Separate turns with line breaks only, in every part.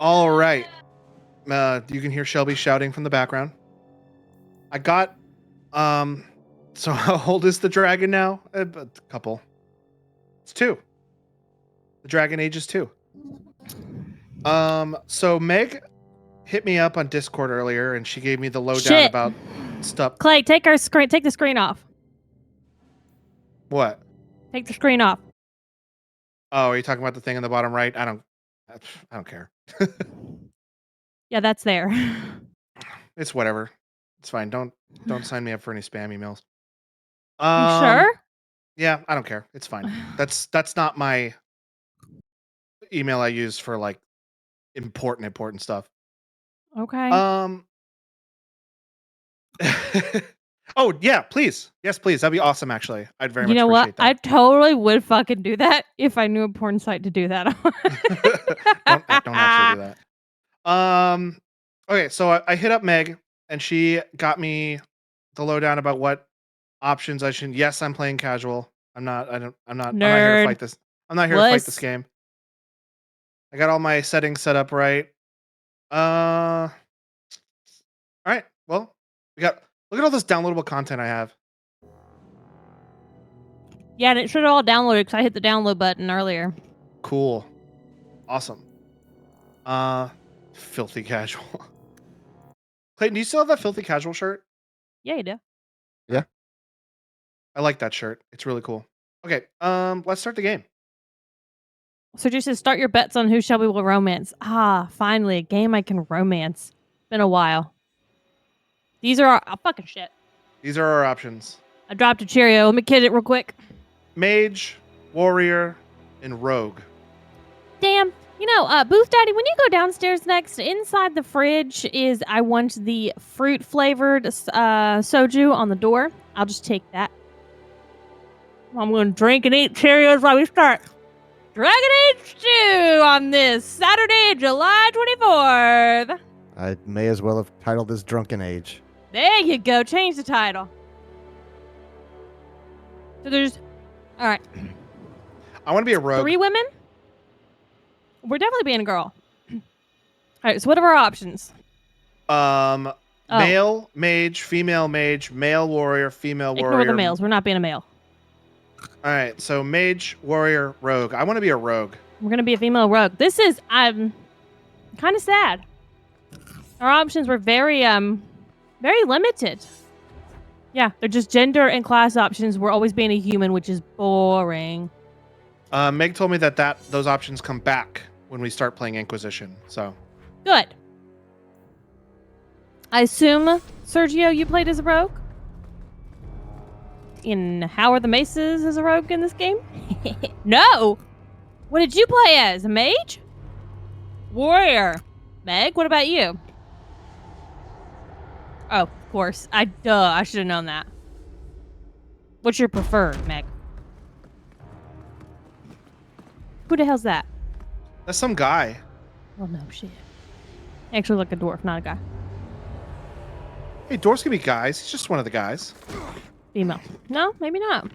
All right. You can hear Shelby shouting from the background. I got, so how old is the dragon now? A couple. It's 2. The dragon age is 2. So Meg hit me up on Discord earlier, and she gave me the lowdown about stuff.
Clay, take the screen off.
What?
Take the screen off.
Oh, are you talking about the thing in the bottom right? I don't care.
Yeah, that's there.
It's whatever. It's fine. Don't sign me up for any spam emails.
You sure?
Yeah, I don't care. It's fine. That's not my email I use for like important stuff.
Okay.
Oh yeah, please. Yes, please. That'd be awesome. Actually, I'd very much
You know what?
appreciate that.
I totally would fucking do that if I knew a porn site to do that on.
don't actually do that. Okay, so I hit up Meg, and she got me the lowdown about what options I should. Yes, I'm playing casual. I'm not here to fight this. I'm not here to fight this game. I got all my settings set up right. All right. Well, look at all this downloadable content I have.
Yeah, and it should have all downloaded because I hit the download button earlier.
Cool. Awesome. Filthy casual. Clayton, do you still have that filthy casual shirt?
Yeah, you do.
Yeah.
I like that shirt. It's really cool. Okay, let's start the game.
So just to start your bets on who Shelby will romance. Ah, finally, a game I can romance. Been a while. These are our... Oh, fucking shit.
These are our options.
I dropped a Cheerio. Let me kid it real quick.
Mage, warrior, and rogue.
Damn. You know, Booth Daddy, when you go downstairs next, inside the fridge is, I want the fruit-flavored soju on the door. I'll just take that. I'm going to drink and eat Cheerios while we start. Dragon Age 2 on this Saturday, July 24th.
I may as well have titled this Drunken Age.
There you go. Change the title. So there's... All right.
I want to be a rogue.
3 women? We're definitely being a girl. All right, so what are our options?
Male mage, female mage, male warrior, female warrior.
Ignore the males. We're not being a male.
All right, so mage, warrior, rogue. I want to be a rogue.
We're going to be a female rogue. This is... I'm kind of sad. Our options were very limited. Yeah, they're just gender and class options. We're always being a human, which is boring.
Meg told me that those options come back when we start playing Inquisition. So
good. I assume, Sergio, you played as a rogue? In How Are the Maces as a rogue in this game? No! What did you play as? A mage? Warrior. Meg, what about you? Oh, of course. I should have known that. What's your preferred, Meg? Who the hell's that?
that's some guy.
Oh, no, shit. Actually, like a dwarf, not a guy.
Hey, dwarves can be guys. He's just one of the guys.
Female. No, maybe not.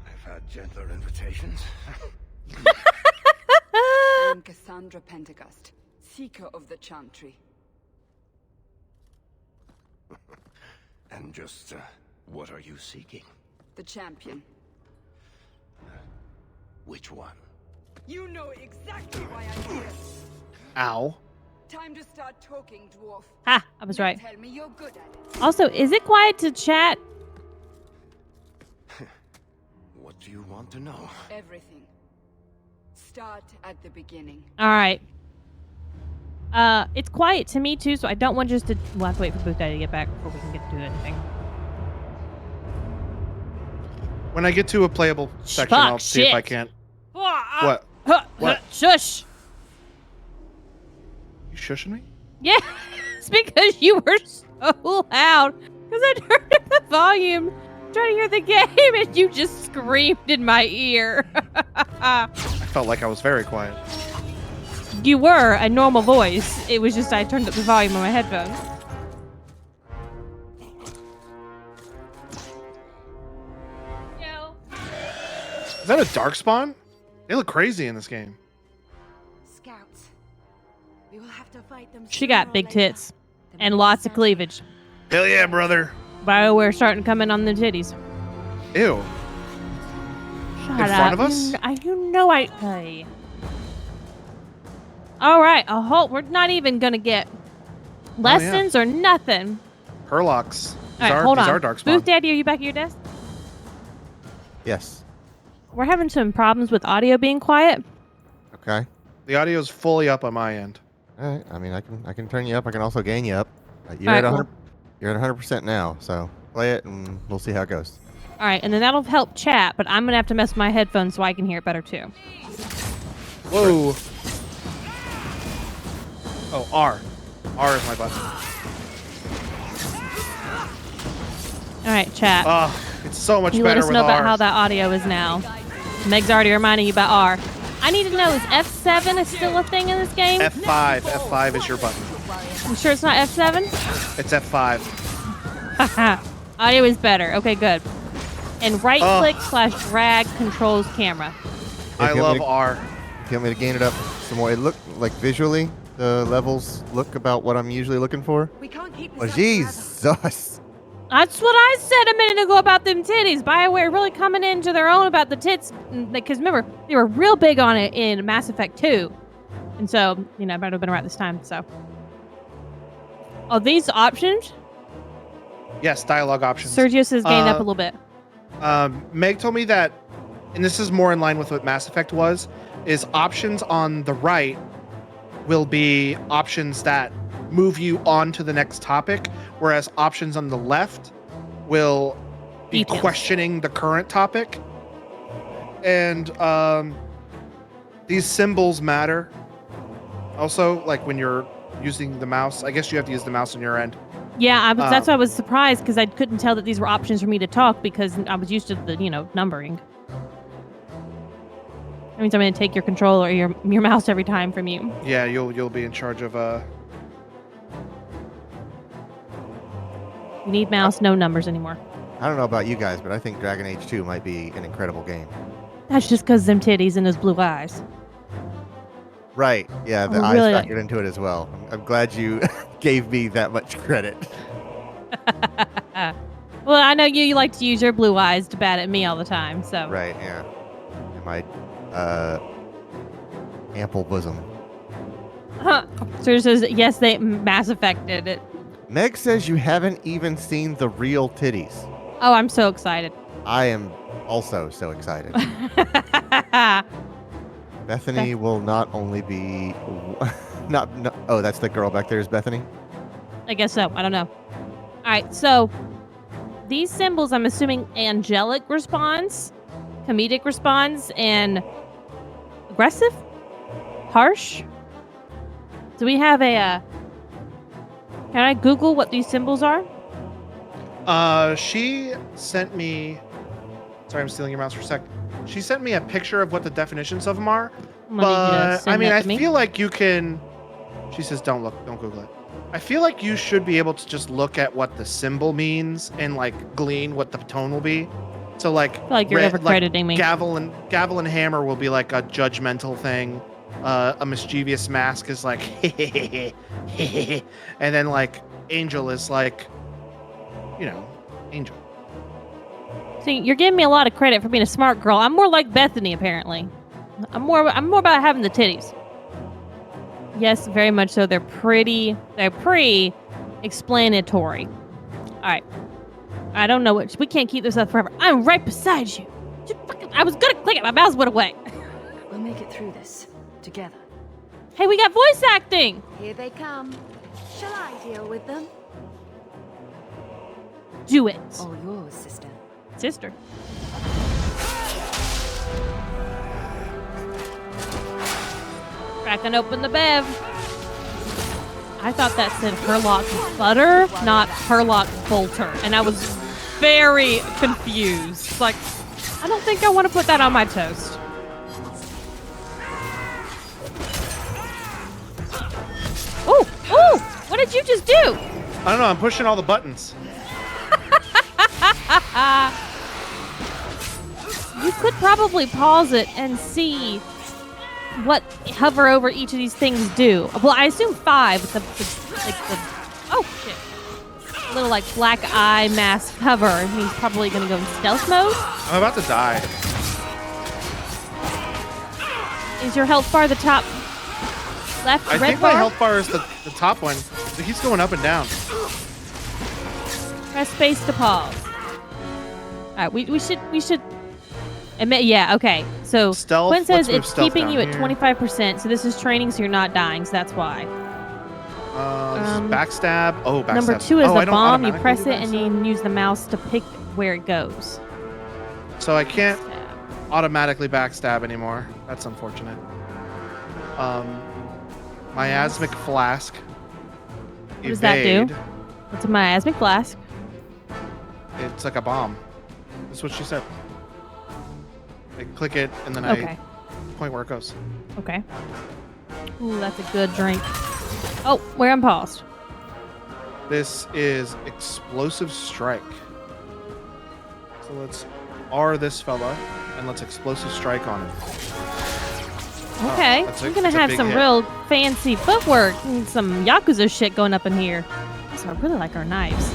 I've had gentler invitations.
I'm Cassandra Pentecost, seeker of the Chantry.
And just, what are you seeking?
The champion.
Which one?
You know exactly why I'm here.
Ow.
Time to start talking, dwarf.
Ha! I was right.
Tell me you're good at it.
Also, is it quiet to chat?
What do you want to know?
Everything. Start at the beginning.
All right. It's quiet to me too, so I don't want just to... We'll have to wait for Booth Daddy to get back before we can get to do anything.
When I get to a playable section, I'll see if I can't. What? What?
Shush!
You shushing me?
Yeah, it's because you were so loud. Because I turned up the volume, trying to hear the game, and you just screamed in my ear.
I felt like I was very quiet.
You were a normal voice. It was just I turned up the volume on my headphones.
Is that a dark spawn? They look crazy in this game.
We will have to fight them
She got
sooner or
big
later.
tits and lots of cleavage.
Hell yeah, brother.
BioWare starting to come in on the titties.
Ew.
Shut
In front of us?
Hey. All right, a halt. We're not even gonna get lessons or nothing.
Herlocks.
All right, hold
these
on.
are dark spawn.
Booth Daddy, are you back at your desk?
Yes.
We're having some problems with audio being quiet.
Okay.
The audio's fully up on my end.
All right. I mean, I can turn you up. I can also gain you up. You're
All
at
right,
100. You're at 100% now. So play it, and we'll see how it goes.
All right, and then that'll help chat, but I'm gonna have to mess with my headphones so I can hear it better too.
Whoa. Oh, R. R is my button.
All right, chat.
Oh, it's so much
You let
better
us
with
know
R.
about how that audio is now. Meg's already reminding you about R. I need to know, is F7 is still a thing in this game?
F5. F5 is your button.
You sure it's not F7?
It's F5.
Audio is better. Okay, good. And right
Oh.
click / drag controls camera.
I
If you
love
want me to-
R.
If you want me to gain it up some more, it looked like visually the levels look about what I'm usually looking for.
We can't keep this
Oh,
up forever.
Jesus.
That's what I said a minute ago about them titties. BioWare really coming into their own about the tits. Because remember, they were real big on it in Mass Effect 2. And so, you know, I might have been around this time, so. Oh, these options?
Yes, dialogue options.
Sergius has gained up a little bit.
Meg told me that, and this is more in line with what Mass Effect was, is options on the right will be options that move you on to the next topic, whereas options on the left will be
Details.
questioning the current topic. And these symbols matter. Also, like when you're using the mouse, I guess you have to use the mouse on your end.
Yeah, that's why I was surprised because I couldn't tell that these were options for me to talk because I was used to the, numbering. That means I'm going to take your controller or your mouse every time from you.
Yeah, you'll be in charge of
You need mouse, no numbers anymore.
I don't know about you guys, but I think Dragon Age 2 might be an incredible game.
That's just because them titties and those blue eyes.
Right. Yeah, the
Oh,
eyes
really?
factored into it as well. I'm glad you gave me that much credit.
Well, I know you like to use your blue eyes to bat at me all the time, so.
Right, yeah. And my ample bosom.
So it says, yes, they Mass Effected it.
Meg says you haven't even seen the real titties.
Oh, I'm so excited.
I am also so excited. Bethany will not only be oh, that's the girl back there is Bethany.
I guess so. I don't know. All right, so these symbols, I'm assuming angelic response, comedic response, and aggressive, harsh. Do we have a? Can I Google what these symbols are?
She sent me. Sorry, I'm stealing your mouse for a sec. She sent me a picture of what the definitions of them are.
I'm gonna need you to
But
send
I mean,
that
I
to me.
feel like you can. She says, "Don't Google it." I feel like you should be able to just look at what the symbol means and like glean what the tone will be. So like,
I feel like you're overcrediting me.
Gavel and hammer will be like a judgmental thing. A mischievous mask is like, and then like angel is like, angel.
See, you're giving me a lot of credit for being a smart girl. I'm more like Bethany, apparently. I'm more about having the titties. Yes, very much so. They're pre-explanatory. All right. I don't know what. We can't keep this up forever. I'm right beside you. I was gonna click it. My mouse went away.
We'll make it through this together.
Hey, we got voice acting.
Here they come. Shall I deal with them?
Do it,
All yours, sister.
sister. Cracking open the bev. I thought that said Herlock Butter, not Herlock Bolter. And I was very confused. It's like, I don't think I want to put that on my toast. Ooh, what did you just do?
I don't know. I'm pushing all the buttons.
You could probably pause it and see what hover over each of these things do. Well, I assume 5 with the oh shit. Little like black eye mask cover. It means probably gonna go in stealth mode.
I'm about to die.
Is your health bar the top left
I
red
think
bar?
my health bar is the top one. So he's going up and down.
Press space to pause. All right, we should admit. Yeah, okay. So
Stealth,
Quinn says
let's move
it's
stealth
keeping you
down
at
here.
25%. So this is training, so you're not dying. So that's why.
This is backstab. Oh, backstab.
Number 2 is
oh, I
the
don't
bomb. You
automatically
press
do
it and you can use the mouse to pick where it goes.
So I can't
Stab.
automatically backstab anymore. That's unfortunate. Miasmic flask.
What does that do?
Evade.
What's a miasmic flask?
It's like a bomb. That's what she said. I click it and then
Okay.
I point where it goes.
Okay. Ooh, that's a good drink. Oh, we're unpaused.
This is explosive strike. So let's R this fella and let's explosive strike on him.
Okay,
that's a-
we're gonna
that's a
have
big
some
hit.
real fancy footwork and some Yakuza shit going up in here. Also, I really like our knives.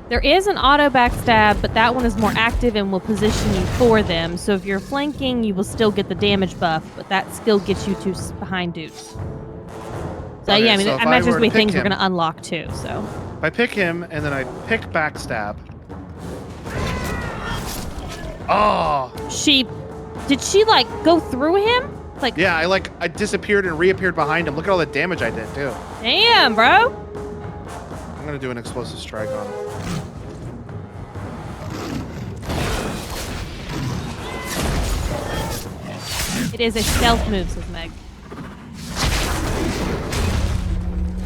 There is an auto backstab, but that one is more active and will position you for them. So if you're flanking, you will still get the damage buff, but that still gets you to behind dudes. So
Okay,
yeah, I mean,
so if
I
I
imagine there's
were
gonna be
to pick
things we're
him-
gonna unlock too. So
If I pick him and then I pick backstab. Oh,
did she like go through him? Like,
yeah, I disappeared and reappeared behind him. Look at all the damage I did too.
damn, bro.
I'm gonna do an explosive strike on him.
It is a stealth move, says Meg.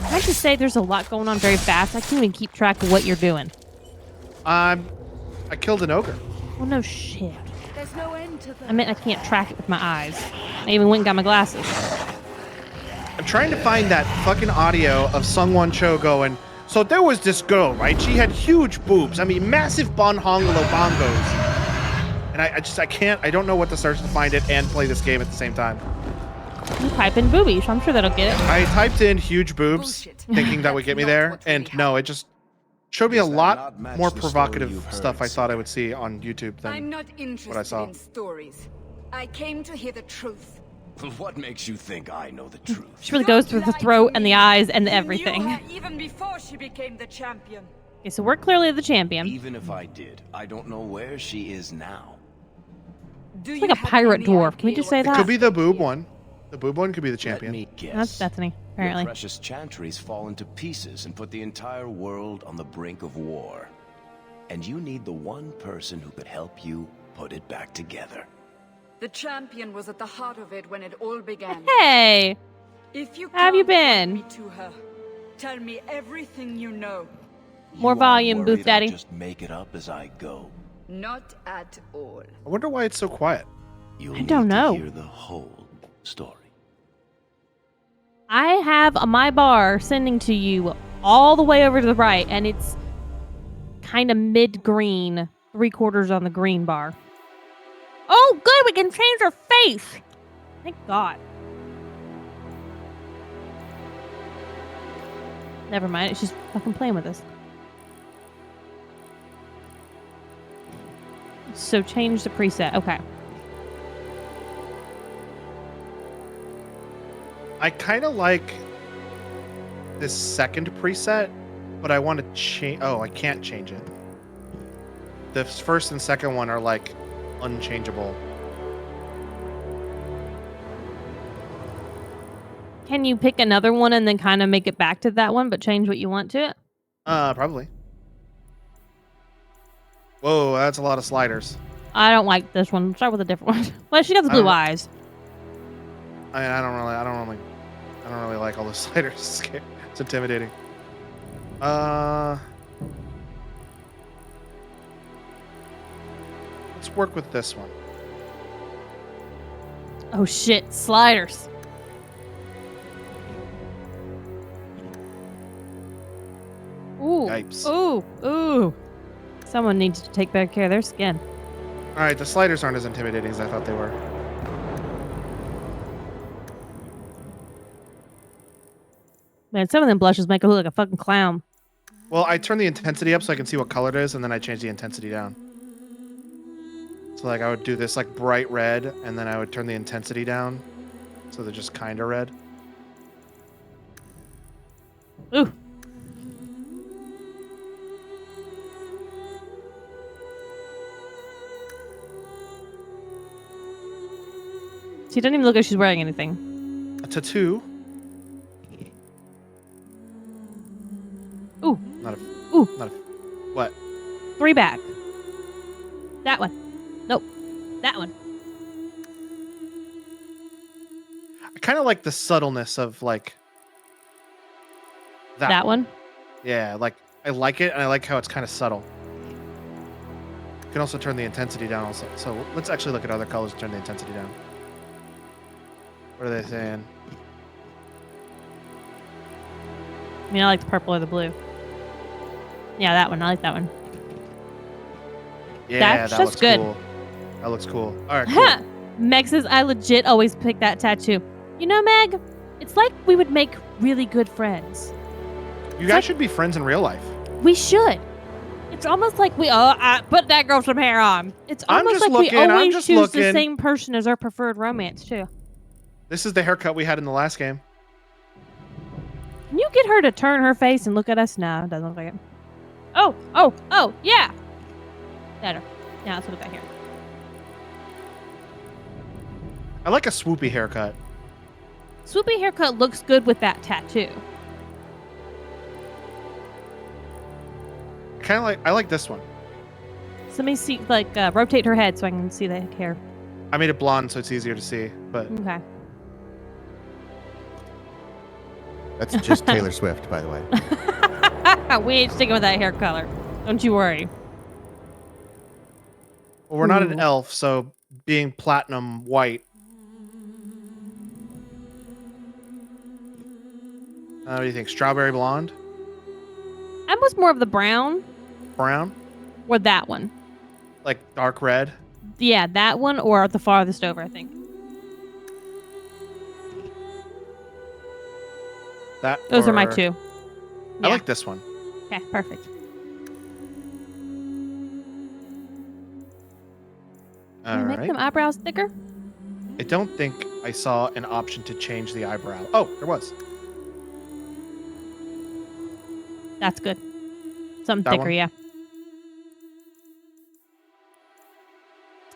I have to say there's a lot going on very fast. I can't even keep track of what you're doing.
I killed an ogre.
Oh, no shit.
There's no end to the
I meant I can't track it with my eyes. I even went and got my glasses.
I'm trying to find that fucking audio of Sungwon Cho going, so there was this girl, right? She had huge boobs. I mean, massive bonhongolo bongos. And I don't know what to search to find it and play this game at the same time.
You type in booby, so I'm sure that'll get it.
I typed in huge boobs,
Bullshit.
thinking that would get me
That's not
there,
what really
and no, it just showed me a
Does that
lot
not match
more
the story
provocative
you've heard,
stuff I thought I
sir?
would see on YouTube
I'm
than
not interested
saw.
in stories. I came to hear the truth.
What makes you think I know the truth?
She really goes through the throat and the eyes and everything.
You knew her even before she became the champion.
Okay, so we're clearly the champion.
Even if I did, I don't know where she is now.
Do
It's
you
like a
have
pirate
any
dwarf. Can we
idea
just say
what
that?
It could be the boob one. The boob one could be the champion.
Let me guess.
That's Bethany, apparently.
Your precious chantry's fallen to pieces and put the entire world on the brink of war. And you need the one person who could help you put it back together.
The champion was at the heart of it when it all began.
Hey!
If you
How have you
can't
been?
point me to her, tell me everything you know.
More
You are
volume,
worried
Booth Daddy.
I'll just make it up as I go.
Not at all.
I wonder why it's so quiet.
You'll
I don't
need
know.
to hear the whole story.
I have my bar sending to you all the way over to the right, and it's kind of mid-green, 3/4 on the green bar. Oh, good! We can change her face! Thank God. Never mind, it's just fucking playing with us. So change the preset. Okay.
I kind of like this second preset, but I want to change. Oh, I can't change it. The first and second one are like unchangeable.
Can you pick another one and then kind of make it back to that one, but change what you want to it?
Probably. Whoa, that's a lot of sliders.
I don't like this one. Start with a different one. Well, she got the
I
blue
don't-
eyes.
I don't really like all those sliders. It's scary. It's intimidating. Let's work with this one.
Oh shit, sliders. Ooh.
Yipes.
Ooh. Ooh. Someone needs to take better care of their skin.
All right, the sliders aren't as intimidating as I thought they were.
Man, some of them blushes make her look like a fucking clown.
Well, I turn the intensity up so I can see what color it is, and then I change the intensity down. So like I would do this like bright red, and then I would turn the intensity down, so they're just kind of red.
Ooh. She doesn't even look like she's wearing anything.
A tattoo.
Ooh.
Not a.
Ooh.
Not a. What?
3 back. That one. Nope. That one.
I kind of like the subtleness of like.
That one.
Yeah, like I like it, and I like how it's kind of subtle. You can also turn the intensity down. Also, so let's actually look at other colors. And turn the intensity down. What are they saying?
I mean, I like the purple or the blue. Yeah, that one. I like that one.
Yeah,
That's
that
just
looks
good.
cool. That looks cool. All right, cool.
Meg says, I legit always pick that tattoo. You know, Meg, it's like we would make really good friends.
You guys should be friends in real life.
We should. It's almost like we put that girl some hair on. It's
I'm
almost
just
like
looking,
we
I'm
always
just
choose the
looking.
same person as our preferred romance, too.
This is the haircut we had in the last game.
Can you get her to turn her face and look at us? No, it doesn't look like it. Oh, yeah. Better. Now let's look back here.
I like a swoopy haircut.
Swoopy haircut looks good with that tattoo.
Kind of like I like this one.
So let me see, like, rotate her head so I can see the hair.
I made it blonde so it's easier to see, but
Okay.
That's just Taylor Swift, by the way.
We ain't sticking with that hair color. Don't you worry.
well, we're not an
Ooh.
elf, so being platinum white. What do you think? Strawberry blonde,
I was more of the brown
brown,
or that one.
like dark red.
Yeah, that one or the farthest over, I think.
That
Those are my
or-
two.
I
Yeah.
like this one.
Okay, perfect.
All
Can you make
right.
them eyebrows thicker?
I don't think I saw an option to change the eyebrow. Oh, there was.
That's good. Something
That
thicker,
one?
yeah.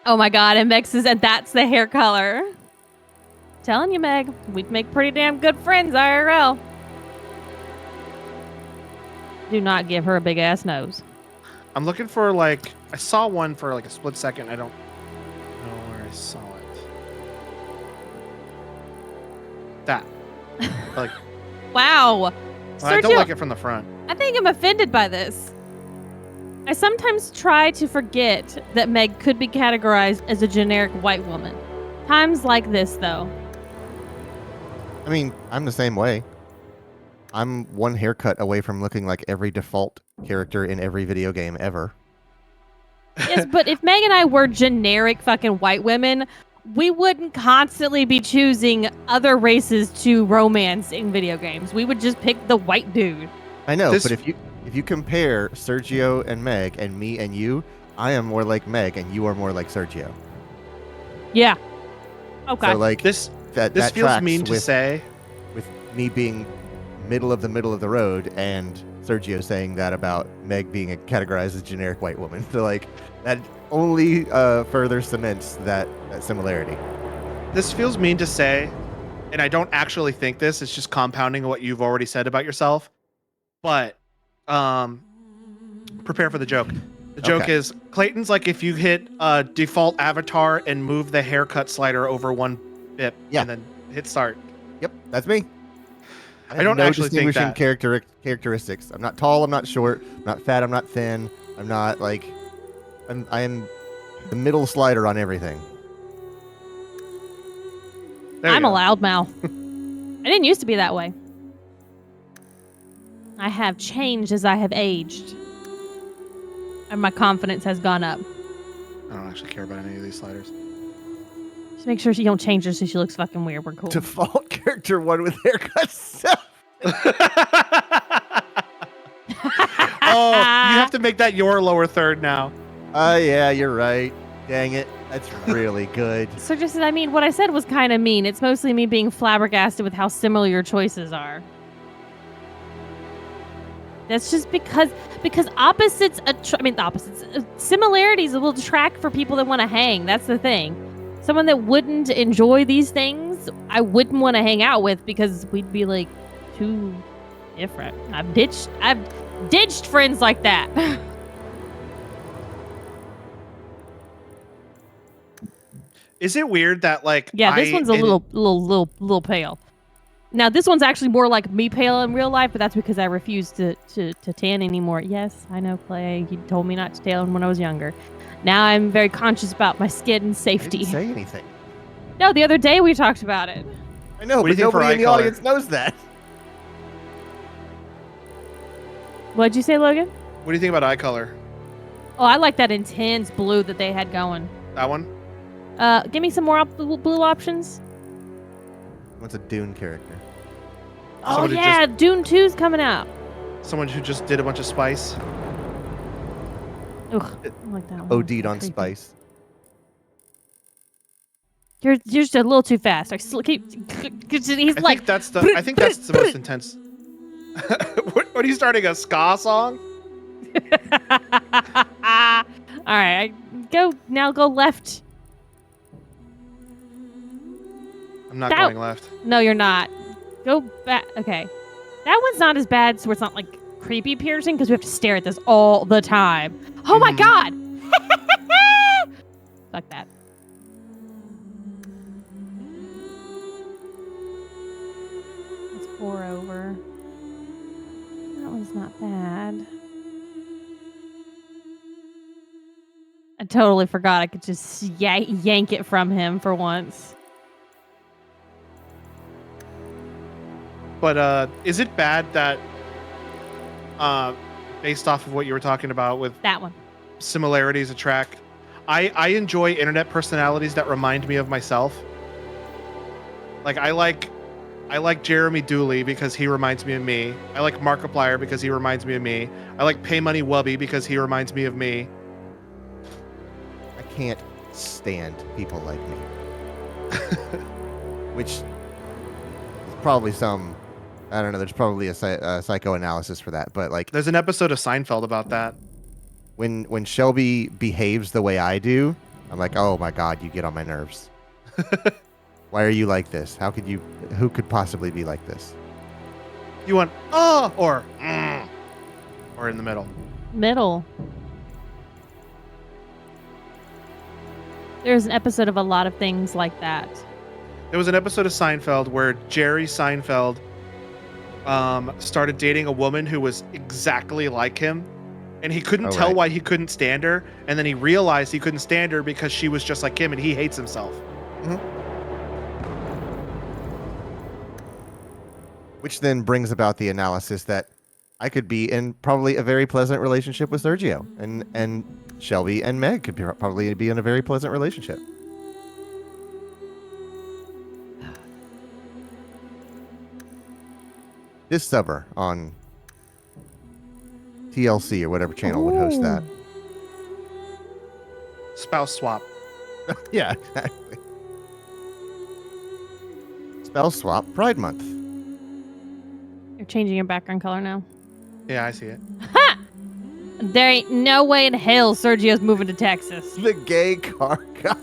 Oh my god, and Meg says, and that's the hair color. Telling you, Meg, we'd make pretty damn good friends, IRL. Do not give her a big ass nose.
I'm looking for like I saw one for like a split second. I don't know where I saw it. That. Like
Wow.
I don't
Sergio,
like it from the front.
I think I'm offended by this. I sometimes try to forget that Meg could be categorized as a generic white woman. Times like this, though.
I mean, I'm the same way. I'm one haircut away from looking like every default character in every video game ever.
Yes, but if Meg and I were generic fucking white women, we wouldn't constantly be choosing other races to romance in video games. We would just pick the white dude.
I know,
This-
but if you compare Sergio and Meg and me and you, I am more like Meg and you are more like Sergio.
Yeah. Okay.
So like
This
that
this
that
feels
tracks
mean to
with,
say.
with me being middle of the road and Sergio saying that about Meg being categorized as a generic white woman. So like that only further cements that similarity.
This feels mean to say, and I don't actually think this. It's just compounding what you've already said about yourself. But prepare for the joke. The joke
Okay.
is Clayton's like if you hit default avatar and move the haircut slider over one bit
Yeah.
and then hit start.
Yep, that's me.
I
have
don't
no
actually think
distinguishing
that.
characteristics. I'm not tall. I'm not short. I'm not fat. I'm not thin. I'm not like. I am the middle slider on everything.
There you
I'm a
go.
loudmouth. I didn't used to be that way. I have changed as I have aged. And my confidence has gone up.
I don't actually care about any of these sliders.
Just make sure you don't change her so she looks fucking weird. We're cool.
Default character one with haircuts.
Oh, you have to make that your lower third now.
Yeah, you're right. Dang it. That's really good.
So just, I mean, what I said was kind of mean. It's mostly me being flabbergasted with how similar your choices are. That's just because opposites, similarities will attract for people that want to hang. That's the thing. Someone that wouldn't enjoy these things, I wouldn't want to hang out with because we'd be like too different. I've ditched friends like that.
Is it weird that like
Yeah, this one's a little pale. Now this one's actually more like me pale in real life, but that's because I refuse to tan anymore. Yes, I know, Clay. You told me not to tan when I was younger. Now I'm very conscious about my skin and
I
safety.
didn't say anything.
No, the other day we talked about it.
I know,
What do
but
you think for
nobody in
eye
the
color?
audience knows that.
What'd you say, Logan?
What do you think about eye color?
Oh, I like that intense blue that they had going.
That one?
Give me some more blue options.
What's a Dune character?
Oh
Someone who
yeah, Dune 2's coming out.
Someone who just did a bunch of spice.
Ugh, I don't like that one.
OD'd on
Creepy.
spice.
You're just a little too fast. He's
I
like,
think that's the most intense. What are you starting a ska song?
all right, go left.
I'm not
That-
going left.
No, you're not. Go back. Okay, that one's not as bad, so it's not like creepy piercing because we have to stare at this all the time. Oh my
Mhm.
god! Fuck that. That's 4 over. That one's not bad. I totally forgot I could just yank it from him for once.
But is it bad that based off of what you were talking about with
That one.
similarities attract? I enjoy internet personalities that remind me of myself. Like I like Jeremy Dooley because he reminds me of me. I like Markiplier because he reminds me of me. I like Pay Money Wubby because he reminds me of me.
I can't stand people like me. Which is probably some, I don't know, there's probably a psychoanalysis for that. But like
There's an episode of Seinfeld about that.
when Shelby behaves the way I do, I'm like, oh my God, you get on my nerves. Why are you like this? Who could possibly be like this?
You want or in the middle.
Middle. There's an episode of a lot of things like that.
There was an episode of Seinfeld where Jerry Seinfeld started dating a woman who was exactly like him, and he couldn't tell
right.
why he couldn't stand her, and then he realized he couldn't stand her because she was just like him, and he hates himself.
Which then brings about the analysis that I could be in probably a very pleasant relationship with Sergio, and Shelby and Meg could probably be in a very pleasant relationship. This summer on TLC or whatever channel would host that.
Spouse swap.
Yeah, exactly. Spell swap Pride Month.
You're changing your background color now.
Yeah, I see it.
Ha! There ain't no way in hell Sergio's moving to Texas.
The gay car guy.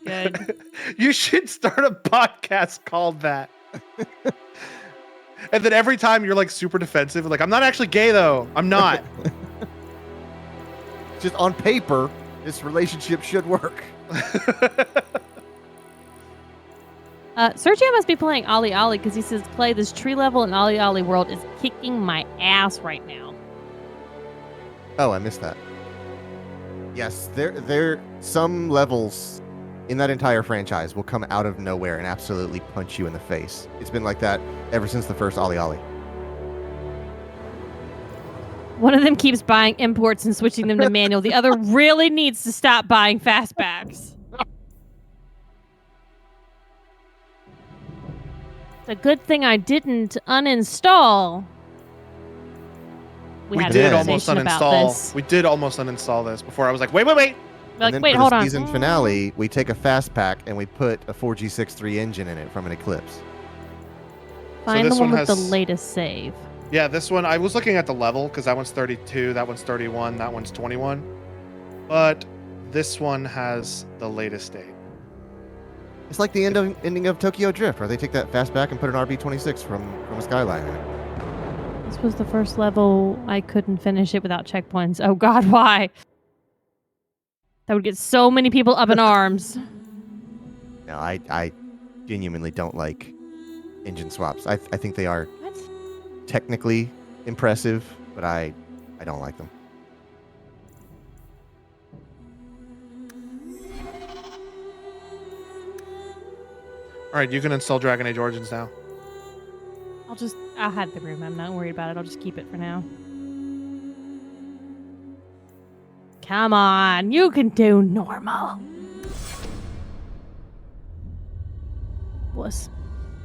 Good.
You should start a podcast called that. And then every time you're like super defensive, like, I'm not actually gay though. I'm not.
Just on paper, this relationship should work.
Sergio must be playing Ollie Ollie because he says, Clay, this tree level in Ollie Ollie world is kicking my ass right now.
Oh, I missed that. Yes, there some levels in that entire franchise will come out of nowhere and absolutely punch you in the face. It's been like that ever since the first Ollie Ollie.
One of them keeps buying imports and switching them to manual. The other really needs to stop buying fastbacks. It's a good thing I didn't uninstall.
We
had a
did
Yeah.
almost
conversation about
uninstall.
this.
We did almost uninstall this before. I was like, wait.
Like,
And then
wait,
for
hold
the
on.
season finale, we take a fast pack and we put a 4G63 engine in it from an Eclipse.
Find the
this
one
one
with the
has-
latest save.
Yeah, this one, I was looking at the level because that one's 32, that one's 31, that one's 21. But this one has the latest date.
It's like the ending of Tokyo Drift, where they take that fastback and put an RB26 from a Skyline in it.
This was the first level I couldn't finish it without checkpoints. Oh God, why? That would get so many people up in arms.
No, I genuinely don't like engine swaps. I think they are
What?
technically impressive, but I don't like them.
All right, you can install Dragon Age Origins now.
I'll have the room. I'm not worried about it. I'll just keep it for now. Come on, you can do normal. Wuss.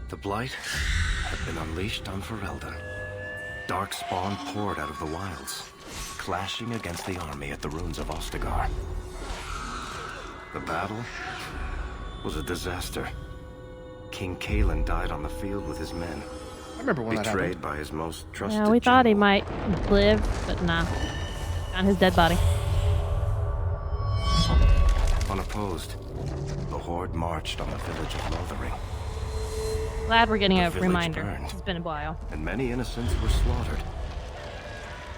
The Blight had been unleashed on Ferelden. Darkspawn poured out of the wilds, clashing against the army at the ruins of Ostagar. The battle was a disaster. King Kalen died on the field with his men,
I remember when that
betrayed
happened.
by his most trusted
Yeah, we thought he
general.
might live, but nah. Found his dead body.
Unopposed, the Horde marched on the village of Lothering,
Glad we're getting
The
a
village
reminder.
burned.
It's been a while.
and many innocents were slaughtered.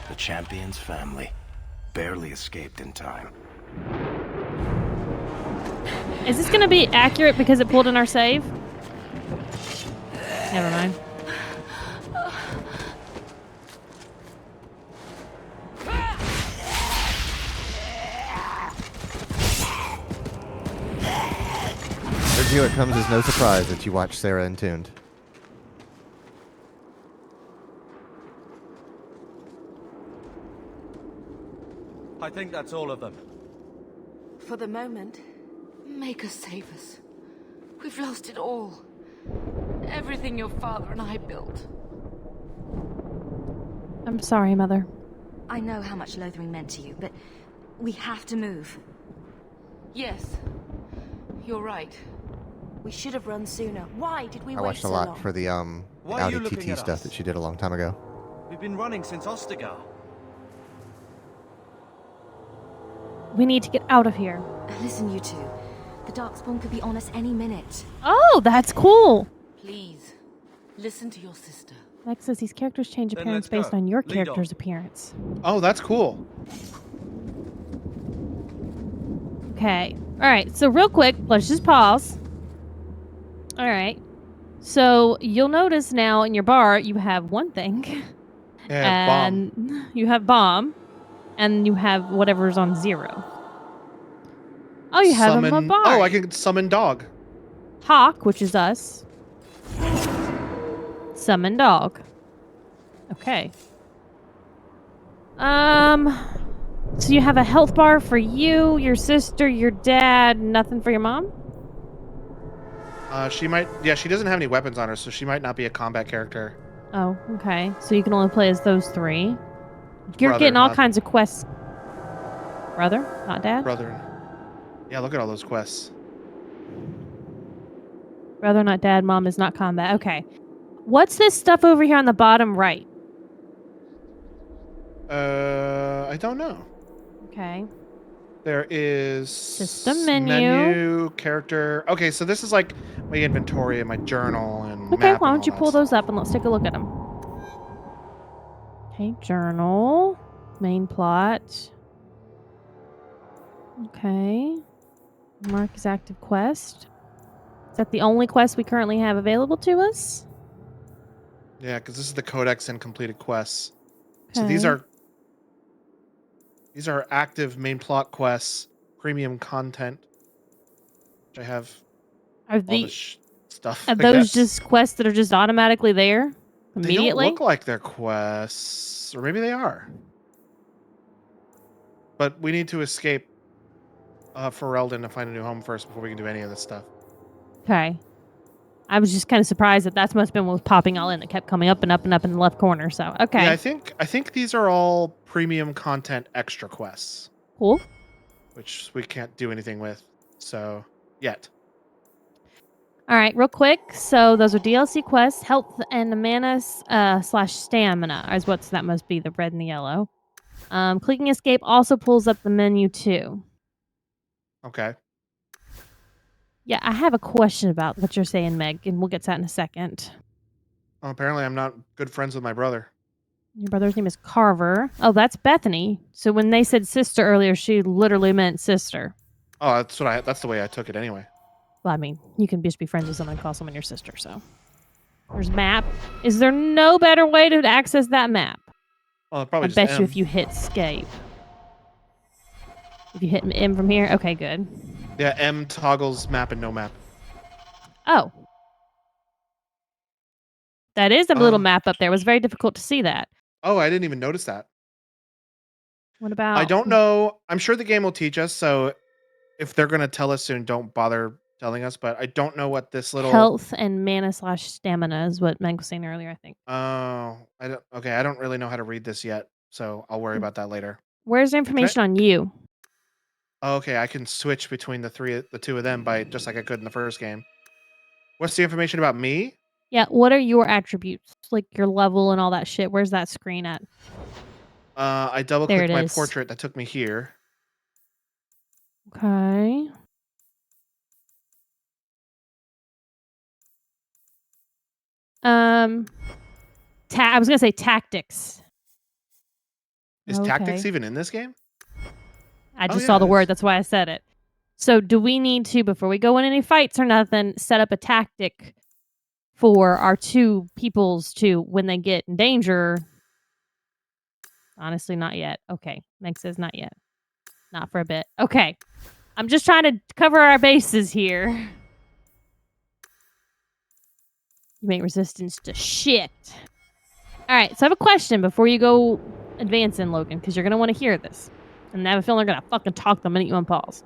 The champion's family barely escaped in time.
Is this gonna be accurate because it pulled in our save? Never mind.
Sergio, it comes as no surprise that you watch Sarah Entombed.
I think that's all of them.
For the moment, make us save us. We've lost it all. Everything your father and I built.
I'm sorry, Mother.
I know how much Lothering meant to you, but we have to move.
Yes, you're right.
We should have run sooner. Why did we
I
wait
watched a
so
lot
long?
for the
Why are
Audi
you looking
TT
at
stuff
us?
that she did a long time ago.
We've been running since Ostagar.
We need to get out of here.
Listen, you two. The Darkspawn could be on us any minute.
Oh, that's cool.
Please, listen to your sister.
Max says these characters change
Then
appearance
let's
based
go.
on your
Lead
character's
on.
appearance.
Oh, that's cool.
Okay. All right. So real quick, let's just pause. All right. So you'll notice now in your bar you have one thing,
Yeah, bomb.
and you have bomb, and you have whatever's on 0. Oh, you have him a bar.
Oh, I can summon dog.
Hawk, which is us. Summon dog. Okay. So you have a health bar for you, your sister, your dad, nothing for your mom?
She might. Yeah, she doesn't have any weapons on her, so she might not be a combat character.
Oh, okay. So you can only play as those 3. You're
Brother,
getting all
not-
kinds of quests. Brother, not dad?
Brother. Yeah, look at all those quests.
Brother, not dad. Mom is not combat. Okay. What's this stuff over here on the bottom right?
I don't know.
Okay.
There is
System menu.
menu, character. Okay, so this is like my inventory and my journal and
Okay,
map
why
and
don't you
all
pull
that
those
stuff.
up and let's take a look at them. Okay, journal, main plot. Okay. Mark as active quest. Is that the only quest we currently have available to us?
Yeah, because this is the codex and completed quests. So these
Okay.
are active main plot quests, premium content. Which I have
Are
all
the
this stuff.
are
I
those
guess.
just quests that are just automatically there immediately?
They don't look like they're quests, or maybe they are. But we need to escape Ferelden to find a new home first before we can do any of this stuff.
Okay. I was just kind of surprised that must have been what was popping all in. It kept coming up and up and up in the left corner. So okay,
Yeah, I think these are all premium content extra quests,
cool.
which we can't do anything with. So yet.
All right, real quick. So those are DLC quests. Health and mana / stamina is what's that must be the red and the yellow. Clicking escape also pulls up the menu too.
Okay.
Yeah, I have a question about what you're saying, Meg, and we'll get to that in a second.
Well, apparently, I'm not good friends with my brother.
Your brother's name is Carver. Oh, that's Bethany. So when they said sister earlier, she literally meant sister.
Oh, that's the way I took it anyway.
Well, I mean, you can just be friends with someone and call someone your sister, so. There's map. Is there no better way to access that map?
Well, probably
I
just
bet you
M.
if you hit escape. If you hit M from here? Okay, good.
Yeah, M toggles map and no map.
Oh. That is a little map up there. It was very difficult to see that.
Oh, I didn't even notice that.
What about...
I don't know. I'm sure the game will teach us, so if they're going to tell us soon, don't bother telling us, but I don't know what this little...
Health and mana / stamina is what Meg was saying earlier, I think.
Oh, I don't really know how to read this yet, so I'll worry about that later.
Where's the information on you?
Oh, okay, I can switch between the two of them by just like I could in the first game. What's the information about me?
Yeah, what are your attributes? Like your level and all that shit. Where's that screen at?
I double clicked my portrait that took me here.
Okay. I was gonna say tactics.
Is tactics even in this game?
I just saw the word. That's why I said it. So do we need to, before we go in any fights or nothing, set up a tactic for our two peoples to, when they get in danger? Honestly, not yet. Okay. Meg says not yet. Not for a bit. Okay. I'm just trying to cover our bases here. You make resistance to shit. All right. So I have a question before you go advancing, Logan, because you're going to want to hear this. And I have a feeling they're going to fucking talk the minute you unpause.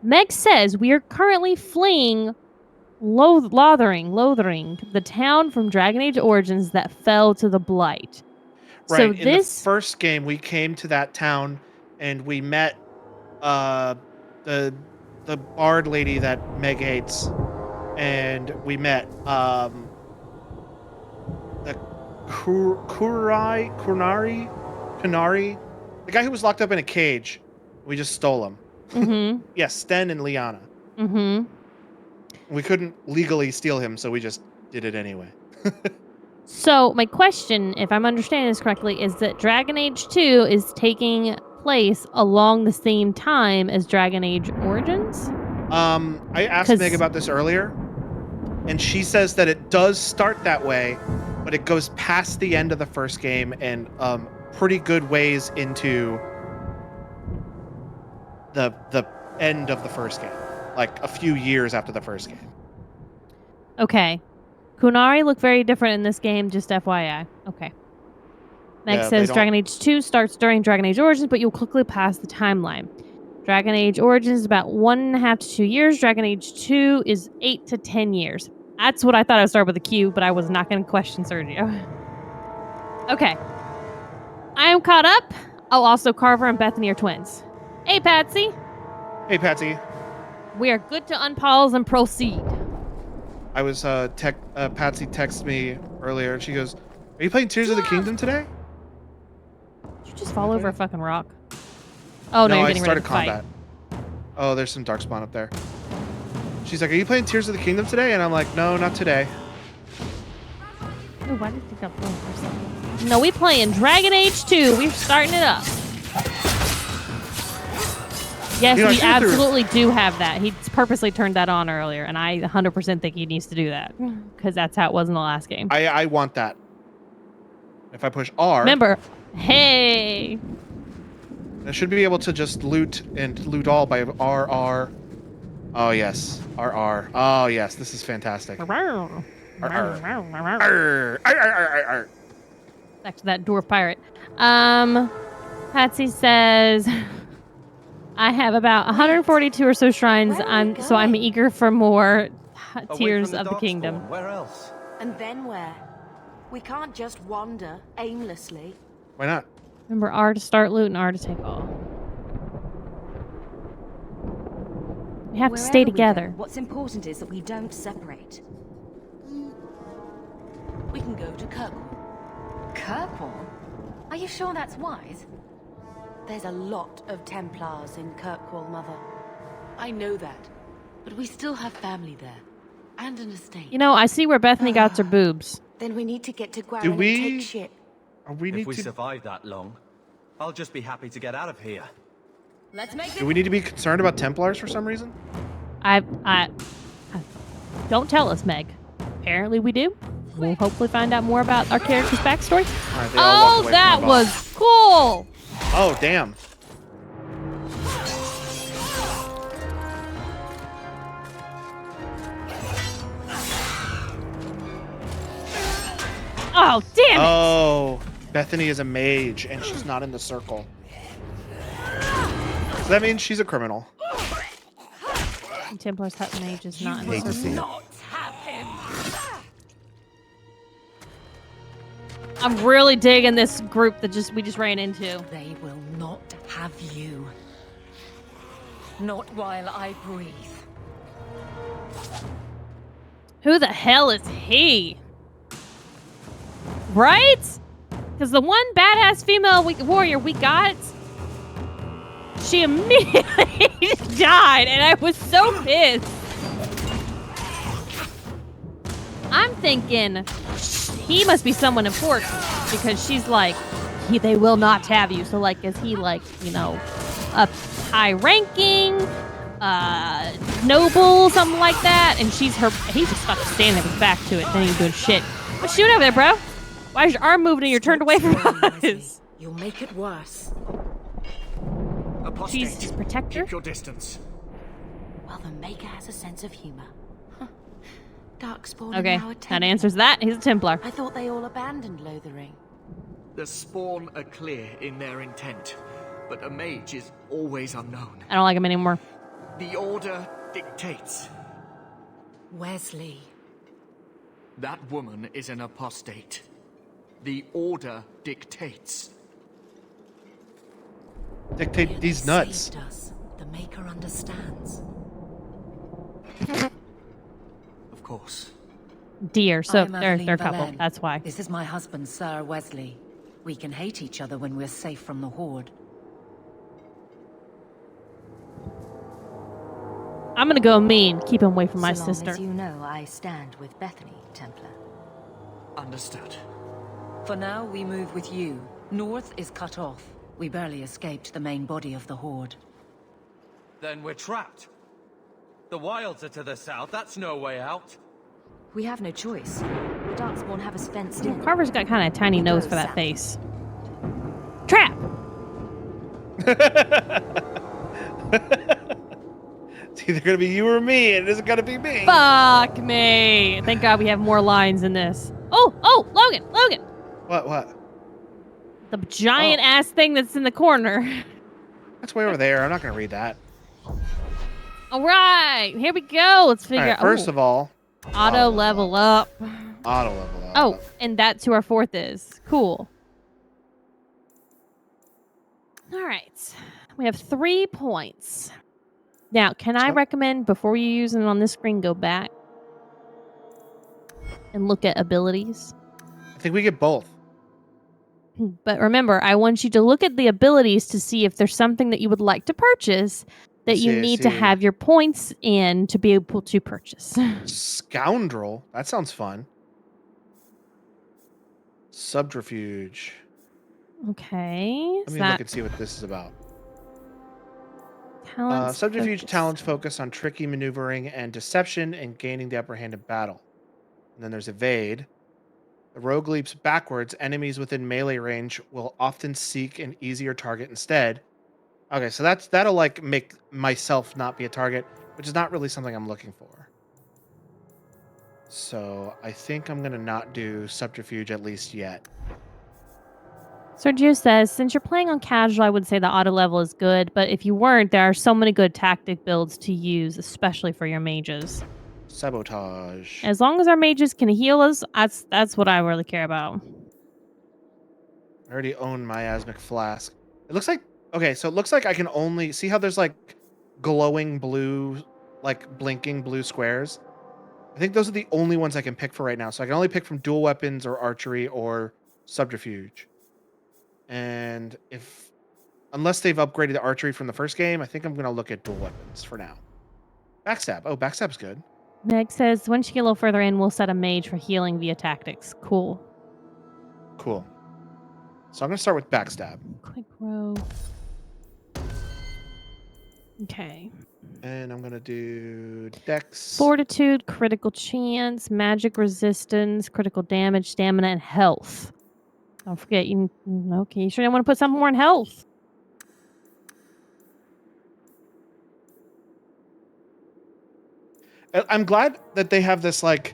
Meg says we are currently fleeing Lothering, the town from Dragon Age Origins that fell to the Blight.
Right.
So
in the first game, we came to that town and we met the bard lady that Meg hates, and we met the Kunari, the guy who was locked up in a cage. We just stole him.
Mm-hmm.
Yes, Sten and Liana.
Mm-hmm.
We couldn't legally steal him, so we just did it anyway.
So my question, if I'm understanding this correctly, is that Dragon Age 2 is taking place along the same time as Dragon Age Origins?
I asked Meg about this earlier, and she says that it does start that way, but it goes past the end of the first game and pretty good ways into the end of the first game, like a few years after the first game.
Okay. Kunari look very different in this game, just FYI. Okay. Meg says Dragon Age 2 starts during Dragon Age Origins, but you'll quickly pass the timeline. Dragon Age Origins is about 1.5 to 2 years. Dragon Age 2 is 8 to 10 years. That's what I thought I would start with a Q, but I was not going to question Sergio. Okay. I am caught up. Oh, also Carver and Bethany are twins. Hey, Patsy.
Hey, Patsy.
We are good to unpause and proceed.
I was Patsy texted me earlier, and she goes, "Are you playing Tears of the Kingdom today?"
Did you just fall over a fucking rock? Oh no, you're getting ready to
combat. Fight. Oh, there's some darkspawn up there. She's like, "Are you playing Tears of the Kingdom today?" And I'm like, "No, not today."
Oh, why did you think that for a second? No, we playing Dragon Age 2. We're starting it up. Yes, we absolutely do have that. He purposely turned that on earlier, and I 100% think he needs to do that because that's how it was in the last game.
I want that. If I push R...
Remember, hey!
I should be able to just loot and loot all by RR. Oh, yes. RR. Oh, yes. This is fantastic. Back
to that dwarf pirate. Patsy says... I have about 142 or so shrines, so I'm eager for more.
Away
Tears
from
of the Kingdom.
Darkspawn. Where else?
And then where? We can't just wander aimlessly.
Why not?
Remember, R to start loot and R to take all. We have to stay
Wherever we go,
together.
what's important is that we don't separate.
We can go to Kirkwall.
Kirkwall? Are you sure that's wise?
There's a lot of Templars in Kirkwall, Mother. I know that. But we still have family there. And an estate.
You know, I see where Bethany got her boobs.
Then we need to get to Gwarin
Do
and
we-
take ship.
Or we
If
need
we
to.
survive that long, I'll just be happy to get out of here.
Let's make
Do we need to be concerned about Templars for some reason?
I don't tell us, Meg. Apparently we do. We'll hopefully find out more about our character's backstory.
All right, they all walk
Oh,
away from
that
the
was
boss.
cool.
Oh, damn.
Oh, damn it.
Oh, Bethany is a mage and she's not in the circle. So that means she's a criminal.
Templar's Hut Mage is not in
Hate to
the
see it.
I'm really digging this group that we just ran into.
They will not have you. Not while I breathe.
Who the hell is he? Right? Because the one badass female warrior we got, she immediately died, and I was so pissed. I'm thinking he must be someone important because she's like, they will not have you. So like, is he like, you know, a high ranking, noble, something like that? And he's just fucking standing there with his back to it, then he's doing shit. What you doing over there, bro? Why is your arm moving and you're turned away from us?
You'll make it worse.
Apostate.
She's his protector.
Keep your distance.
Well, the Maker has a sense of humor. Huh. Darkspawn are
Okay,
now a
that
Templar.
answers that. He's a Templar.
I thought they all abandoned Lothering.
The Spawn are clear in their intent, but a mage is always unknown.
I don't like him anymore.
The Order dictates.
Wesley.
That woman is an apostate. The Order dictates.
Dictate
You
these nuts.
saved us. The Maker understands.
Of course.
Dear, so
I'm
they're a
Adeline
couple.
Valen.
That's why.
This is my husband, Sir Wesley. We can hate each other when we're safe from the Horde.
I'm gonna go mean. Keep him away from my
so long
sister.
as you know I stand with Bethany, Templar.
Understood.
For now, we move with you. North is cut off. We barely escaped the main body of the Horde.
Then we're trapped. The wilds are to the south. That's no way out.
We have no choice. The Darkspawn have us fenced in.
Carver's got kind of a tiny
We
nose
go
for that
south.
face. Trap!
It's either gonna be you or me, and it isn't gonna be me.
Fuck me! Thank God we have more lines in this. Oh, Logan!
What?
The giant ass thing that's in the corner.
That's way over there. I'm not gonna read that.
All right, here we go. Let's
All
figure
right,
out.
first of all,
auto level up.
auto level up.
Oh, and that's who our fourth is. Cool. All right. We have 3 points. Now, can I
Yep.
recommend before you use it on this screen, go back and look at abilities?
I think we get both.
But remember, I want you to look at the abilities to see if there's something that you would like to purchase that you
I
need to
see.
have your points in to be able to purchase.
Scoundrel. That sounds fun. Subterfuge.
Okay.
Let me look and see what this is about.
Talents
Subterfuge
focus.
talents focus on tricky maneuvering and deception and gaining the upper hand in battle. And then there's evade. The rogue leaps backwards. Enemies within melee range will often seek an easier target instead. Okay, so that'll like make myself not be a target, which is not really something I'm looking for. So I think I'm gonna not do subterfuge at least yet.
Sergio says, since you're playing on casual, I would say the auto level is good, but if you weren't, there are so many good tactic builds to use, especially for your mages.
Sabotage.
As long as our mages can heal us, that's what I really care about.
I already own miasmic flask. It looks like okay, so it looks like I can only see how there's like glowing blue, like blinking blue squares. I think those are the only ones I can pick for right now. So I can only pick from dual weapons or archery or subterfuge. And if unless they've upgraded the archery from the first game, I think I'm gonna look at dual weapons for now. Backstab. Oh, backstab's good.
Meg says, once you get a little further in, we'll set a mage for healing via tactics. Cool.
Cool. So I'm gonna start with backstab.
Quick row. Okay.
And I'm gonna do dex.
Fortitude, critical chance, magic resistance, critical damage, stamina, and health. Don't forget, you okay, you sure you want to put something more in health?
I'm glad that they have this like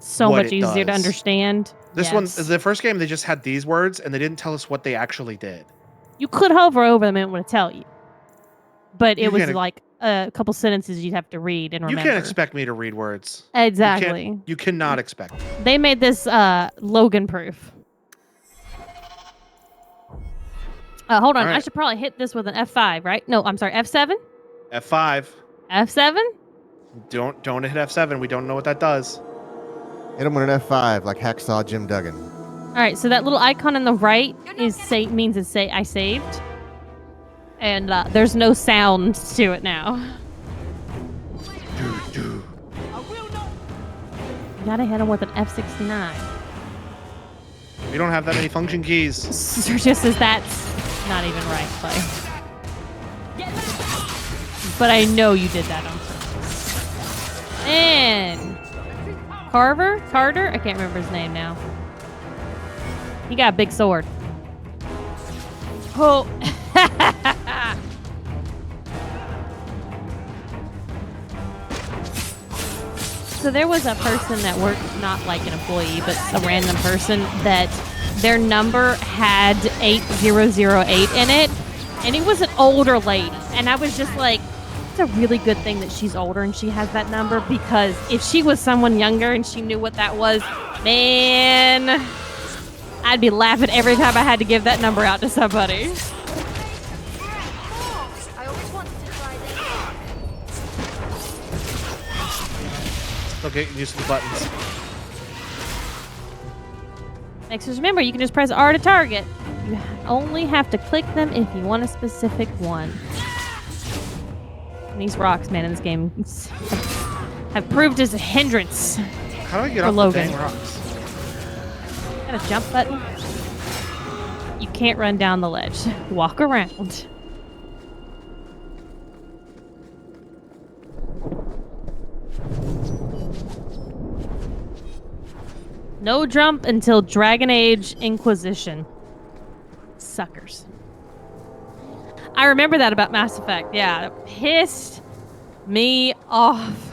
So
what
much
it
easier to
does.
understand.
This
Yes.
one, the first game, they just had these words and they didn't tell us what they actually did.
You could hover over them and it would tell you. But it
You
was
can't-
like a couple sentences you'd have to read and
You
remember.
can't expect me to read words.
Exactly.
You cannot expect.
They made this Logan proof. Hold on.
All right.
I should probably hit this with an F5, right? No, I'm sorry, F7?
F5.
F7?
Don't hit F7. We don't know what that does.
Hit him with an F5 like Hacksaw Jim Duggan.
All right, so that little icon on the right is means it's I saved. And there's no sound to it now. You gotta hit him with an F69.
We don't have that many function keys.
Sergio says that's not even right, Clay. But I know you did that on purpose. And Carter? I can't remember his name now. He got a big sword. Oh. So there was a person that worked, not like an employee, but a random person that their number had 8008 in it. And it was an older lady. And I was just like, it's a really good thing that she's older and she has that number, because if she was someone younger and she knew what that was, man, I'd be laughing every time I had to give that number out to somebody.
I always wanted to try this.
Still getting used to the buttons.
Next, just remember, you can just press R to target. You only have to click them if you want a specific one. And these rocks, man, in this game have proved as a hindrance.
How do I get
For
off
Logan.
the dang rocks?
Got a jump button. You can't run down the ledge. Walk around. No jump until Dragon Age Inquisition. Suckers. I remember that about Mass Effect. Yeah, it pissed me off.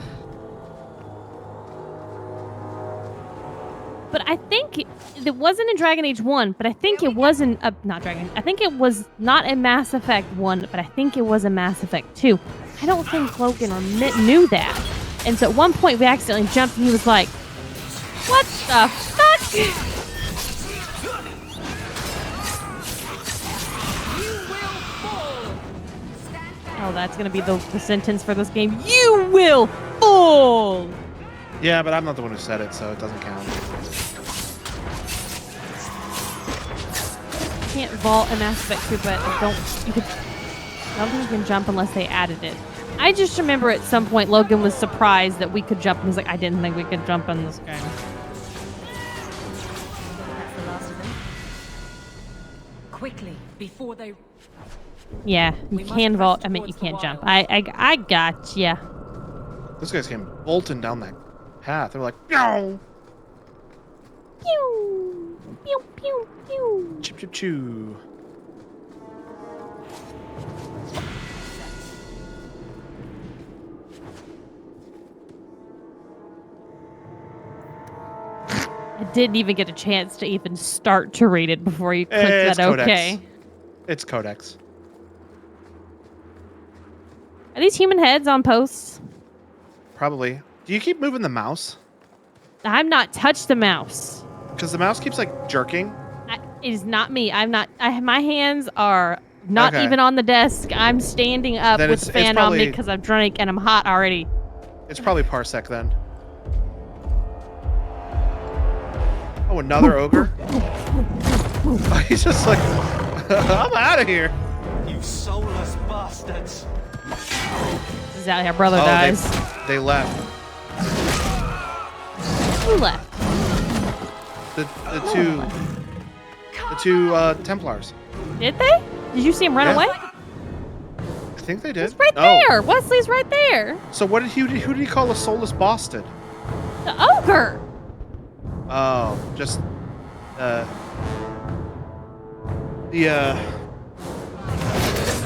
But I think it wasn't in Dragon Age 1, but I think it was in not Dragon Age. I think it was not in Mass Effect 1, but I think it was in Mass Effect 2. I don't think Logan or Mitt knew that. And so at one point we accidentally jumped and he was like, "What the fuck?" Oh, that's gonna be the sentence for this game. You will fall!
Yeah, but I'm not the one who said it, so it doesn't count.
You can't vault in Mass Effect 2, but I don't think you can jump unless they added it. I just remember at some point Logan was surprised that we could jump, and he's like, I didn't think we could jump in this game.
That's the last of them. Quickly, before they...
Yeah, you
We must
can
press
vault. I mean, you
towards the
can't jump.
wilds.
I got ya.
Those guys came bolting down that path. They're like, no,
Pew, pew, pew, pew.
chip chip chew.
I didn't even get a chance to even start to read it before you clicked
It's
that
Codex.
okay.
It's Codex.
Are these human heads on posts?
Probably. Do you keep moving the mouse?
I'm not touched the mouse.
Because the mouse keeps like jerking.
It is not me. I'm not. My hands are not
Okay.
even on the desk. I'm standing up
Then
with the
it's
fan on me
probably-
because I've drank and I'm hot already.
It's probably Parsec then. Oh, another ogre? He's just like, I'm out of here.
You soulless bastards!
This is how our brother dies.
They left.
Who left?
The two Templars.
Did they? Did you see him run
Yeah.
away?
I think they did.
He's right there. Wesley's right there.
So what did who did he call a soulless bastard?
The ogre.
Oh, just the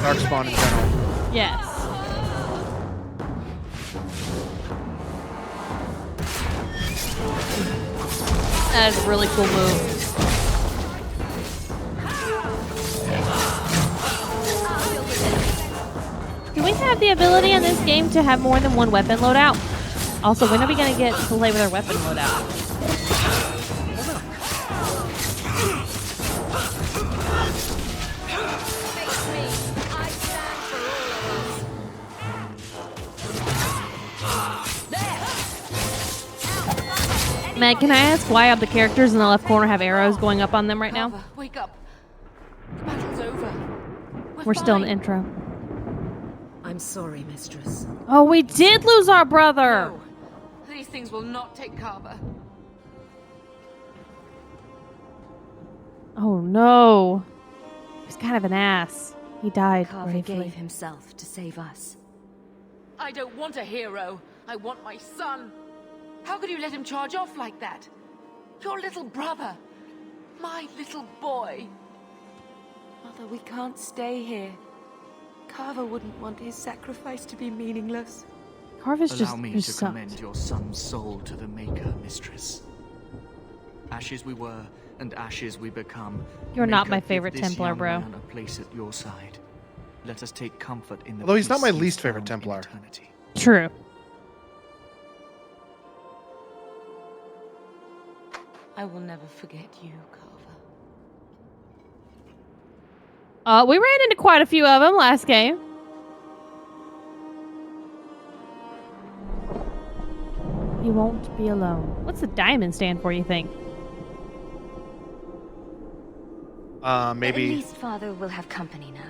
Darkspawn in general.
Yes. That is a really cool move. Do we have the ability in this game to have more than one weapon loadout? Also, when are we going to get to play with our weapon loadout? Meg, can I ask why all the characters in the left corner have arrows going up on them right now?
Carver, wake up. The battle's over.
We're still in the
fine.
intro.
I'm sorry, mistress.
Oh, we did lose our brother.
No. These things will not take Carver.
Oh no. He's kind of an ass. He died
Carver
bravely.
gave himself to save us.
I don't want a hero. I want my son. How could you let him charge off like that? Your little brother. My little boy.
Mother, we can't stay here. Carver wouldn't want his sacrifice to be meaningless.
Carver's
Allow
just
me
he
to
sucked.
commend your son's soul to the Maker, mistress. Ashes we were, and ashes we become.
You're not
Maker,
my
give
favorite
this
Templar,
young
bro.
man a place at your side. Let us take comfort in the
Although he's not
peace
my
he's
least favorite
found in
Templar.
eternity.
True.
I will never forget you, Carver.
We ran into quite a few of them last game. You won't be alone. What's the diamond stand for, you think?
At
Maybe
least Father will have company now.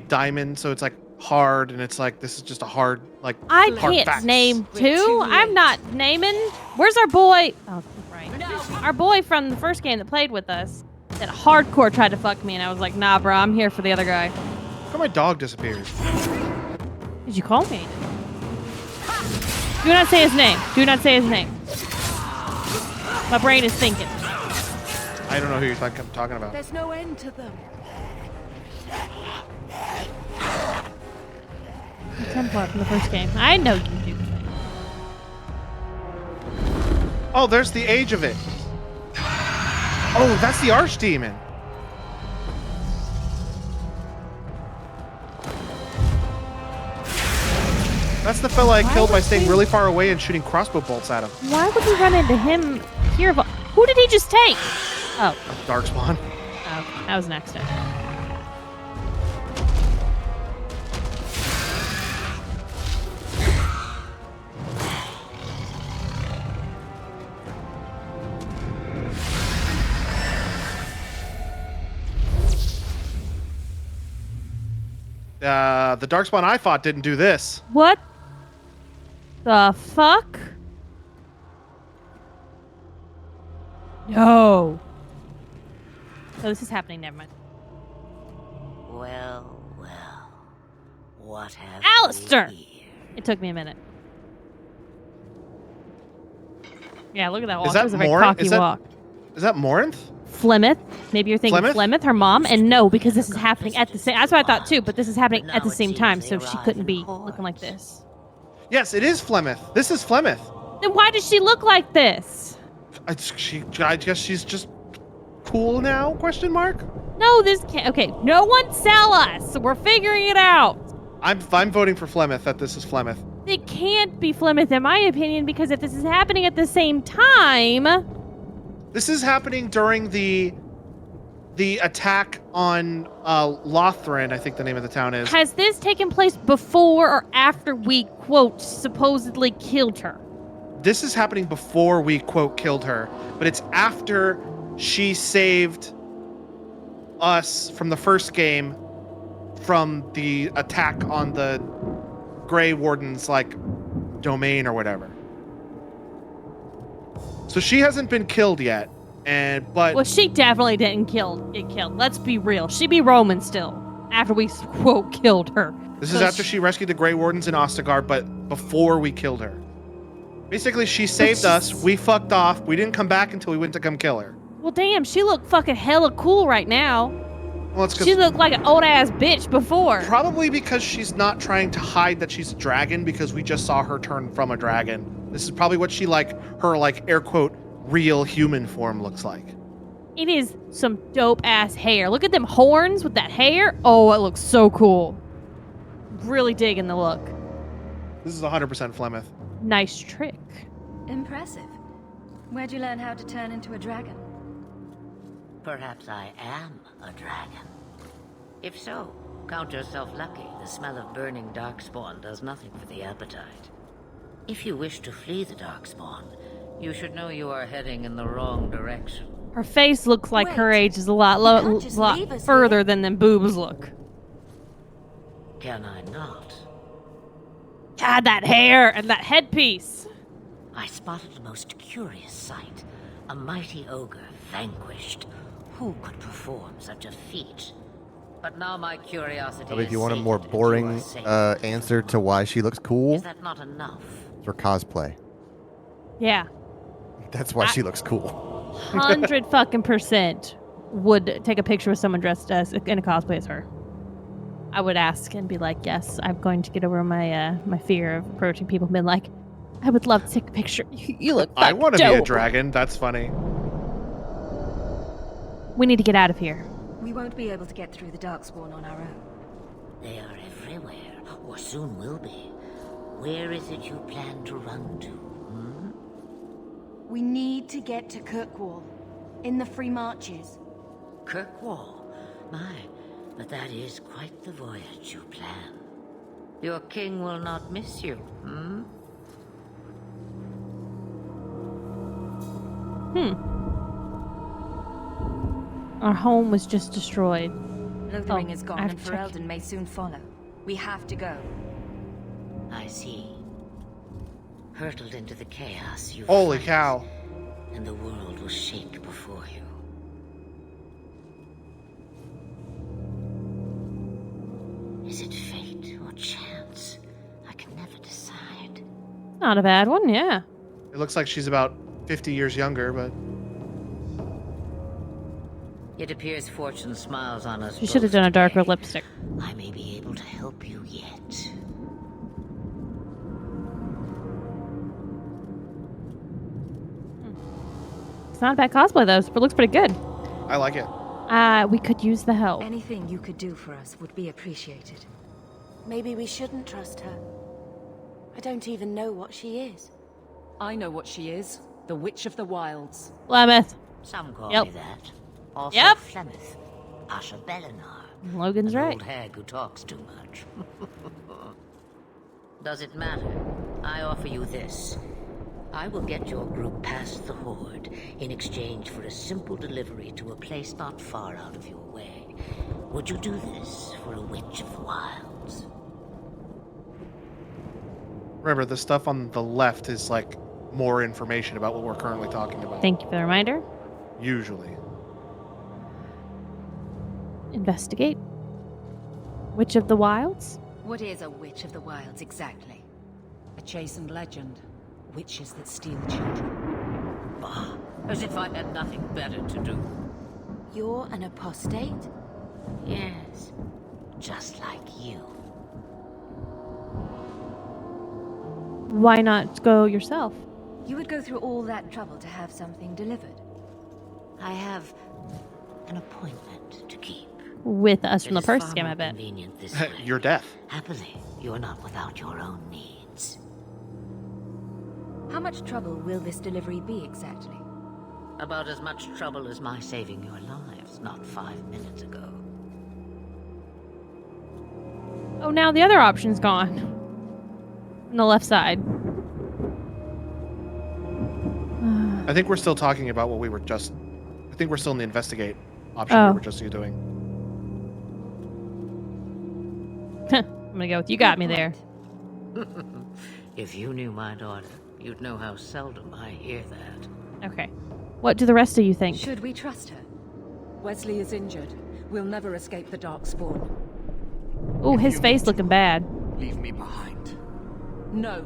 diamond, so it's like hard, and it's like this is just a hard like.
I
hard
can't
facts.
name
We're
two.
too
I'm
late.
not naming. Where's our boy? Oh, right. Our boy from the first game that played with us that hardcore tried to fuck me, and I was like, nah, bro, I'm here for the other guy.
How come my dog disappeared?
Did you call me? Do not say his name. Do not say his name. My brain is thinking.
I don't know who you're talking about.
There's no end to them.
Templar from the first game. I know you do.
Oh, there's the age of it. Oh, that's the Archdemon. That's the fella I killed by staying really far away and shooting crossbow bolts at him.
Why would we run into him here? Who did he just take? Oh,
Darkspawn.
oh, that was an accident.
The Darkspawn I fought didn't do this.
What the fuck? No. So this is happening. Never mind.
Well, well. What have
Alistair!
we here?
It took me a minute. Yeah, look at that walk.
that
It was a very
Morin?
cocky
Is that-
walk.
Is that Morinth?
Flemeth. Maybe you're thinking
Flemeth?
Flemeth, her mom, and no, because this is happening at the same. That's what I thought too. But this is happening
But
at the
now it
same
seems
time,
they
so she
arrive
couldn't
in
be
hordes.
looking like this.
Yes, it is Flemeth. This is Flemeth.
Then why does she look like this?
I guess she's just cool now? Question mark.
No, this can't. Okay, no one sell us. We're figuring it out.
I'm voting for Flemeth. That this is Flemeth.
It can't be Flemeth, in my opinion, because if this is happening at the same time,
This is happening during the attack on Lothran, I think the name of the town is.
has this taken place before or after we, quote, supposedly killed her?
This is happening before we, quote, killed her, but it's after she saved us from the first game from the attack on the Grey Warden's, like, domain or whatever. So she hasn't been killed yet, but...
Well, she definitely didn't get killed. Let's be real. She be Roman still, after we, quote, killed her.
This is after she rescued the Grey Wardens in Ostagar, but before we killed her. Basically, she saved us, we fucked off, we didn't come back until we went to come kill her.
Well, damn, she looked fucking hella cool right now.
Well, it's 'cause
She looked like an old-ass bitch before.
probably because she's not trying to hide that she's a dragon, because we just saw her turn from a dragon. This is probably what she, like, her, like, air quote, real human form looks like.
It is some dope-ass hair. Look at them horns with that hair. Oh, it looks so cool. Really digging the look.
This is 100% Flemeth.
Nice trick.
Impressive. Where'd you learn how to turn into a dragon?
Perhaps I am a dragon. If so, count yourself lucky. The smell of burning darkspawn does nothing for the appetite. If you wish to flee the darkspawn, you should know you are heading in the wrong direction.
Her face looks like her
Wait,
age is a lot,
can't just
lot
leave us
further
here.
than them boobs look.
Can I not?
God, that hair and that headpiece.
I spotted a most curious sight. A mighty ogre vanquished. Who could perform such a feat? But now my curiosity
So if
is
you want a more
sated and you
boring
are safe.
answer to why she looks cool,
Is that not enough?
it's her cosplay.
Yeah.
That's why she looks cool.
100 fucking % would take a picture with someone dressed as in a cosplay as her. I would ask and be like, yes, I'm going to get over my my fear of approaching people and being like, I would love to take a picture. You look
I want to be a
dope.
dragon. That's funny.
We need to get out of here.
We won't be able to get through the Darkspawn on our own.
They are everywhere, or soon will be. Where is it you plan to run to? Hmm?
We need to get to Kirkwall, in the Free Marches.
Kirkwall? My, but that is quite the voyage you plan. Your king will not miss you, hmm?
Our home was just destroyed.
Lothering
Oh,
is
I
gone
have
and
to check.
Ferelden may soon follow. We have to go.
I see. Hurtled into the chaos you
Holy
fight,
cow.
and the world will shake before you. Is it fate or chance? I can never decide.
Not a bad one, yeah.
It looks like she's about 50 years younger, but
It appears fortune smiles on us.
She should have
both
done a darker
today.
lipstick.
I may be able to help you yet.
It's not a bad cosplay though. It looks pretty good.
I like it.
We could use the help.
Anything you could do for us would be appreciated.
Maybe we shouldn't trust her. I don't even know what she is.
I know what she is. The Witch of the Wilds.
Flemeth.
Some call
Yep.
me that. Also
Yep.
Flemeth. Asha Belinar.
Logan's
an
right.
old hag who talks too much. Does it matter? I offer you this. I will get your group past the Horde in exchange for a simple delivery to a place not far out of your way. Would you do this for a Witch of the Wilds?
Remember, the stuff on the left is like more information about what we're currently talking about.
Thank you for the reminder.
Usually.
Investigate. Witch of the Wilds?
What is a Witch of the Wilds exactly?
A chastened legend. Witches that steal children.
Bah, as if I had nothing better to do.
You're an apostate?
Yes, just like you.
Why not go yourself?
You would go through all that trouble to have something delivered.
I have an appointment to keep.
With us from
It
the
is
first
far
game,
more
I bet.
convenient this way.
Your death.
Happily, you're not without your own needs.
How much trouble will this delivery be exactly?
About as much trouble as my saving your lives not 5 minutes ago.
Oh, now the other option's gone. On the left side.
I think we're still talking about what we were just. I think we're still in the investigate option
Oh.
we were just doing.
I'm gonna go with you got me there.
If you knew my daughter, you'd know how seldom I hear that.
Okay. What do the rest of you think?
Should we trust her? Wesley is injured. We'll never escape the Darkspawn.
Ooh, his face looking bad.
Leave me behind.
No.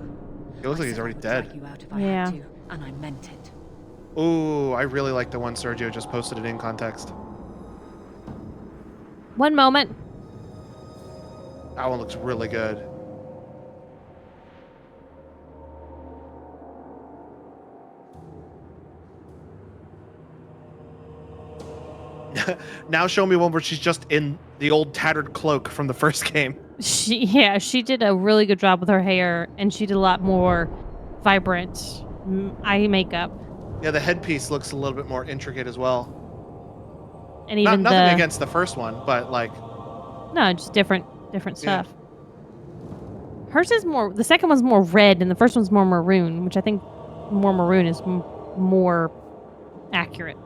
It looks like
I
he's
said I
already
would
dead.
drag you out if I
Yeah.
had to, and I meant it.
Ooh, I really like the one Sergio just posted it in context.
One moment.
That one looks really good. Now show me one where she's just in the old tattered cloak from the first game.
She did a really good job with her hair, and she did a lot more vibrant eye makeup.
Yeah, the headpiece looks a little bit more intricate as well.
And even
Nothing against the first one, but like
no, just different stuff. Hers is more. The second one's more red, and the first one's more maroon, which I think more maroon is more accurate.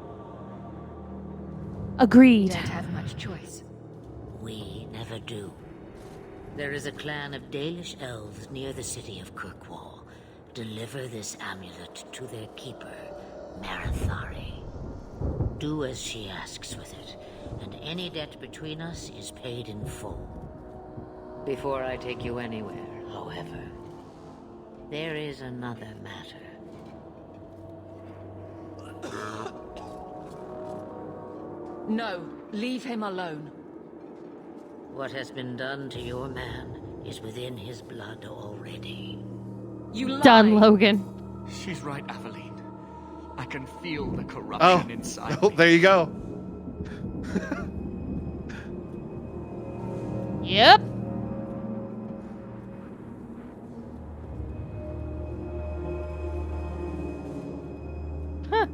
Agreed.
Don't have much choice.
We never do. There is a clan of Dalish elves near the city of Kirkwall. Deliver this amulet to their keeper, Marathari. Do as she asks with it, and any debt between us is paid in full. Before I take you anywhere, however, there is another matter.
No, leave him alone.
What has been done to your man is within his blood already.
You lie.
Done, Logan.
She's right, Aveline. I can feel the corruption
oh,
inside
oh,
me.
there you go.
Yep. Huh.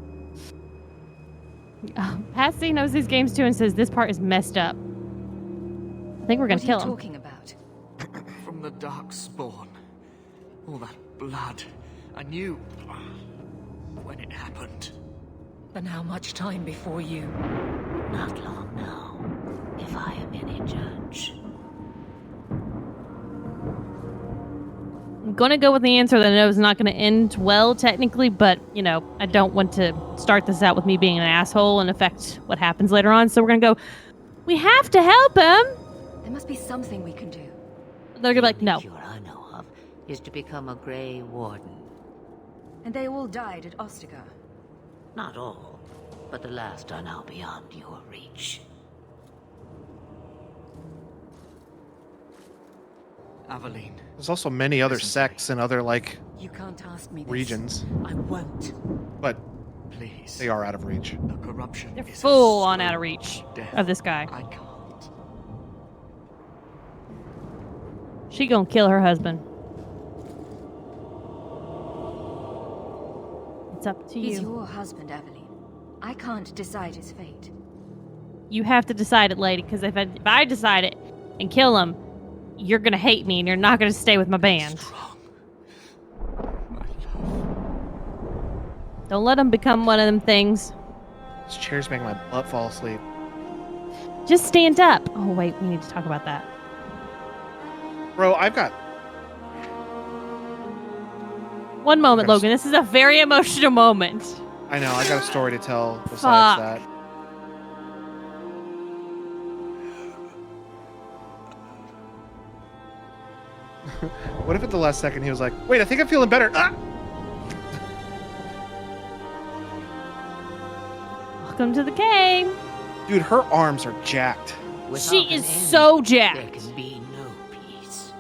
Patsy knows these games too and says this part is messed up. I think we're gonna
What
kill
are you
him.
talking about?
From the Darkspawn. All that blood. I knew when it happened.
And how much time before you?
Not long now, if I am any judge.
I'm gonna go with the answer that I know is not gonna end well technically, but you know, I don't want to start this out with me being an asshole and affect what happens later on. So we're gonna go, we have to help him.
There must be something we can do.
They're gonna be like, no.
The cure I know of is to become a Grey Warden.
And they all died at Ostagar.
Not all, but the last are now beyond your reach.
Aveline.
There's also many other sects and other like
You can't ask me this.
regions,
I won't.
but
Please.
they are out of reach.
The corruption
They're
is a
full on
slow
out of reach
death.
of this guy.
I can't.
She gonna kill her husband. It's up to
He's
you.
your husband, Aveline. I can't decide his fate.
You have to decide it, lady, because if I decide it and kill him, you're gonna hate me and you're not gonna stay with my band.
Strong. My love.
Don't let him become one of them things.
This chair's making my butt fall asleep.
Just stand up. Oh wait, we need to talk about that.
Bro, I've got
One moment,
Yes.
Logan. This is a very emotional moment.
I know, I got a story to tell besides
Fuck.
that. What if at the last second he was like, wait, I think I'm feeling better. Ah!
Welcome to the game.
Dude, her arms are jacked.
Without
She
an
is
end,
so
there
jacked.
can be no peace.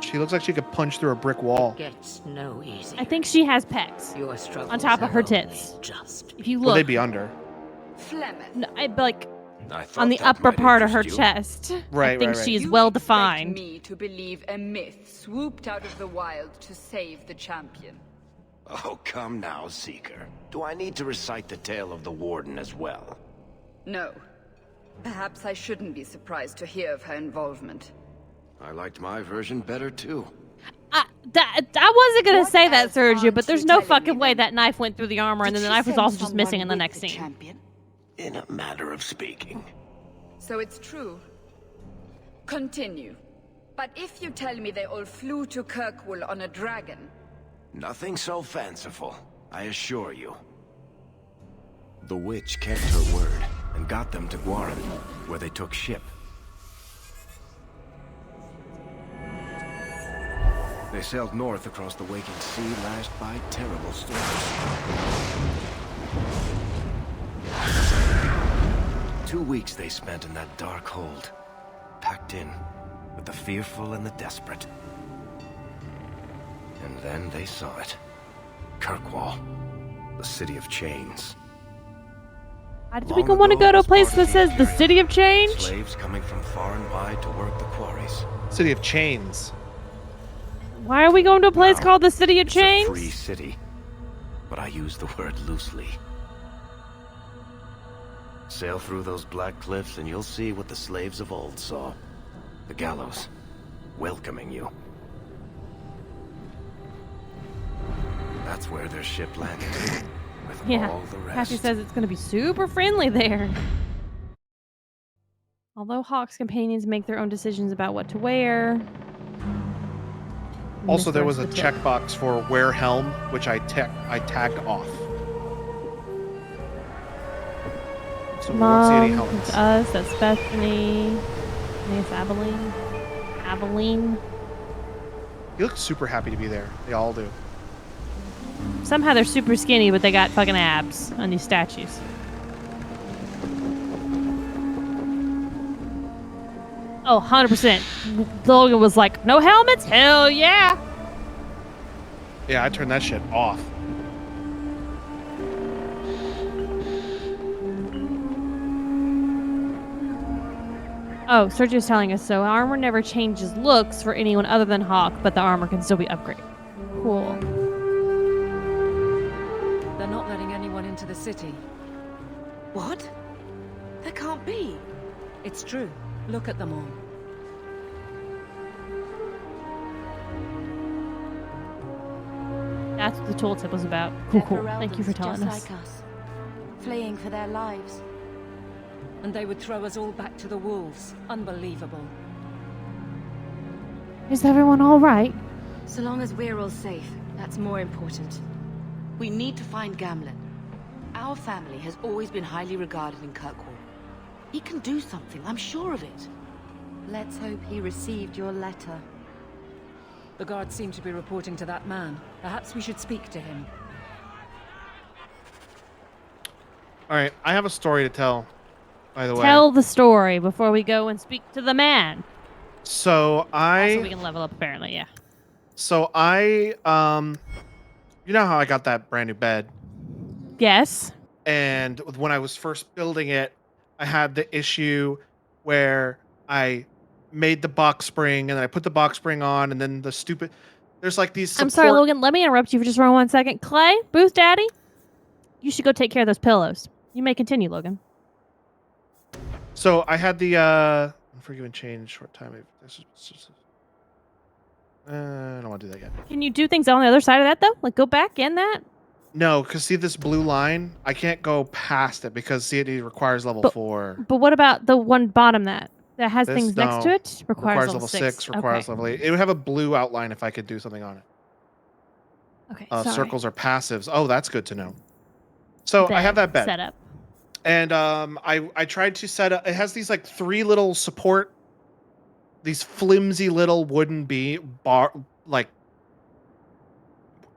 She looks like she could punch through a brick wall.
Gets no easier.
I think she has pecs
Your struggles
on top of
are
her
only
tits.
Just
If you
Will
look,
they be under?
Flemeth.
no, like on the upper part of her chest. I think she is
You
well
expect
defined.
me to believe a myth swooped out of the wild to save the champion.
Oh, come now, Seeker. Do I need to recite the tale of the Warden as well?
No. Perhaps I shouldn't be surprised to hear of her involvement.
I liked my version better, too.
I wasn't gonna
What
say that,
else
Sergio,
aren't
but there's
you
no
telling
fucking
me
way
then?
that knife went through the armor, and
Did
then the
she
knife was
send
also just missing in the
someone
next
with
scene.
champion?
In a matter of speaking.
So it's true. Continue. But if you tell me they all flew to Kirkwall on a dragon...
Nothing so fanciful, I assure you. The witch kept her word and got them to Guaran, where they took ship. They sailed north across the waking sea, lashed by terrible storms. 2 weeks they spent in that dark hold, packed in with the fearful and the desperate. And then they saw it. Kirkwall, the city of chains.
Why did we want to go to a place that says the City of Change?
Slaves coming from far and wide to work the quarries.
City of Chains.
Why are we going to a place called the City of
It's a
Chains?
free city, but I use the word loosely. Sail through those black cliffs and you'll see what the slaves of old saw. The gallows, welcoming you. That's where their ship landed, with
Yeah,
all the rest.
Patchy says it's going to be super friendly there. Although Hawk's companions make their own decisions about what to wear.
Also, there was a
Missed the tip.
checkbox for wear helm, which I tagged off. So we won't see any
Mom,
helmets.
it's us, that's Bethany. It's Abilene. Abilene.
You look super happy to be there. They all do.
Somehow they're super skinny, but they got fucking abs on these statues. Oh, 100%. Logan was like, no helmets? Hell yeah.
Yeah, I turned that shit off.
Oh, Sergio's telling us so. Armor never changes looks for anyone other than Hawk, but the armor can still be upgraded. Cool.
They're not letting anyone into the city.
What? That can't be.
It's true. Look at them all.
That's what the tooltip was about. Cool, cool. Thank you for telling
just
us.
like us, fleeing for their lives.
And they would throw us all back to the wolves. Unbelievable.
Is everyone all right?
So long as we're all safe, that's more important. We need to find Gamlen. Our family has always been highly regarded in Kirkwall. He can do something, I'm sure of it. Let's hope he received your letter.
The guards seem to be reporting to that man. Perhaps we should speak to him.
All right, I have a story to tell, by the way.
Tell the story before we go and speak to the man.
So
Also, we can level up, apparently, yeah.
So I, you know how I got that brand new bed?
Yes.
And when I was first building it, I had the issue where I made the box spring and then I put the box spring on and then the stupid, there's like these
I'm sorry, Logan. Let me interrupt you for just for 1 second. Clay, Booth Daddy, you should go take care of those pillows. You may continue, Logan.
So I had the Unforgiven Change short time. I don't want to do that yet.
Can you do things on the other side of that, though? Like, go back in that?
No, because see this blue line? I can't go past it because see it requires level 4.
But what about the one bottom that has
This,
things next to
no.
it? Requires level 6.
Requires level 8. It would have a blue outline if I could do something on it.
Okay, sorry.
Circles are passives. Oh, that's good to know. So I have that bed.
Set up.
And I tried to set up. It has these like 3 little support, these flimsy little wooden bar, like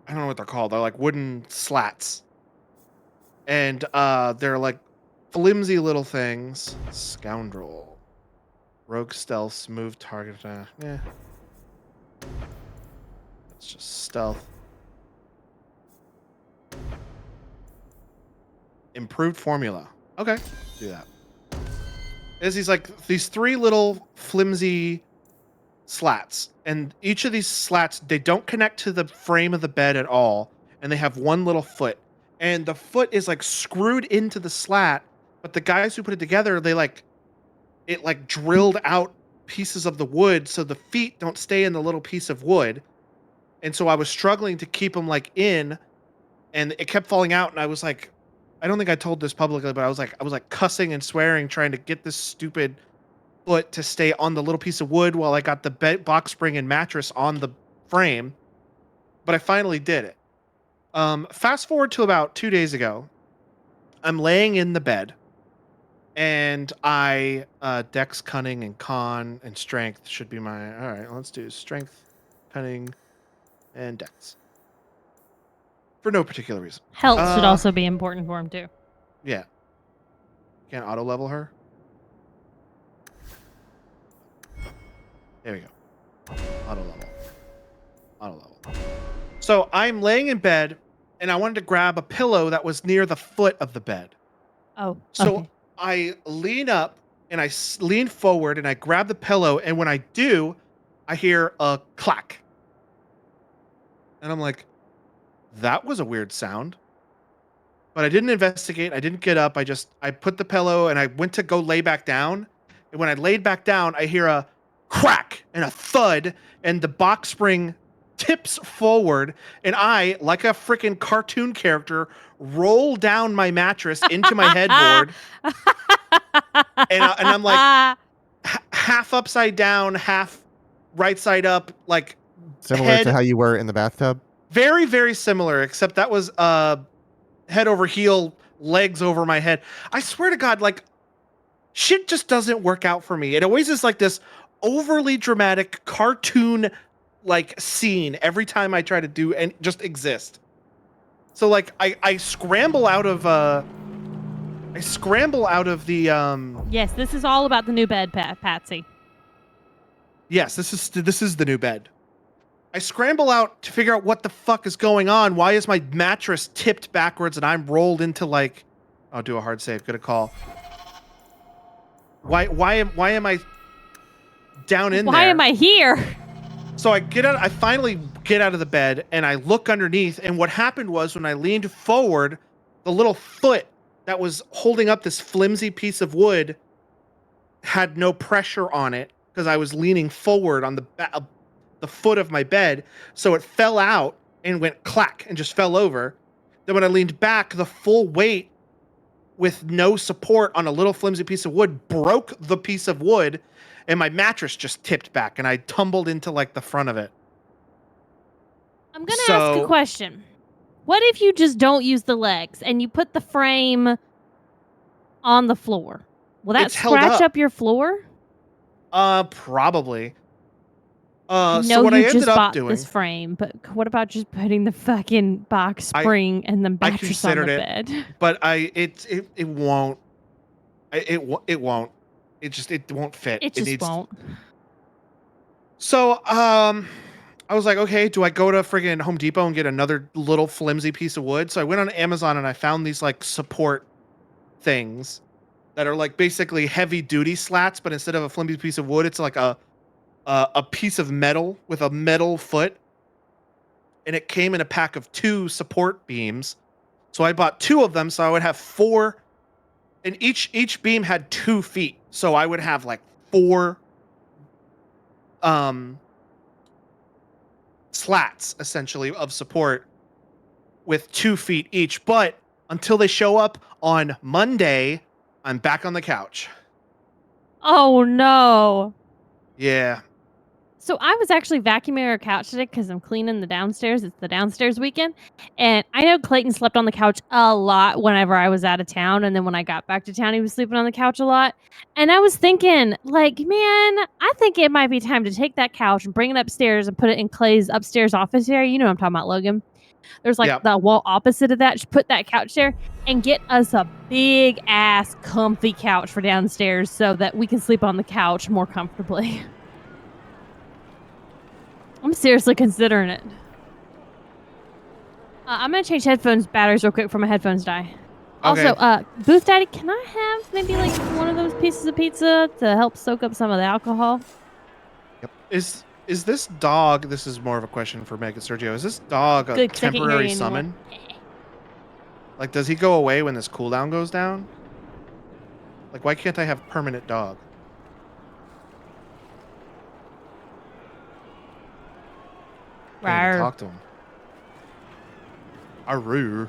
I don't know what they're called. They're like wooden slats, and they're like flimsy little things. Scoundrel, rogue stealth, smooth target. Yeah, it's just stealth. Improved formula. Okay, do that. is these 3 little flimsy slats, and each of these slats, they don't connect to the frame of the bed at all, and they have one little foot, and the foot is like screwed into the slat, but the guys who put it together, it drilled out pieces of the wood so the feet don't stay in the little piece of wood. And so I was struggling to keep them like in, and it kept falling out, and I was like, I don't think I told this publicly, but I was like cussing and swearing trying to get this stupid foot to stay on the little piece of wood while I got the box spring and mattress on the frame. But I finally did it. Fast forward to about 2 days ago. I'm laying in the bed, and I Dex, Cunning, and Con, and Strength should be my... All right, let's do Strength, Cunning, and Dex. For no particular reason.
Health should also be important for him, too.
Yeah. Can't auto-level her? There we go. Auto-level. Auto-level. So I'm laying in bed, and I wanted to grab a pillow that was near the foot of the bed.
Oh,
So
okay.
I lean up, and I lean forward, and I grab the pillow, and when I do, I hear a clack. And I'm like, that was a weird sound. But I didn't investigate. I didn't get up. I put the pillow, and I went to go lay back down. And when I laid back down, I hear a crack and a thud, and the box spring tips forward, and I, like a freaking cartoon character, roll down my mattress into my headboard. and I'm like half upside down, half right side up, like
Similar to how you were in the bathtub?
very, very similar, except that was head over heel, legs over my head. I swear to God, like, shit just doesn't work out for me. It always is like this overly dramatic cartoon like scene every time I try to do and just exist. So like I scramble out of the
Yes, this is all about the new bed, Patsy.
Yes, this is the new bed. I scramble out to figure out what the fuck is going on. Why is my mattress tipped backwards and I'm rolled into like... I'll do a hard save. Good a call. Why am I down in there?
Why am I here?
So I finally get out of the bed and I look underneath, and what happened was when I leaned forward, the little foot that was holding up this flimsy piece of wood had no pressure on it because I was leaning forward on the foot of my bed. So it fell out and went clack and just fell over. Then when I leaned back, the full weight with no support on a little flimsy piece of wood broke the piece of wood, and my mattress just tipped back and I tumbled into like the front of it.
I'm going to ask a question. What if you just don't use the legs and you put the frame on the floor? Will that
It's held
scratch
up.
up your floor?
Probably.
No,
So what
you
I
just
ended up
bought
doing,
this frame, but what about just putting the fucking box spring and the
I
mattress on the
considered
bed?
but it won't. It won't. It won't fit.
It just
needs...
won't.
So I was like, okay, do I go to friggin' Home Depot and get another little flimsy piece of wood? So I went on Amazon and I found these like support things that are like basically heavy duty slats, but instead of a flimsy piece of wood, it's like a piece of metal with a metal foot, and it came in a pack of 2 support beams. So I bought 2 of them, so I would have 4, and each beam had 2 feet, so I would have like 4 slats essentially of support with 2 feet each. But until they show up on Monday, I'm back on the couch.
Oh, no.
Yeah.
So I was actually vacuuming our couch today because I'm cleaning the downstairs. It's the downstairs weekend. And I know Clayton slept on the couch a lot whenever I was out of town. And then when I got back to town, he was sleeping on the couch a lot. And I was thinking, like, man, I think it might be time to take that couch and bring it upstairs and put it in Clay's upstairs office area. You know what I'm talking about, Logan. There's like the wall opposite of that. Just put that couch there and get us a big ass comfy couch for downstairs so that we can sleep on the couch more comfortably. I'm seriously considering it. I'm going to change headphones batteries real quick before my headphones die. Also, Booth Daddy, can I have maybe like one of those pieces of pizza to help soak up some of the alcohol?
Is this dog? This is more of a question for Meg and Sergio. Is this dog a
Good, 'cause I can't hear
temporary
you anymore.
summon? Like, does he go away when this cooldown goes down? Like, why can't I have permanent dog? Can't even
Rawr.
talk to him. Aroo.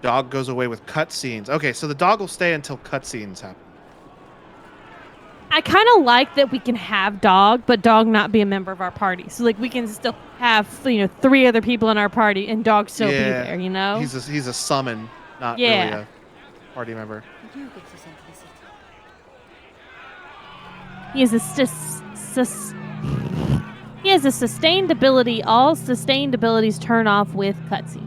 Dog goes away with cutscenes. Okay, so the dog will stay until cutscenes happen.
I kind of like that we can have dog, but dog not be a member of our party. So like we can still have 3 other people in our party and dog still be there. You know,
He's a summon, not really a party member.
He has a he has a sustained ability. All sustained abilities turn off with cutscenes.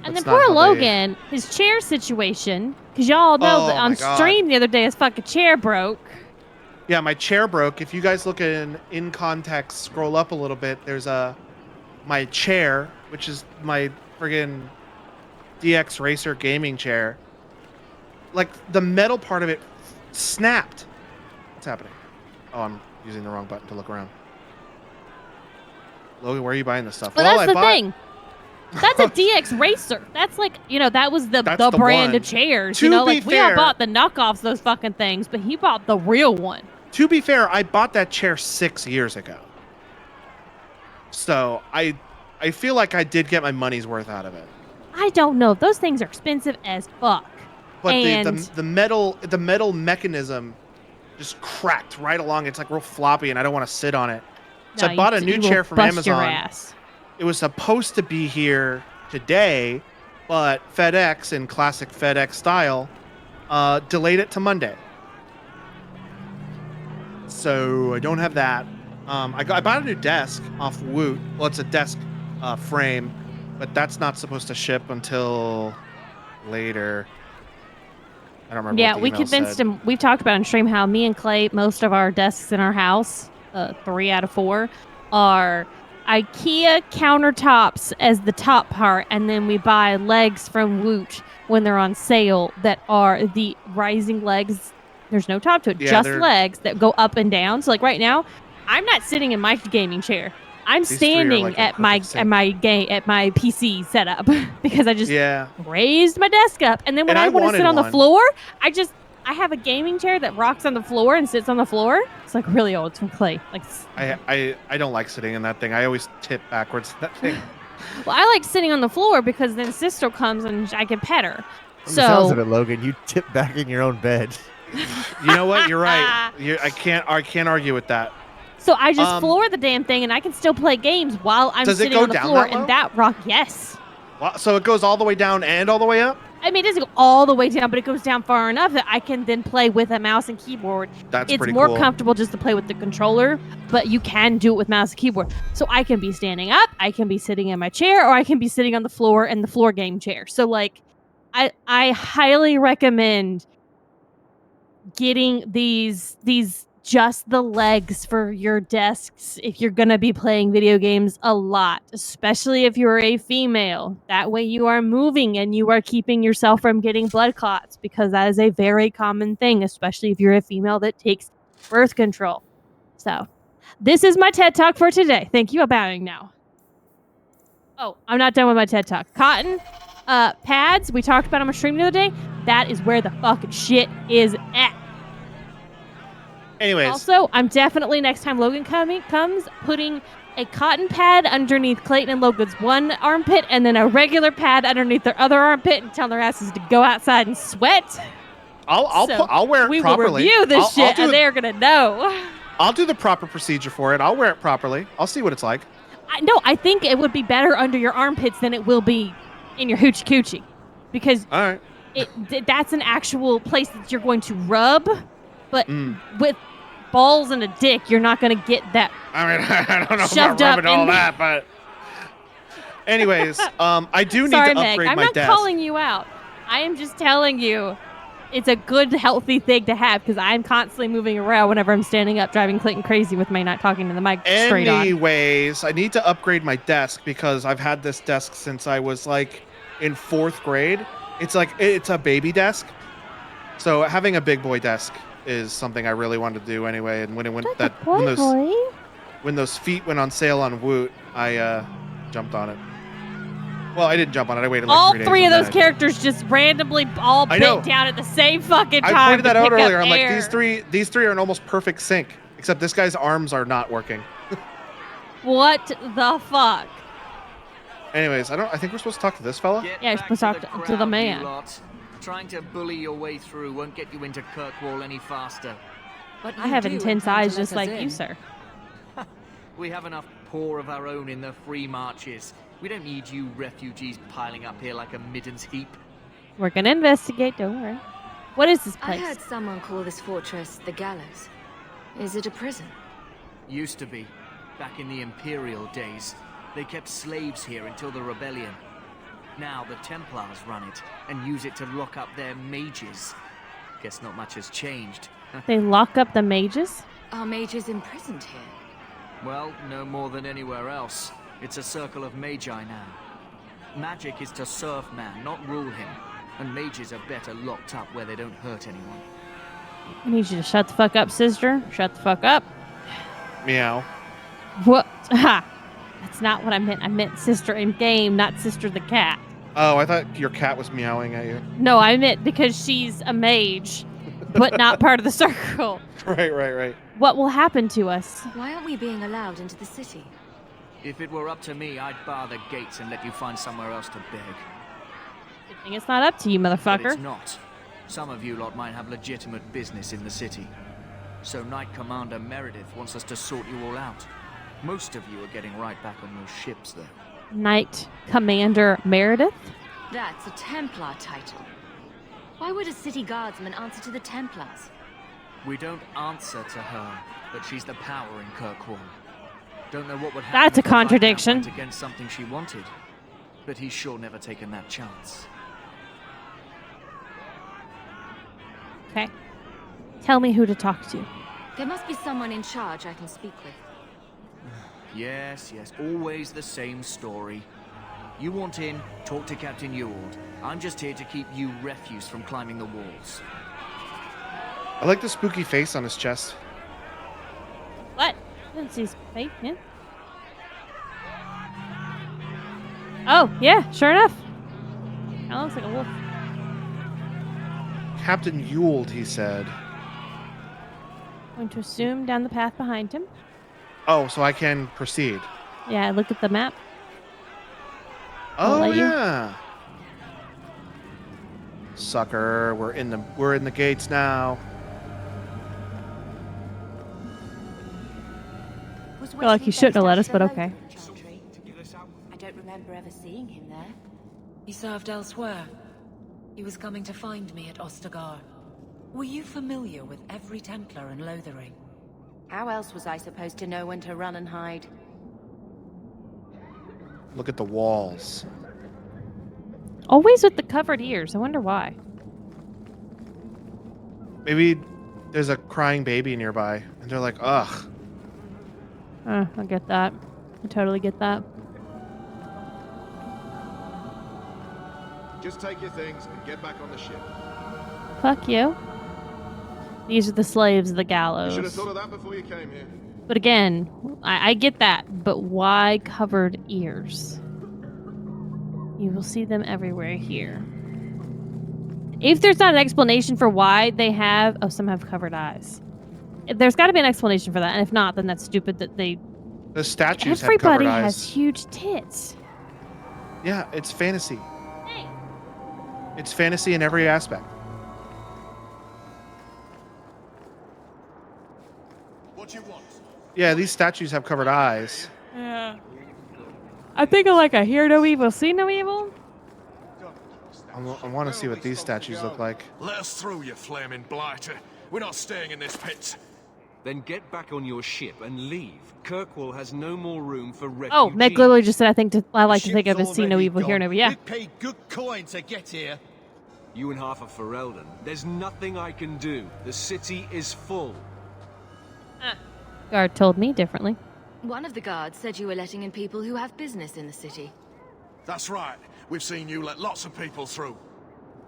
And
That's
then
not
poor
how they-
Logan, his chair situation, because y'all know that
Oh
on
my God.
stream the other day his fucking chair broke.
Yeah, my chair broke. If you guys look in context, scroll up a little bit. There's my chair, which is my friggin' DX Racer gaming chair. Like the metal part of it snapped. What's happening? Oh, I'm using the wrong button to look around. Logan, where are you buying this stuff?
But that's the thing. That's a DX Racer. That's like, that was the
That's the
brand
one.
of chairs.
To be
we all
fair-
bought the knockoffs of those fucking things, but he bought the real one.
To be fair, I bought that chair 6 years ago. So I feel like I did get my money's worth out of it.
I don't know. Those things are expensive as fuck.
But
And
the metal mechanism just cracked right along. It's like real floppy, and I don't want to sit on it. So
No,
I bought a
you
new
will
chair from
bust your
Amazon.
ass.
It was supposed to be here today, but FedEx, in classic FedEx style, delayed it to Monday. So I don't have that. I bought a new desk off Woot. Well, it's a desk frame, but that's not supposed to ship until later. I don't remember.
Yeah,
what the
we
email
convinced
said.
him. We've talked about on stream how me and Clay, most of our desks in our house, 3 out of 4, are IKEA countertops as the top part, and then we buy legs from Woot when they're on sale that are the rising legs. There's no top to it,
Yeah,
just
they're-
legs that go up and down. So like right now, I'm not sitting in my gaming chair. I'm
These 3 are
standing
like a
at my
perfect sync.
at my PC setup because I just
Yeah.
raised my desk up, and then when
And
I
I
want to
wanted
sit on the
one.
floor, I have a gaming chair that rocks on the floor and sits on the floor. It's like really old. It's from Clay. Like,
I don't like sitting in that thing. I always tip backwards in that thing.
well, I like sitting on the floor because then sister comes and I can pet her.
From the sounds of
So
it, Logan, you tip back in your own bed.
You know what? You're right. I can't argue with that.
so I just floor the damn thing, and I can still play games while I'm
Does it
sitting
go
on the
down
floor.
that low?
And that rock, yes.
Wow, so it goes all the way down and all the way up?
I mean, it doesn't go all the way down, but it goes down far enough that I can then play with a mouse and keyboard.
That's
It's
pretty
more
cool.
comfortable just to play with the controller, but you can do it with mouse and keyboard. So I can be standing up, I can be sitting in my chair, or I can be sitting on the floor in the floor game chair. So like, I highly recommend getting these just the legs for your desks if you're going to be playing video games a lot, especially if you're a female. That way you are moving and you are keeping yourself from getting blood clots, because that is a very common thing, especially if you're a female that takes birth control. So this is my TED Talk for today. Thank you. I'm bowing now. Oh, I'm not done with my TED Talk. Cotton pads, we talked about on my stream the other day. That is where the fucking shit is at.
Anyways,
Also, I'm definitely, next time Logan comes, putting a cotton pad underneath Clayton and Logan's one armpit and then a regular pad underneath their other armpit and telling their asses to go outside and sweat.
I'll wear it
we
properly.
will review this
I'll
shit
do
and
it-
they're going to know.
I'll do the proper procedure for it. I'll wear it properly. I'll see what it's like.
I think it would be better under your armpits than it will be in your hoochie coochie, because
All right.
that's an actual place that you're going to rub, but
Mm.
with balls and a dick, you're not going to get that.
I mean, I don't know
Shoved
about
up
rubbing all
in-
that, but anyways, I do need
Sorry,
to
Meg.
upgrade
I'm
my
not
desk.
calling you out. I am just telling you it's a good, healthy thing to have because I'm constantly moving around whenever I'm standing up, driving Clinton crazy with my not talking to the mic straight on.
Anyways, I need to upgrade my desk because I've had this desk since I was like in 4th grade. It's a baby desk. So having a big boy desk is something I really wanted to do anyway. And when those feet went on sale on Woot, I jumped on it. Well, I didn't jump on it. I waited like
all
3 days.
All three of those characters just randomly all bent down at the same fucking time.
I pointed that out earlier. I'm
air.
like, these three are in almost perfect sync, except this guy's arms are not working.
What the fuck?
Anyways, I think we're supposed to talk to this fella.
Yeah, you're supposed to talk to the man.
Trying to bully your way through won't get you into Kirkwall any faster.
But I have intense eyes just like you, sir.
We have enough poor of our own in the free marches. We don't need you refugees piling up here like a middens heap.
We're gonna investigate, don't worry. What is this place?
I heard someone call this fortress the Gallows. Is it a prison?
Used to be. Back in the Imperial days. They kept slaves here until the rebellion. Now the Templars run it and use it to lock up their mages. Guess not much has changed.
They lock up the mages?
Are mages imprisoned here?
Well, no more than anywhere else. It's a circle of magi now. Magic is to serve man, not rule him. And mages are better locked up where they don't hurt anyone.
I need you to shut the fuck up, sister. Shut the fuck up.
Meow.
What? Ha! That's not what I meant. I meant sister in game, not sister the cat.
Oh, I thought your cat was meowing at you.
No, I meant because she's a mage, but not part of the circle.
Right.
What will happen to us?
Why aren't we being allowed into the city?
If it were up to me, I'd bar the gates and let you find somewhere else to beg.
Good thing it's not up to you, motherfucker.
But it's not. Some of you lot might have legitimate business in the city. So Knight Commander Meredith wants us to sort you all out. Most of you are getting right back on your ships, though.
Knight Commander Meredith?
That's a Templar title. Why would a city guardsman answer to the Templars?
We don't answer to her, but she's the power in Kirkwall. Don't know what would happen.
That's a contradiction.
Went against something she wanted, but he's sure never taken that chance.
Okay. Tell me who to talk to.
There must be someone in charge I can speak with.
Yes, always the same story. You want in, talk to Captain Ewald. I'm just here to keep you refuse from climbing the walls.
I like the spooky face on his chest.
What? I didn't see his face, man. Oh, yeah, sure enough. That looks like a wolf.
Captain Ewald, he said.
Going to assume down the path behind him.
Oh, so I can proceed.
Yeah, look at the map.
Oh yeah. Sucker, we're in the gates now.
I feel like he shouldn't have let us, but okay.
I don't remember ever seeing him there.
He served elsewhere. He was coming to find me at Ostagar. Were you familiar with every Templar in Lothering?
How else was I supposed to know when to run and hide?
Look at the walls.
Always with the covered ears. I wonder why.
Maybe there's a crying baby nearby, and they're like, ugh.
I get that. I totally get that.
Just take your things and get back on the ship.
Fuck you. These are the slaves of the
You
gallows.
should have thought of that before you came here.
But again, I get that. But why covered ears? You will see them everywhere here. If there's not an explanation for why they have... Oh, some have covered eyes. There's got to be an explanation for that. And if not, then that's stupid that they...
The statues
Everybody
have covered
has
eyes.
huge tits.
Yeah, it's fantasy. It's fantasy in every aspect.
What you want?
Yeah, these statues have covered eyes.
Yeah. I think of like a hear no evil, see no evil.
I want to see what these statues look like.
Let us through, you flaming blighter. We're not staying in this pit.
Then get back on your ship and leave. Kirkwall has no more room for refugees.
Oh, Meg literally just said I like to think of as see no evil, hear no evil. Yeah.
We paid good coin to get here.
You and half of Ferelden. There's nothing I can do. The city is full.
Guard told me differently.
One of the guards said you were letting in people who have business in the city.
That's right. We've seen you let lots of people through.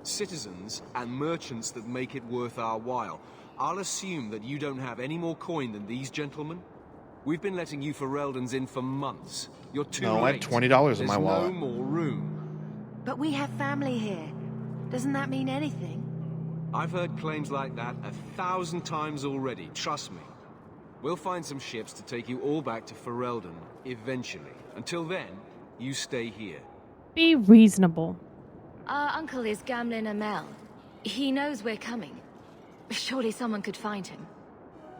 Citizens and merchants that make it worth our while. I'll assume that you don't have any more coin than these gentlemen. We've been letting you Fereldans in for months. You're too late.
No, I have $20 in my
There's
wallet.
no more room.
But we have family here. Doesn't that mean anything?
I've heard claims like that 1,000 times already, trust me. We'll find some ships to take you all back to Ferelden, eventually. Until then, you stay here.
Be reasonable.
Our uncle is Gamlin Amel. He knows we're coming. Surely someone could find him.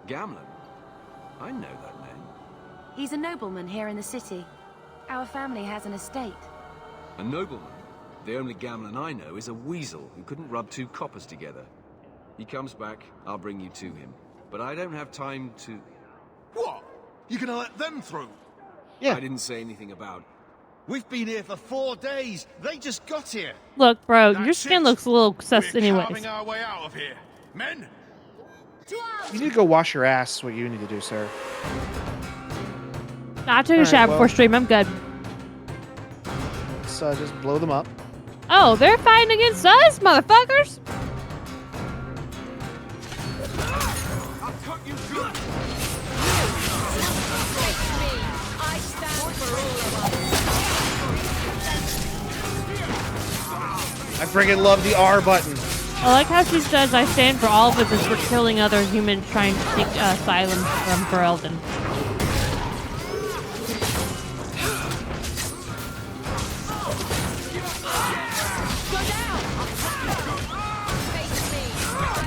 Gamlin? I know that name.
He's a nobleman here in the city. Our family has an estate.
A nobleman? The only Gamlin I know is a weasel who couldn't rub 2 coppers together. He comes back, I'll bring you to him. But I don't have time to...
What? You gonna let them through?
Yeah. I didn't say anything about...
We've been here for 4 days. They just got here.
Look, bro, your skin looks a little sus anyways.
Carving our way out of here. Men!
You need to go wash your ass. Is what you need to do, sir.
I took a
Alright,
shower
well.
before stream. I'm good.
Let's just blow them up.
Oh, they're fighting against us, motherfuckers.
I'll cut you good!
I stand for all of us.
I friggin' love the R button.
I like how she says, I stand for all of us as we're killing other humans trying to seek asylum from Ferelden.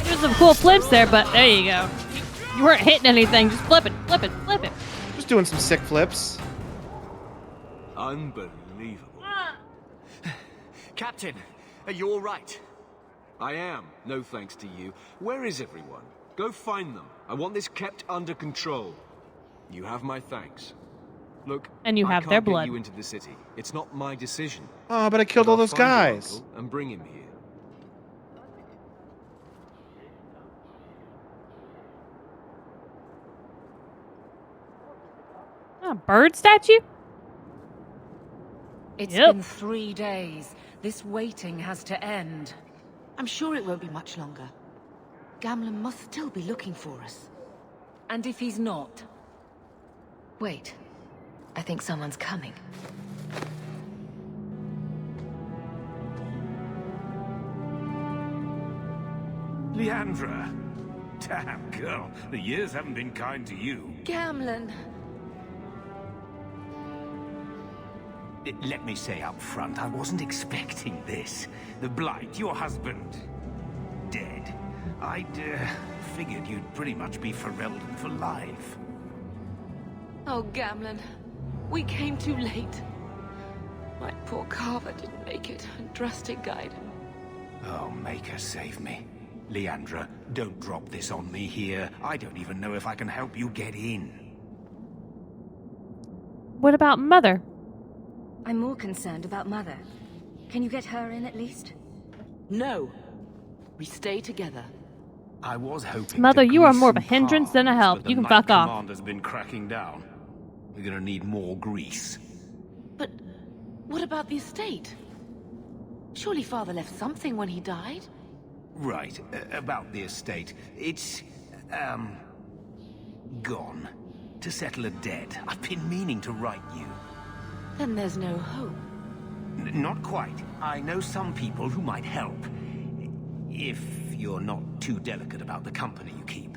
There's some cool flips there, but there you go. You weren't hitting anything, just flip it, flip it, flip it.
Just doing some sick flips.
Unbelievable.
Captain, are you all right?
I am, no thanks to you. Where is everyone? Go find them. I want this kept under control. You have my thanks. Look,
And you
I
have
can't
their
get
blood.
you into the city. It's not my decision.
Oh, but I killed all
I'll
those
find your
guys.
uncle and bring him here.
A bird statue?
It's
Yep.
been 3 days. This waiting has to end.
I'm sure it won't be much longer. Gamlin must still be looking for us.
And if he's not? Wait. I think someone's coming.
Leandra. Damn, girl. The years haven't been kind to you.
Gamlin.
Let me say up front, I wasn't expecting this. The Blight, your husband, dead. I'd figured you'd pretty much be Ferelden for life.
Oh, Gamlin. We came too late. My poor Carver didn't make it, and Drastic guided him.
Oh, make her save me. Leandra, don't drop this on me here. I don't even know if I can help you get in.
What about Mother?
I'm more concerned about Mother. Can you get her in at least?
No. We stay together.
I was hoping
Mother,
to
you are
grease
more of a
some
hindrance than a
palms,
help.
but the
You can
Knight
fuck off.
Commander's been cracking down. We're gonna need more grease.
But what about the estate? Surely Father left something when he died?
Right, about the estate. It's, gone. To settle a debt. I've been meaning to write you.
Then there's no hope.
Not quite. I know some people who might help. If you're not too delicate about the company you keep.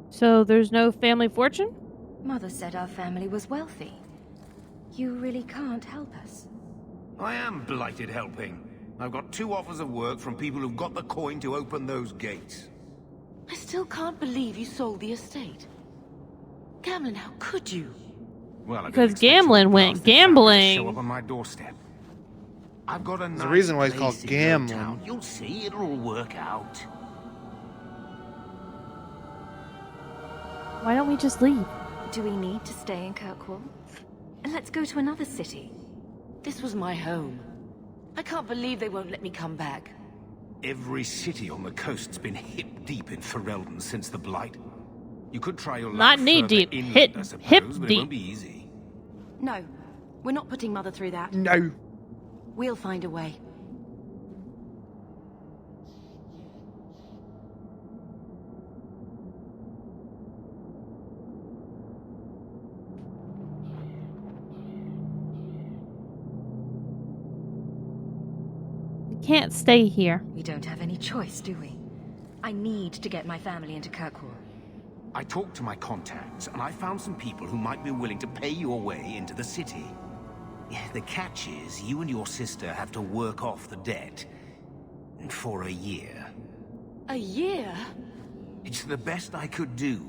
So there's no family fortune?
Mother said our family was wealthy. You really can't help us.
I am blighted helping. I've got 2 offers of work from people who've got the coin to open those gates.
I still can't believe you sold the estate. Gamlin, how could you?
Well, I
Because Gamlin went gambling.
show up on my doorstep. I've got a
There's a
nice
reason why he's called
place in
Gamlin.
Town. You'll see, it'll all work out.
Why don't we just leave?
Do we need to stay in Kirkwall? And let's go to another city.
This was my home.
I can't believe they won't let me come back.
Every city on the coast's been hip-deep in Ferelden since the Blight. You could try your luck
Not knee
further
deep,
inland, I suppose,
hip
but it
deep.
won't be easy.
No, we're not putting Mother through that.
No.
We'll find a way.
We can't stay here.
We don't have any choice, do we? I need to get my family into Kirkwall.
I talked to my contacts, and I found some people who might be willing to pay your way into the city. The catch is, you and your sister have to work off the debt. For a year.
A year?
It's the best I could do.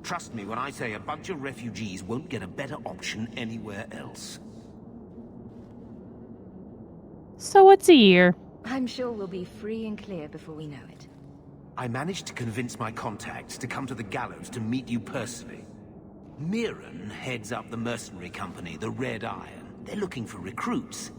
Trust me when I say a bunch of refugees won't get a better option anywhere else.
So what's a year?
I'm sure we'll be free and clear before we know it.
I managed to convince my contacts to come to the gallows to meet you personally. Mirren heads up the mercenary company, the Red Iron. They're looking for recruits.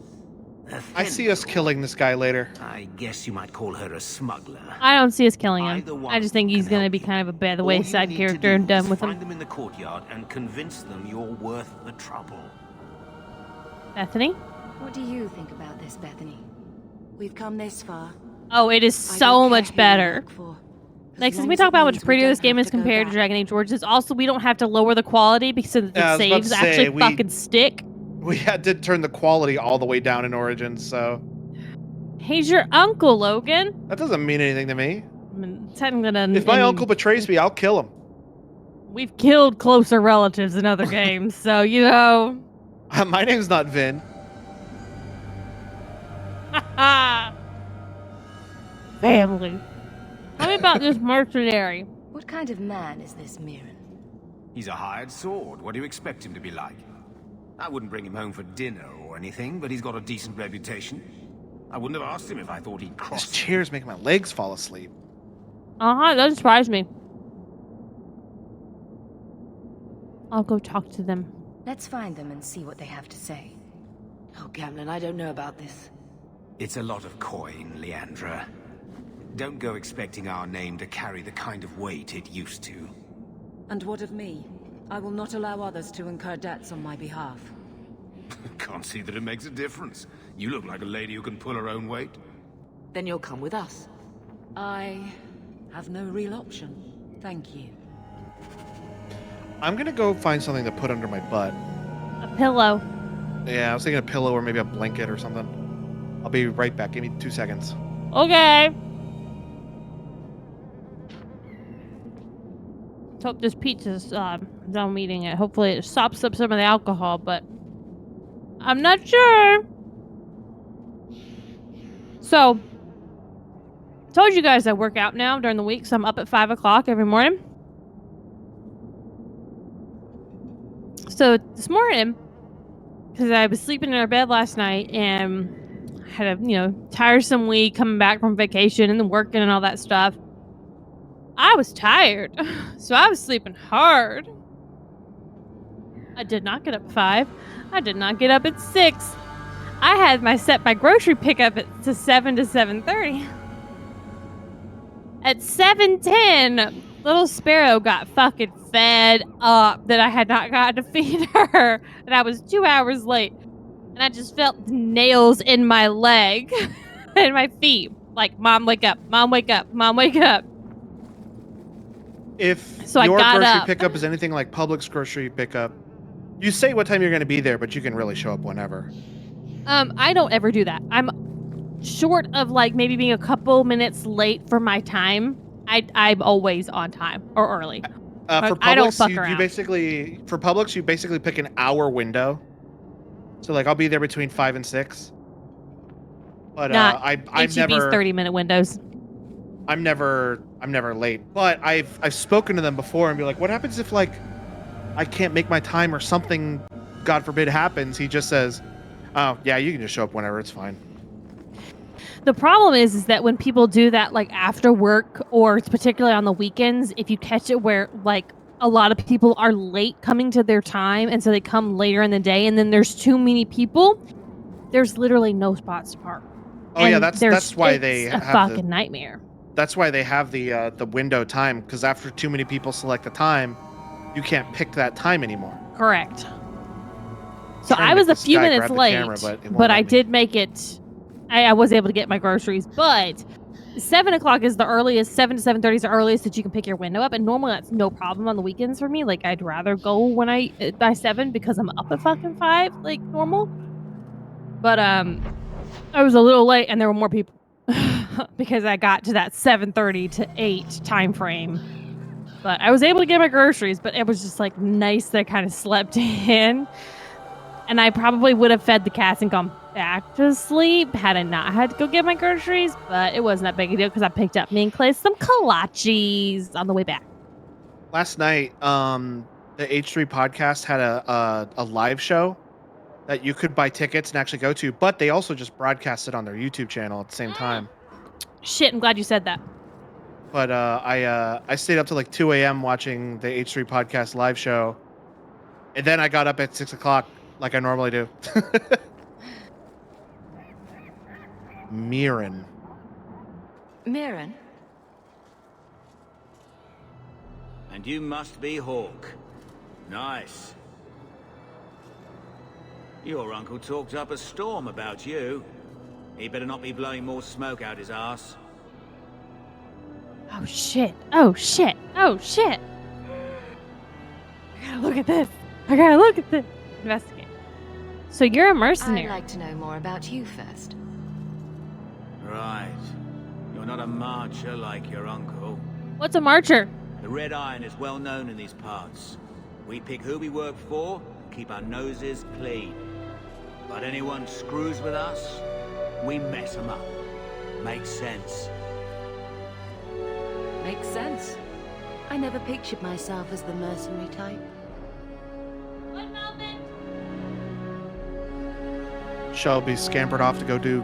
I see us killing this guy later.
I guess you might call her a smuggler.
I don't see us killing him.
Either one
I just think he's going to be kind of a by the
All you
wayside
need to
character
do
and done
is
with
find
him.
them in the courtyard and convince them you're worth the trouble.
Bethany?
What do you think about this, Bethany?
We've come this far.
Oh, it is so much better. Like, since
long
we
as
talk
it
about how much
means we
prettier
don't
this game
have
is
to go
compared to
back.
Dragon Age Origins, also we don't have to lower the quality because the
Yeah, I was about
saves
to say,
actually
we-
fucking stick.
We had to turn the quality all the way down in Origins, so
He's your uncle, Logan.
that doesn't mean anything to me.
I mean, technically,
If my uncle betrays me, I'll kill him.
we've killed closer relatives in other games, so you know.
My name's not Vin.
Family. Tell me about this mercenary.
What kind of man is this Mirren?
He's a hired sword. What do you expect him to be like? I wouldn't bring him home for dinner or anything, but he's got a decent reputation. I wouldn't have asked him if I thought he'd
This
cross.
chair's making my legs fall asleep.
That doesn't surprise me. I'll go talk to them.
Let's find them and see what they have to say.
Oh, Gamlen, I don't know about this.
It's a lot of coin, Leandra. Don't go expecting our name to carry the kind of weight it used to.
And what of me? I will not allow others to incur debts on my behalf.
Can't see that it makes a difference. You look like a lady who can pull her own weight.
Then you'll come with us.
I have no real option. Thank you.
I'm gonna go find something to put under my butt.
A pillow.
Yeah, I was thinking a pillow or maybe a blanket or something. I'll be right back. Give me 2 seconds.
Okay. Hope this pizza's done eating it. Hopefully it sops up some of the alcohol, but I'm not sure. So, told you guys I work out now during the week, so I'm up at 5 o'clock every morning. So this morning, because I was sleeping in our bed last night and had a tiresome week coming back from vacation and then working and all that stuff, I was tired, so I was sleeping hard. I did not get up at 5. I did not get up at 6. I had my grocery pickup to 7 to 7:30. At 7:10, little Sparrow got fucking fed up that I had not gotten to feed her, and I was 2 hours late. And I just felt the nails in my leg and my feet. Like, Mom, wake up. Mom, wake up. Mom, wake up.
If
So I
your
got
grocery
up.
pickup is anything like Publix grocery pickup, you say what time you're going to be there, but you can really show up whenever.
I don't ever do that. I'm short of like maybe being a couple minutes late for my time. I'm always on time or early.
For
I don't
Publix,
fuck
you
around.
basically pick an hour window. So like I'll be there between 5 and 6. But
Not
I'm
HEB's
never
30-minute windows.
I'm never late. But I've spoken to them before and be like, what happens if like I can't make my time or something, God forbid, happens? He just says, oh yeah, you can just show up whenever, it's fine.
The problem is that when people do that like after work or particularly on the weekends, if you catch it where like a lot of people are late coming to their time and so they come later in the day and then there's too many people, there's literally no spots to park.
Oh yeah,
And
that's why
it's
they
a
have
fucking nightmare.
That's why they have the window time, because after too many people select the time, you can't pick that time anymore.
Correct. So
Trying to
I was
make
a
this
few
guy
minutes
grab the
late,
camera, but it won't
but
let
I
me.
did make it. I was able to get my groceries, but 7 o'clock is the earliest. 7 to 7:30 is the earliest that you can pick your window up, and normally that's no problem on the weekends for me. Like I'd rather go when by 7 because I'm up at fucking 5, like normal. But I was a little late, and there were more people because I got to that 7:30 to 8 time frame. But I was able to get my groceries, but it was just like nice that I kind of slept in. And I probably would have fed the cats and gone back to sleep had I not had to go get my groceries. But it wasn't that big a deal because I picked up me and Clay some kolaches on the way back.
Last night, the H3 podcast had a live show that you could buy tickets and actually go to, but they also just broadcast it on their YouTube channel at the same time.
Shit, I'm glad you said that.
But I stayed up till like 2 a.m. watching the H3 podcast live show, and then I got up at 6 o'clock like I normally do. Mirren.
Mirren?
And you must be Hawk. Nice. Your uncle talked up a storm about you. He better not be blowing more smoke out his ass.
Oh shit. Oh shit. Oh shit. I gotta look at this. I gotta look at this. Investigate. So you're a mercenary.
I'd like to know more about you first.
Right. You're not a marcher like your uncle.
What's a marcher?
The Red Iron is well known in these parts. We pick who we work for, keep our noses clean. But anyone screws with us, we mess them up. Makes sense.
Makes sense. I never pictured myself as the mercenary type.
Shelby scampered off to go do.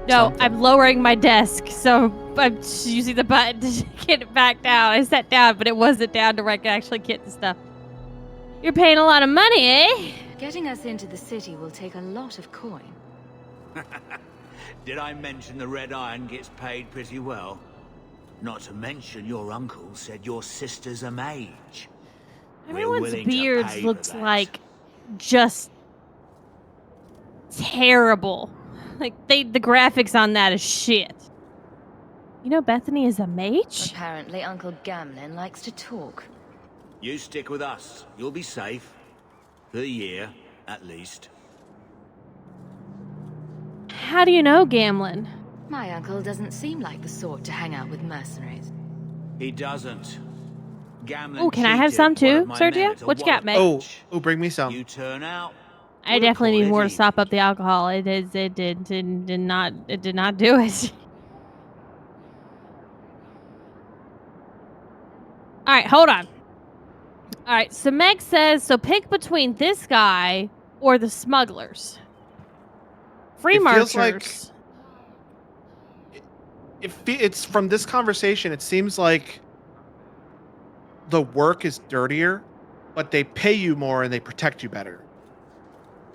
No,
something.
I'm lowering my desk, so I'm using the button to get it back down. I sat down, but it wasn't down to where I could actually get the stuff. You're paying a lot of money, eh?
Getting us into the city will take a lot of coin.
Did I mention the Red Iron gets paid pretty well? Not to mention your uncle said your sister's a mage.
Everyone's
willing to
beards
pay for
looks
that.
like just terrible. Like the graphics on that is shit. You know Bethany is a mage?
Apparently Uncle Gamlin likes to talk.
You stick with us. You'll be safe. For the year, at least.
How do you know Gamlin?
My uncle doesn't seem like the sort to hang out with mercenaries.
He doesn't. Gamlin
Oh, can I have
cheated
some
one
too,
of my men
Sergio?
at a
What you got, Meg?
Oh, bring me some.
You turn out.
I definitely need more to stop up the alcohol. It did not do it. All right, hold on. All right, so Meg says, so pick between this guy or the smugglers. Free
It feels
marchers.
like it's from this conversation. It seems like the work is dirtier, but they pay you more and they protect you better.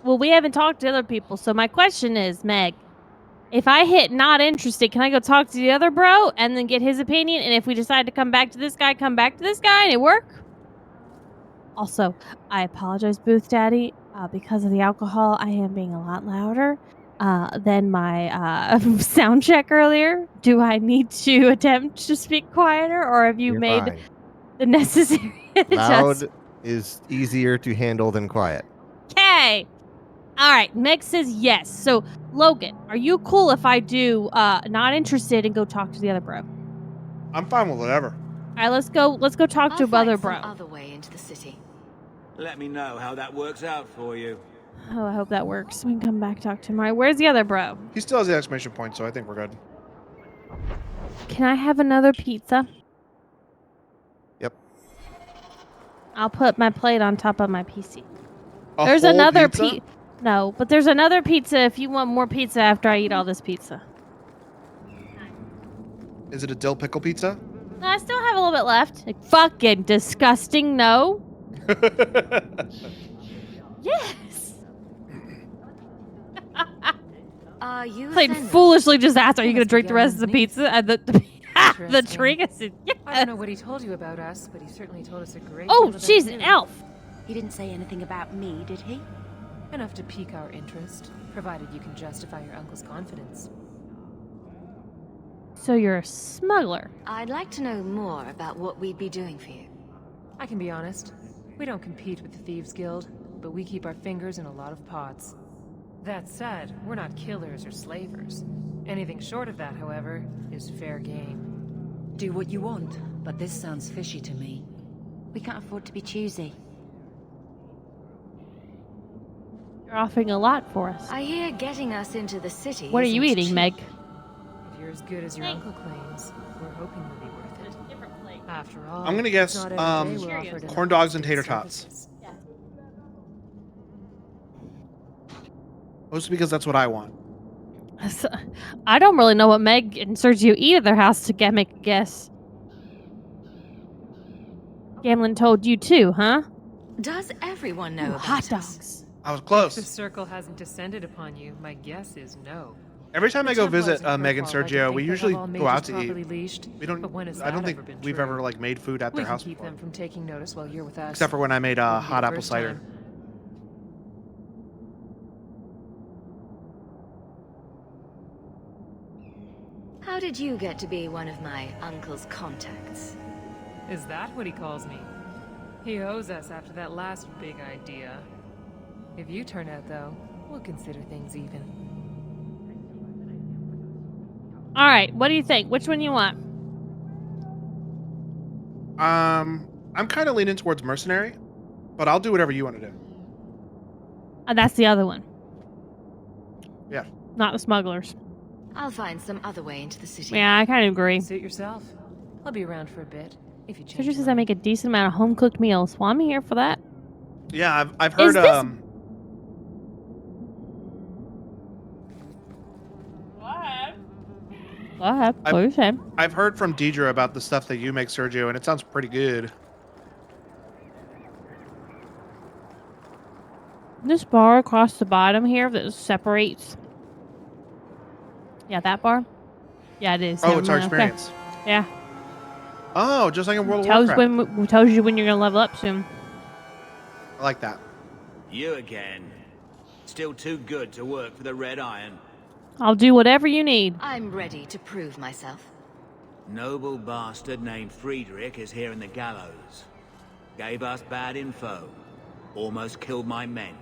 Well, we haven't talked to other people, so my question is, Meg, if I hit not interested, can I go talk to the other bro and then get his opinion? And if we decide to come back to this guy, come back to this guy and it work? Also, I apologize, Booth Daddy. Because of the alcohol, I am being a lot louder than my sound check earlier. Do I need to attempt to speak quieter, or have you
You're
made
fine.
the necessary adjustments?
Loud is easier to handle than quiet.
Okay. All right. Meg says yes. So, Logan, are you cool if I do not interested and go talk to the other bro?
I'm fine with whatever.
All right, let's go talk to
I'll
other
find
bro.
some other way into the city.
Let me know how that works out for you.
Oh, I hope that works. We can come back talk to him. All right, where's the other bro?
He still has the exclamation point, so I think we're good.
Can I have another pizza?
Yep.
I'll put my plate on top of my PC.
A
There's
whole
another
pizza?
No, but there's another pizza if you want more pizza after I eat all this pizza.
Is it a dill pickle pizza?
No, I still have a little bit left. Like, fucking disgusting, no. Yes.
Are you
Clayton
offended?
foolishly just asked, "Are you going to
Must be
drink the rest of the
Gallon's
pizza?" And the
Interesting.
drink. I said, "Yes."
I don't know what he told you about us, but he certainly told us a great
Oh,
deal about
she's
you.
an elf.
He didn't say anything about me, did he?
Enough to pique our interest, provided you can justify your uncle's confidence.
So you're a smuggler.
I'd like to know more about what we'd be doing for you.
I can be honest. We don't compete with the Thieves Guild, but we keep our fingers in a lot of pots. That said, we're not killers or slavers. Anything short of that, however, is fair game.
Do what you want, but this sounds fishy to me. We can't afford to be choosy.
You're offering a lot for us.
I hear getting us into the city.
What are you
isn't
eating,
cheap.
Meg?
If you're as good as your uncle claims, we're hoping you'll be worth it. After all,
I'm gonna
it's
guess
not every day we're offered
corn dogs and tater
services.
tots. Mostly because that's what I want.
I don't really know what Meg and Sergio eat at their house to make a guess. Gamlin told you too, huh?
Does everyone know about
hot
us?
dogs.
I was
If the
close.
circle hasn't descended upon you, my guess is no.
Every time
The
I go
Templars
visit
in
Meg and
Kirkwall like to
Sergio,
think
we
they have
usually
all
go out
mages
to
properly
eat.
leashed,
We don't.
but when has
I
that
don't think
ever been
we've
true?
ever like made food at
We
their
can
house
keep
before.
them from taking notice while you're with us.
Except for when I made
Wouldn't be
hot
the
apple
first
cider.
time.
How did you get to be one of my uncle's contacts?
Is that what he calls me? He owes us after that last big idea. If you turn out, though, we'll consider things even.
All right, what do you think? Which one you want?
I'm kind of leaning towards mercenary, but I'll do whatever you want to do.
That's the other one,
Yeah.
not the smugglers.
I'll find some other way into the city.
Yeah, I kind of agree.
Suit yourself. I'll be around for a bit, if you change
Sergio
your
says I make a decent amount of home cooked meals. Well, I'm here for that.
Yeah, I've
Is
heard.
this- Go ahead. What are you saying?
I've heard from Deidre about the stuff that you make, Sergio, and it sounds pretty good.
This bar across the bottom here that separates. Yeah, that bar. Yeah, it is.
Oh,
Never
it's our
mind. Okay.
experience.
Yeah.
Oh, just like in World of
Tells
Warcraft.
tells you when you're gonna level up soon.
I like that.
You again. Still too good to work for the Red Iron.
I'll do whatever you need.
I'm ready to prove myself.
Noble bastard named Friedrich is here in the gallows. Gave us bad info. Almost killed my men.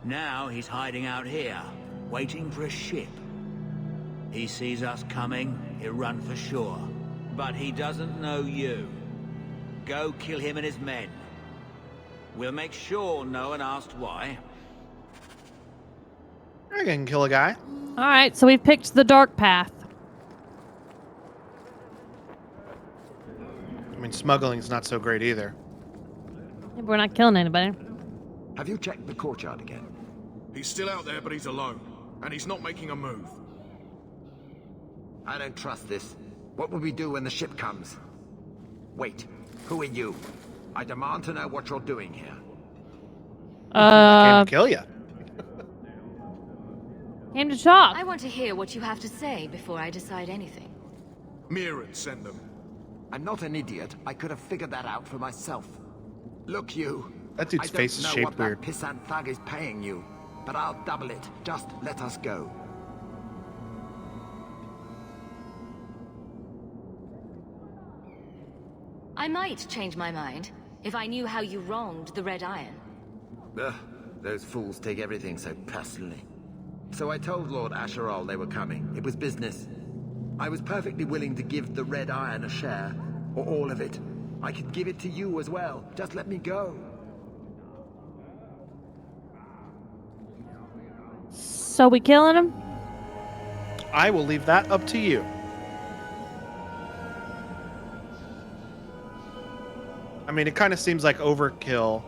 Now he's hiding out here, waiting for a ship. He sees us coming, he'll run for sure. But he doesn't know you. Go kill him and his men. We'll make sure no one asked why.
I can kill a guy.
All right, so we've picked the dark path.
I mean, smuggling's not so great either.
We're not killing anybody.
Have you checked the courtyard again? He's still out there, but he's alone. And he's not making a move.
I don't trust this. What will we do when the ship comes? Wait, who are you? I demand to know what you're doing here.
I came to kill you.
Came to talk.
I want to hear what you have to say before I decide anything.
Mirren sent them.
I'm not an idiot. I could have figured that out for myself. Look, you.
That dude's face is
I don't know
shaped
what
weird.
that pissant thug is paying you, but I'll double it. Just let us go.
I might change my mind if I knew how you wronged the Red Iron.
Ugh, those fools take everything so personally. So I told Lord Asherall they were coming. It was business. I was perfectly willing to give the Red Iron a share, or all of it. I could give it to you as well. Just let me go.
So we killing him?
I will leave that up to you. I mean, it kind of seems like overkill,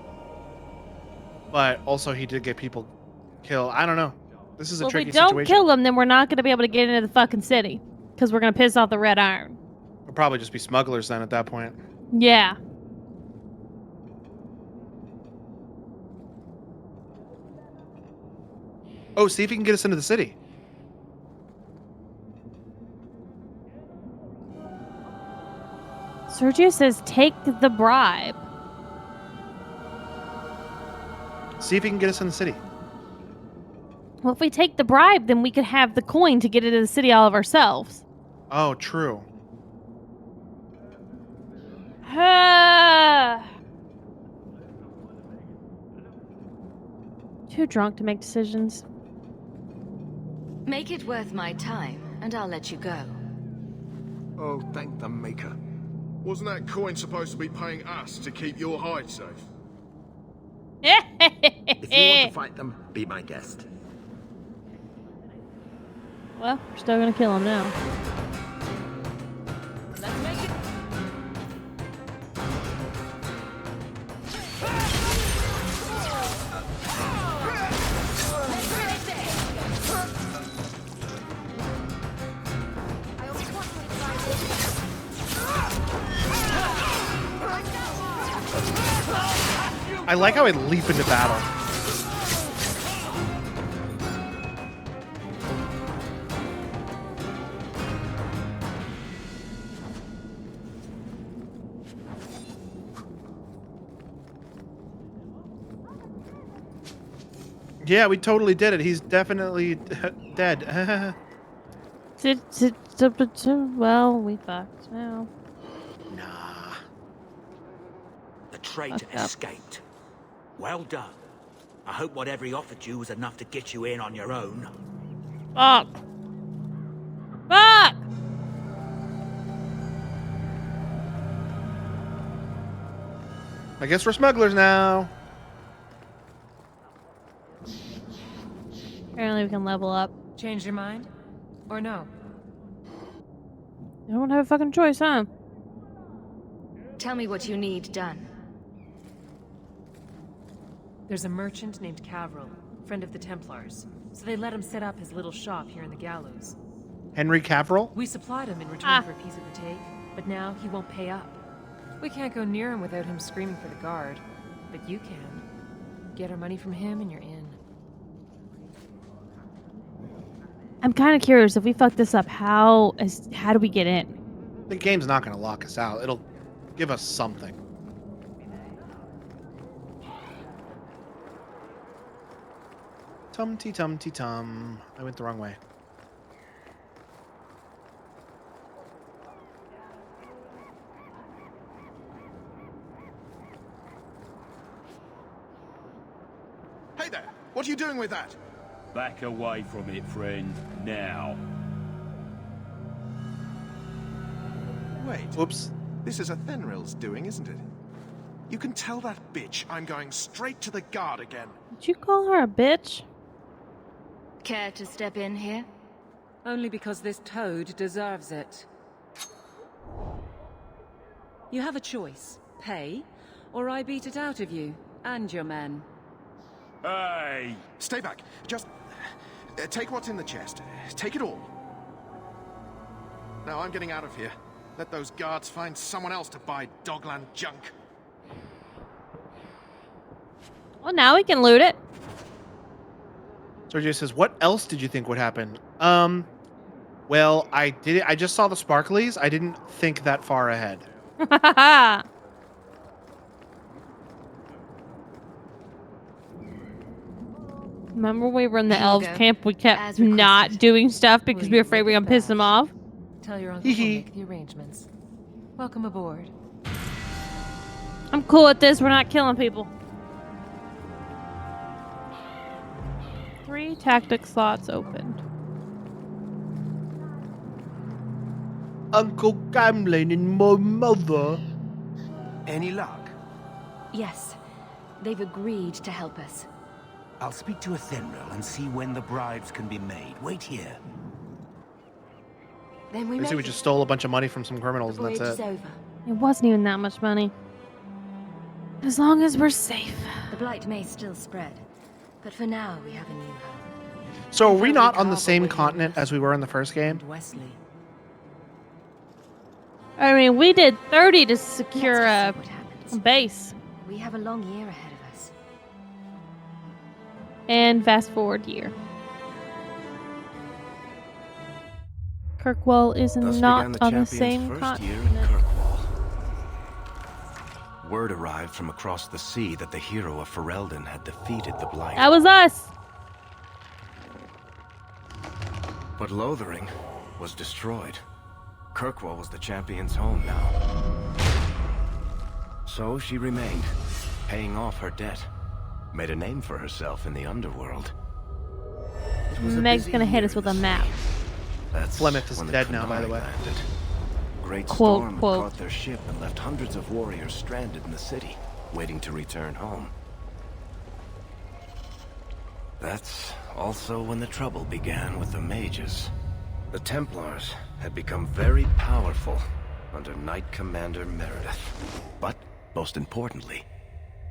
but also he did get people killed. I don't know. This is a
Well, if
tricky
we don't
situation.
kill him, then we're not going to be able to get into the fucking city because we're going to piss off the Red Iron.
We'll probably just be smugglers then at that point.
Yeah.
Oh, see if he can get us into the city.
Sergio says take the bribe.
See if he can get us in the city.
Well, if we take the bribe, then we could have the coin to get into the city all of ourselves.
Oh, true.
Too drunk to make decisions.
Make it worth my time, and I'll let you go.
Oh, thank the Maker. Wasn't that coin supposed to be paying us to keep your hide safe?
If you want to fight them, be my guest.
Well, we're still gonna kill him now.
Let's make it.
I like how I leap into battle. Yeah, we totally did it. He's definitely dead.
Well, we fucked now.
The traitor escaped. Well done. I hope whatever he offered you was enough to get you in on your own.
Fuck! Fuck!
I guess we're smugglers now.
Apparently we can level up.
Change your mind? Or no?
You don't have a fucking choice, huh?
Tell me what you need done.
There's a merchant named Cavril, friend of the Templars. So they let him set up his little shop here in the gallows.
Henry Cavril?
We supplied him in return for a piece of the take, but now he won't pay up. We can't go near him without him screaming for the guard. But you can. Get our money from him and you're in.
I'm kind of curious, if we fuck this up, how do we get in?
The game's not going to lock us out. It'll give us something. Tum-ty-tum-ty-tum. I went the wrong way.
Hey there! What are you doing with that?
Back away from it, friend. Now.
Wait.
Oops.
This is a Thenril's doing, isn't it? You can tell that bitch I'm going straight to the guard again.
Did you call her a bitch?
Care to step in here?
Only because this toad deserves it. You have a choice. Pay, or I beat it out of you, and your men.
Hey!
Stay back. Just take what's in the chest. Take it all. Now I'm getting out of here. Let those guards find someone else to buy Dogland junk.
Well, now we can loot it.
Sergio says, what else did you think would happen? Well, I just saw the sparklies. I didn't think that far ahead.
Remember we were in the elves camp, we kept not doing stuff because we were afraid we were going to piss them off?
Tell your uncle we'll make the arrangements. Welcome aboard.
I'm cool with this. We're not killing people. 3 tactic slots opened.
Uncle Gamlin and my mother.
Any luck?
Yes. They've agreed to help us.
I'll speak to a Thenril and see when the bribes can be made. Wait here.
Then we
Basically, we just stole a bunch of money from some criminals, and that's it.
Over.
It wasn't even that much money. As long as we're safe.
The blight may still spread, but for now we have a new home.
So are we not on the same continent as we were in the first game?
Wesley.
I mean, we did 30 to secure a base.
We have a long year ahead of us.
And fast forward year. Kirkwall is
Thus
not
began the
on the
champion's
same
first
continent.
year in Kirkwall. Word arrived from across the sea that the hero of Ferelden had defeated the Blight.
That was us.
But Lothering was destroyed. Kirkwall was the champion's home now. So she remained, paying off her debt. Made a name for herself in the underworld.
Meg's gonna hit us with a map.
That's
Flemeth is
when the
dead now, by the
Kandari
way.
landed. Great
Quote,
storm had
quote.
caught their ship and left hundreds of warriors stranded in the city, waiting to return home. That's also when the trouble began with the mages. The Templars had become very powerful under Knight Commander Meredith. But, most importantly,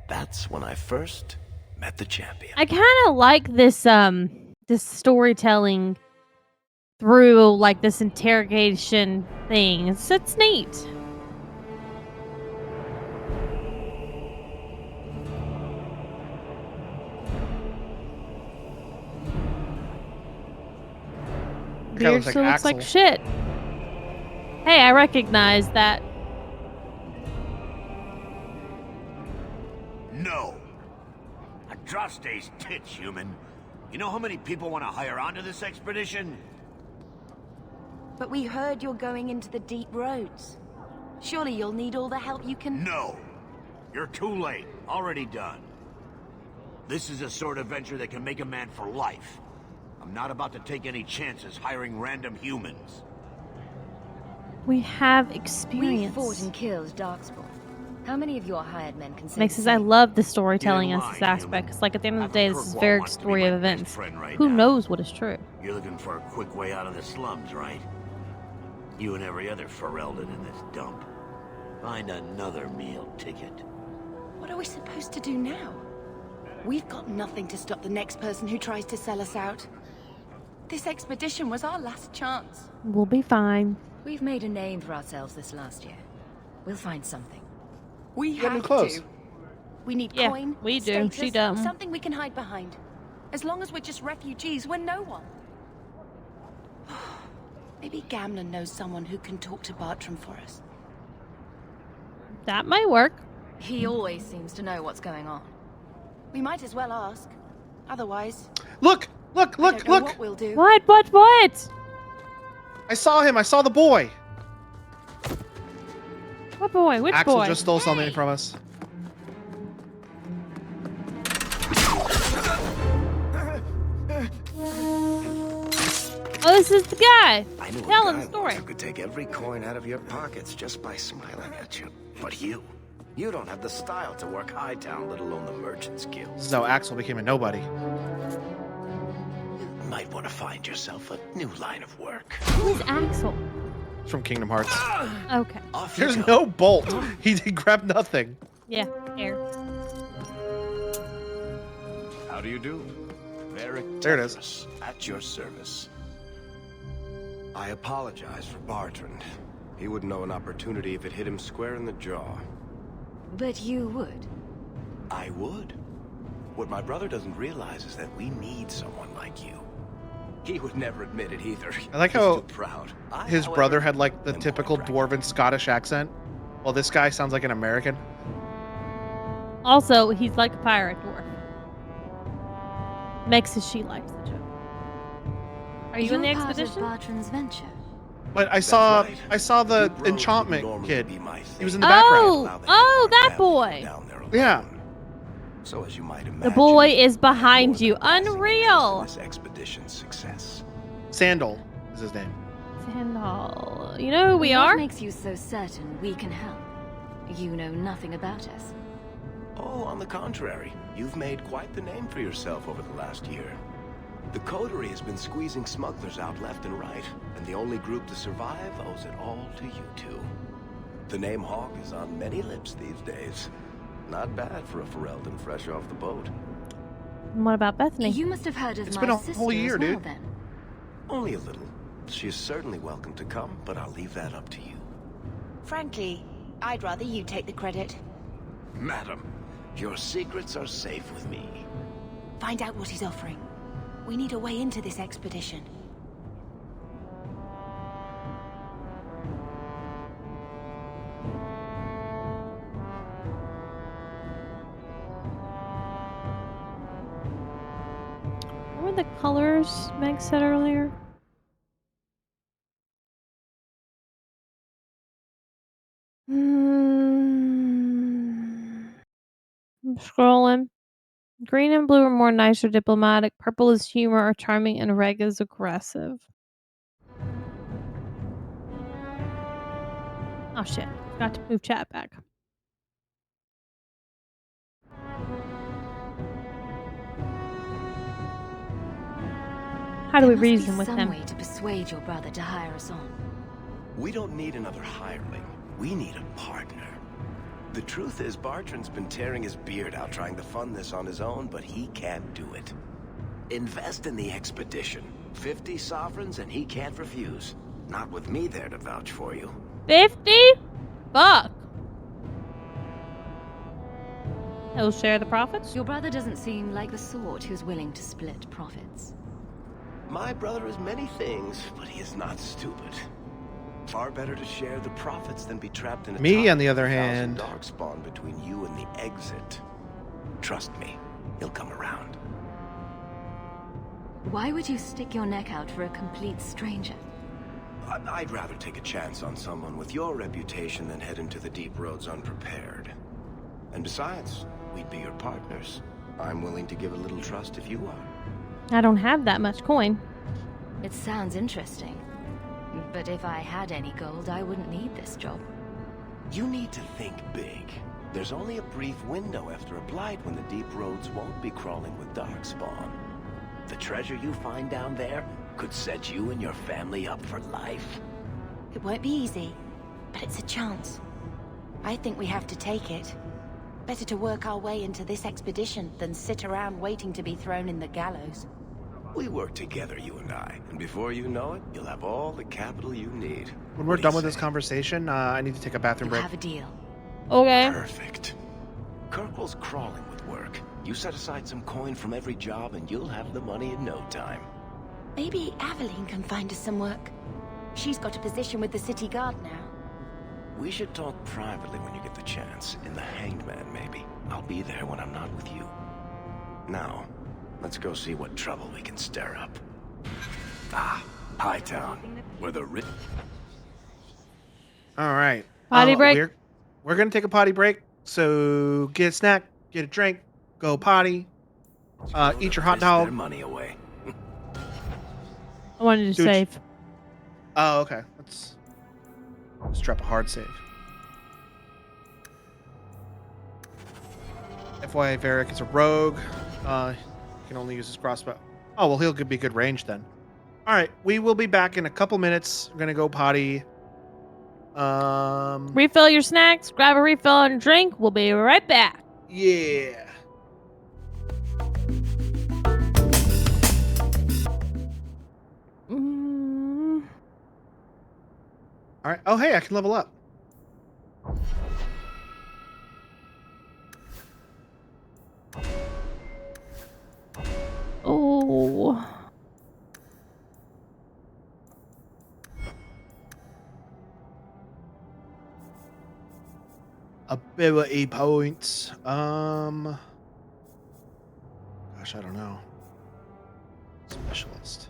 that's when I first met the champion.
I kind of like this this storytelling through like this interrogation thing. It's neat.
Guy
Beard
looks like
still looks like
Axel.
shit. Hey, I recognize that.
No. Adraste's tits, human. You know how many people want to hire onto this expedition?
But we heard you're going into the deep roads. Surely you'll need all the help you can...
No. You're too late. Already done. This is a sort of venture that can make a man for life. I'm not about to take any chances hiring random humans.
We have
We
experience.
fought and killed Darkspawn. How many of your hired men can say
Makes
the
sense. I
same?
love the storytelling
You're
as this
lying,
aspect. It's like at the end of the day, this is
Kirkwall
very
wants to be
story
my
of
best
events.
friend right
Who
now.
knows what is true?
You're looking for a quick way out of the slums, right? You and every other Ferelden in this dump. Find another meal ticket.
What are we supposed to do now? We've got nothing to stop the next person who tries to sell us out. This expedition was our last chance.
We'll be fine.
We've made a name for ourselves this last year. We'll find something.
We
Get new
have
clothes.
to.
We need
Yeah,
coin,
we do.
status,
She don't.
something we can hide behind. As long as we're just refugees, we're no one. Maybe Gamlen knows someone who can talk to Bartram for us.
That might work.
He always seems to know what's going on. We might as well ask. Otherwise,
Look!
I don't know what we'll do.
What?
I saw him. I saw the boy.
What boy? Which
Axel
boy?
just stole something from us.
Oh, this is the guy.
I knew
Tell
a
him
guy
the story.
once who could take every coin out of your pockets just by smiling at you. But you don't have the style to work Hightown, let alone the Merchant's Guild.
This is how Axel became a nobody.
Might want to find yourself a new line of work.
Who's Axel?
It's from Kingdom Hearts.
Okay.
Off you
There's
go.
no bolt. He grabbed nothing.
Yeah, air.
How do you do? Varric
There it is.
Tethras, at your service. I apologize for Bartrand. He wouldn't know an opportunity if it hit him square in the jaw.
But you would.
I would. What my brother doesn't realize is that we need someone like you. He would never admit it either.
I like
He's
how
too proud. I,
his
however,
brother had like the
am
typical
more
dwarven Scottish accent. Well, this guy sounds like an American.
Also, he's like a pirate dwarf. Meg says she likes the joke. Are you in the
You're part of
expedition?
Bartram's venture.
But I saw
right.
the
Bros would
enchantment
normally
kid.
be my
He was in the
thing.
background.
That boy.
Down there alone.
Yeah.
So as you might imagine,
The boy is
I'm more
behind
than
you.
passing interest in
Unreal.
This expedition's success.
Sandal is his name.
Sandal. You know who we
What
are?
makes you so certain we can help? You know nothing about us.
Oh, on the contrary, you've made quite the name for yourself over the last year. The Coterie has been squeezing smugglers out left and right, and the only group to survive owes it all to you two. The name Hawk is on many lips these days. Not bad for a Ferelden fresh off the boat.
And what about Bethany?
You must have heard of
It's
my
been a
sister
whole year,
as well,
dude.
then.
Only a little. She is certainly welcome to come, but I'll leave that up to you.
Frankly, I'd rather you take the credit.
Madam, your secrets are safe with me.
Find out what he's offering. We need a way into this expedition.
the colors Meg said earlier? I'm scrolling. Green and blue are more nice or diplomatic. Purple is humor or charming, and red is aggressive. Oh shit. Got to move chat back. How do we
There must
reason
be
with
some
them?
way to persuade your brother to hire us on.
We don't need another hireling. We need a partner. The truth is, Bartrand's been tearing his beard out trying to fund this on his own, but he can't do it. Invest in the expedition. 50 sovereigns and he can't refuse. Not with me there to vouch for you.
50? Fuck. He'll share the profits?
Your brother doesn't seem like the sort who's willing to split profits.
My brother is many things, but he is not stupid. Far better to share the profits than be trapped in a
Me,
top
on the other
1,000
hand.
darkspawn between you and the exit. Trust me, he'll come around.
Why would you stick your neck out for a complete stranger?
I'd rather take a chance on someone with your reputation than head into the deep roads unprepared. And besides, we'd be your partners. I'm willing to give a little trust if you are.
I don't have that much coin.
It sounds interesting. But if I had any gold, I wouldn't need this job.
You need to think big. There's only a brief window after a blight when the deep roads won't be crawling with darkspawn. The treasure you find down there could set you and your family up for life.
It won't be easy, but it's a chance. I think we have to take it. Better to work our way into this expedition than sit around waiting to be thrown in the gallows.
We work together, you and I, and before you know it, you'll have all the capital you need.
When we're done with this conversation, I need to take a bathroom break.
Have a deal.
Okay.
Perfect. Kirkwall's crawling with work. You set aside some coin from every job and you'll have the money in no time.
Maybe Aveline can find us some work. She's got a position with the city guard now.
We should talk privately when you get the chance. In the Hanged Man, maybe. I'll be there when I'm not with you. Now, let's go see what trouble we can stir up. Ah, Hightown, where the rich...
All right.
Potty break?
We're going to take a potty break. So get a snack, get a drink, go potty, eat your hot
Their
dog.
money away.
I wanted to
Dude.
save.
Oh, okay. Let's drop a hard save. FYI, Varric is a rogue. He can only use his crossbow. Oh, well, he'll be good range then. All right, we will be back in a couple minutes. We're going to go potty.
Refill your snacks, grab a refill and drink. We'll be right back.
Yeah. All right. Oh, hey, I can level up.
Oh.
Ability points. Gosh, I don't know. Specialist.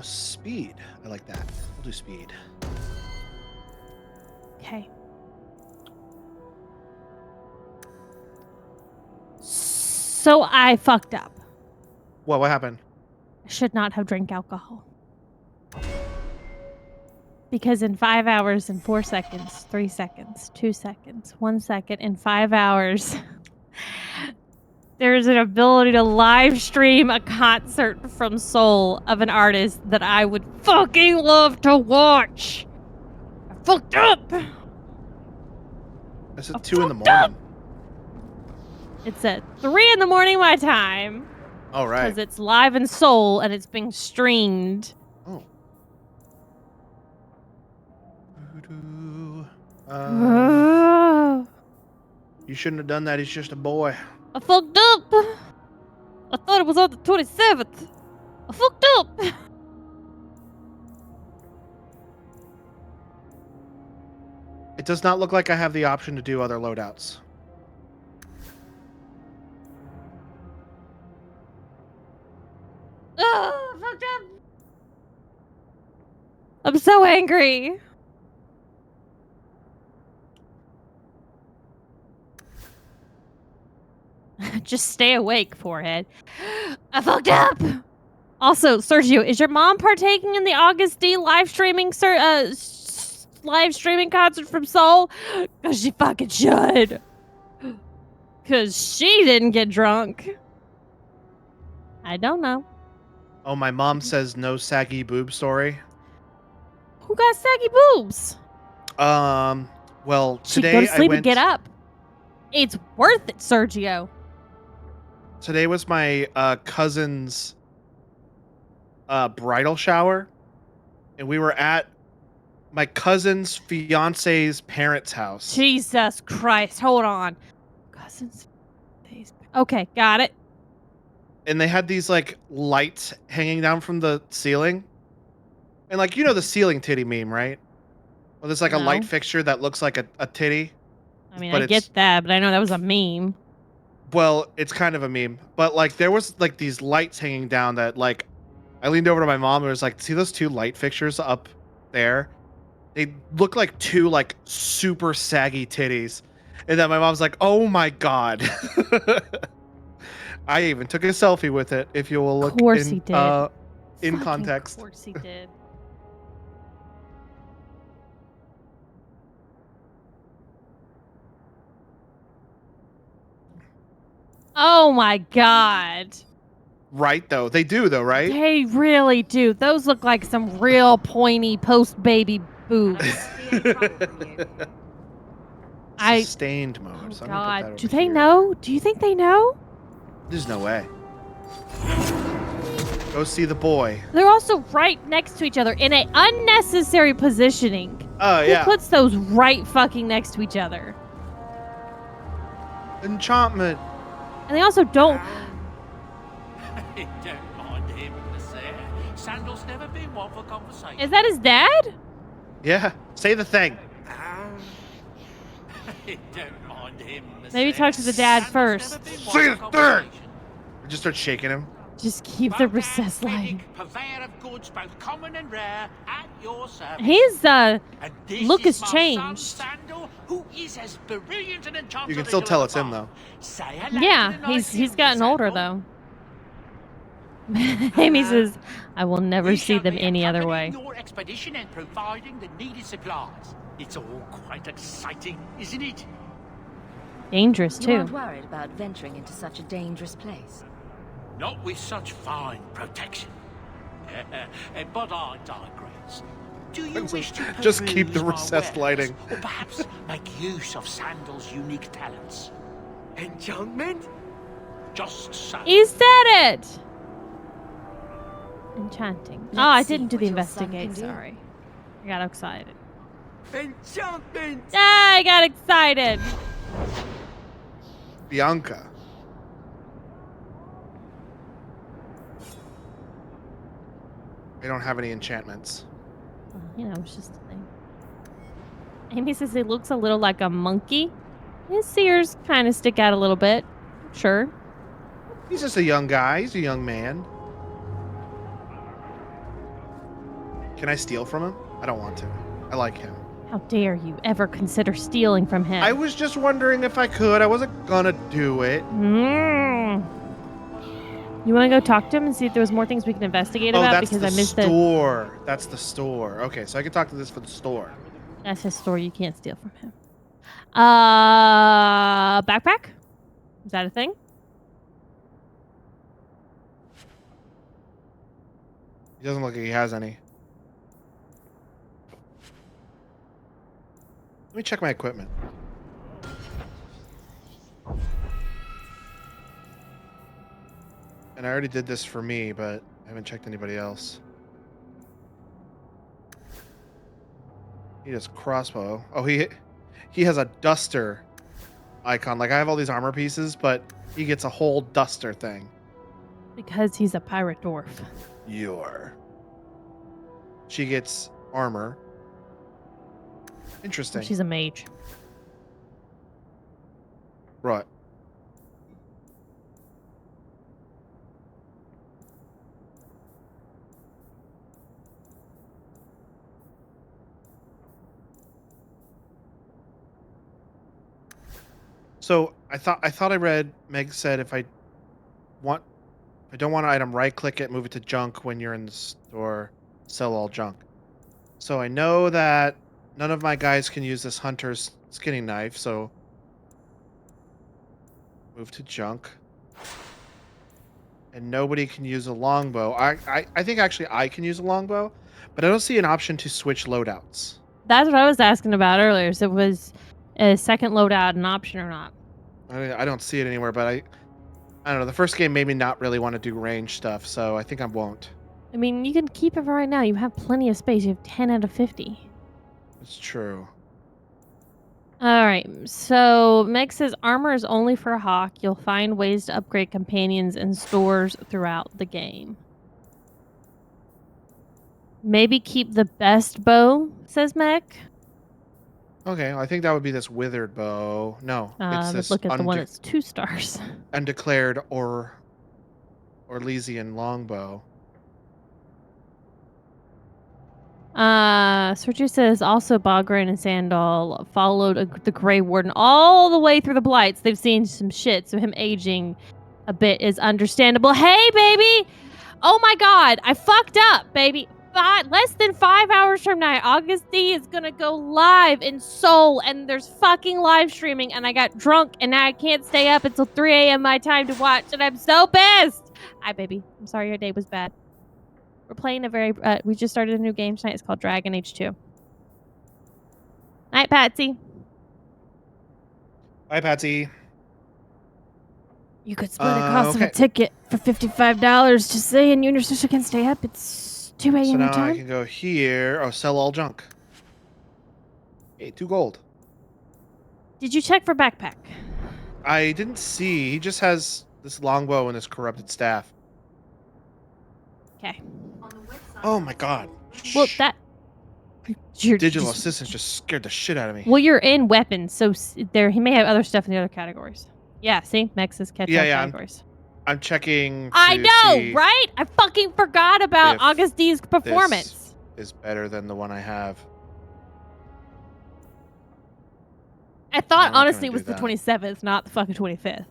Speed. I like that. We'll do speed.
Okay. So I fucked up.
What happened?
I should not have drank alcohol. Because in 5 hours and 4 seconds, 3 seconds, 2 seconds, 1 second, in 5 hours, there's an ability to live stream a concert from Seoul of an artist that I would fucking love to watch. I fucked up.
It's at 2 in the morning.
It's at 3 in the morning my time.
All right.
Because it's live in Seoul and it's being streamed.
Oh. You shouldn't have done that. He's just a boy.
I fucked up. I thought it was on the 27th. I fucked up.
It does not look like I have the option to do other loadouts.
Oh, fucked up. I'm so angry. Just stay awake, forehead. I fucked up. Also, Sergio, is your mom partaking in the August D live streaming live streaming concert from Seoul? Cause she fucking should. Cause she didn't get drunk. I don't know.
Oh, my mom says no saggy boob story.
Who got saggy boobs?
Well,
She
today
go to sleep
I
and get up. It's worth it, Sergio.
Today was my cousin's bridal shower, and we were at my cousin's fiance's parents' house.
Jesus Christ. Hold on. Cousins. Okay, got it.
And they had these like lights hanging down from the ceiling. And like, you know the ceiling titty meme, right? Well, there's like a light
No.
fixture that looks like a titty.
I mean,
but
I
it's-
get that, but I know that was a meme.
Well, it's kind of a meme. But like there was like these lights hanging down that like I leaned over to my mom and was like, see those two light fixtures up there? They look like two like super saggy titties. And then my mom's like, oh my God. I even took a selfie with it, if you will look
Of course
in,
he did.
In
Fucking
context.
Of course he did. Oh my God.
Right though. They do though, right?
They really do. Those look like some real pointy post-baby boobs.
Sustained mode. So I'm gonna put that
God,
over
do they
here.
know? Do you think they know?
There's no way. Go see the boy.
They're also right next to each other in an unnecessary positioning.
Oh, yeah.
Who puts those right fucking next to each other?
Enchantment.
And they also don't.
Don't mind him, sir. Sandal's never been one for conversation.
Is that his dad?
Yeah. Say the thing.
Don't mind him,
Maybe talk to the dad first.
Say the thing. I just start shaking him.
Just keep the recess lighting.
Purveyor of goods both common and rare at your service.
His
And this
look
is
has
my
changed.
son, Sandal, who is as brilliant an enchanter
You can
as
still
you'll
tell
ever
it's him
find.
though.
Say hello to
Yeah,
the nice
he's
young
gotten older though. Amy says, "I will never
You
see
shall
them
be
any other way."
accompanying your expedition and providing the needed supplies. It's all quite exciting, isn't it?
Dangerous
You
too.
aren't worried about venturing into such a dangerous place?
Not with such fine protection. But I digress. Do you wish to
Just keep the
peruse my
recessed
wares,
lighting.
or perhaps make use of Sandal's unique talents?
Enchantment?
Just so.
Is that it? Enchanting.
Let's
I
see
didn't do
what
the
your son
investigate.
can do.
Sorry, I got excited.
Enchantment!
I got excited.
Bianca. I don't have any enchantments.
You know, it's just a thing. Amy says he looks a little like a monkey. His ears kind of stick out a little bit. Sure.
He's just a young guy. He's a young man. Can I steal from him? I don't want to. I like him.
How dare you ever consider stealing from him?
I was just wondering if I could. I wasn't gonna do it.
You want to go talk to him and see if there was more things we can investigate
Oh,
about?
that's
Because
the
I missed the.
store. That's the store. Okay, so I can talk to this for the store.
That's his store. You can't steal from him. Backpack? Is that a thing?
He doesn't look like he has any. Let me check my equipment. And I already did this for me, but I haven't checked anybody else. He has crossbow. Oh, he has a duster icon. Like I have all these armor pieces, but he gets a whole duster thing.
Because he's a pirate dwarf.
She gets armor. Interesting.
She's a mage.
Right. So I thought I read Meg said if I don't want an item, right click it, move it to junk when you're in the store, sell all junk. So I know that none of my guys can use this hunter's skinning knife, so move to junk. And nobody can use a longbow. I think actually I can use a longbow, but I don't see an option to switch loadouts.
That's what I was asking about earlier. So was a second loadout an option or not?
I don't see it anywhere, but I don't know. The first game made me not really want to do range stuff, so I think I won't.
I mean, you can keep it for right now. You have plenty of space. You have 10 out of 50.
It's true.
All right. So Meg says armor is only for Hawk. You'll find ways to upgrade companions in stores throughout the game. Maybe keep the best bow, says Meg.
Okay, well, I think that would be this withered bow. No, it's this
Look at the one that's 2 stars.
undeclared or Orlesian longbow.
Sergio says also Bogran and Sandal followed the Grey Warden all the way through the Blights. They've seen some shit, so him aging a bit is understandable. Hey, baby! Oh my god, I fucked up, baby. Less than 5 hours from now, August D is gonna go live in Seoul, and there's fucking live streaming, and I got drunk, and now I can't stay up until 3 a.m. my time to watch, and I'm so pissed! Hi, baby. I'm sorry your day was bad. We're playing we just started a new game tonight. It's called Dragon Age 2. Night, Patsy.
Bye, Patsy.
You could split the cost of a ticket for $55. Just saying, you and your sister can stay up. It's 2 a.m.
So
your
now I
time.
can go here. Oh, sell all junk. Hey, 2 gold.
Did you check for backpack?
I didn't see. He just has this longbow and this corrupted staff.
Okay.
Oh my god.
Well,
Your digital assistant just scared the shit out of me.
Well, you're in weapons, so he may have other stuff in the other categories. Yeah, see? Mex is catching categories.
I'm checking.
I know, right? I fucking forgot about August D's performance.
This is better than the one I have.
I thought, honestly, it was the 27th, not the fucking 25th.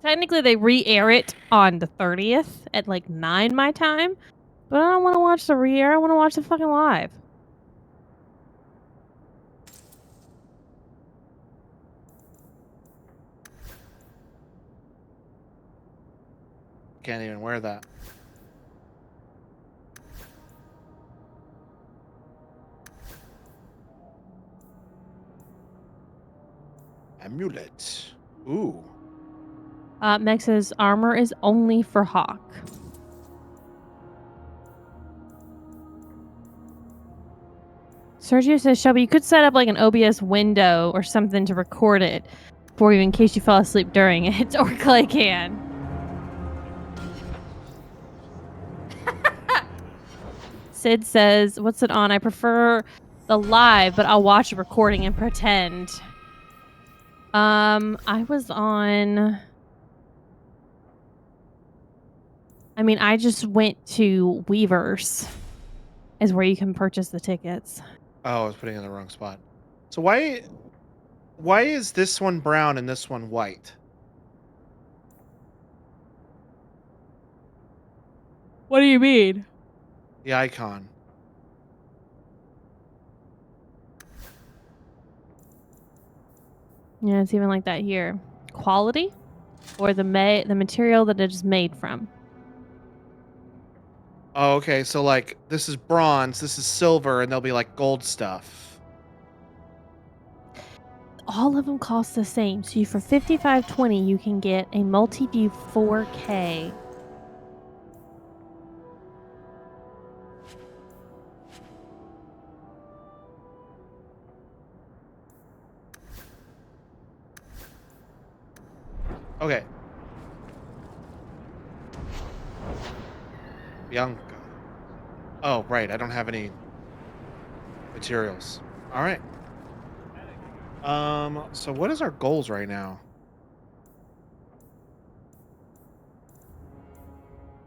Technically, they re-air it on the 30th at like 9 my time, but I don't want to watch the re-air. I want to watch the fucking live.
Can't even wear that. Amulet. Ooh.
Mex's armor is only for Hawk. Sergio says, Shelby, you could set up like an OBS window or something to record it for you in case you fall asleep during it, or Clay can. Sid says, what's it on? I prefer the live, but I'll watch a recording and pretend. I was on... I mean, I just went to Weavers, is where you can purchase the tickets.
Oh, I was putting it in the wrong spot. So why is this one brown and this one white?
What do you mean?
The icon.
Yeah, it's even like that here. Quality, or the material that it is made from.
Oh, okay. So like this is bronze, this is silver, and there'll be like gold stuff.
All of them cost the same. So for $55.20, you can get a multi-view 4K.
Okay. Bianca. Oh, right. I don't have any materials. All right. So what is our goals right now?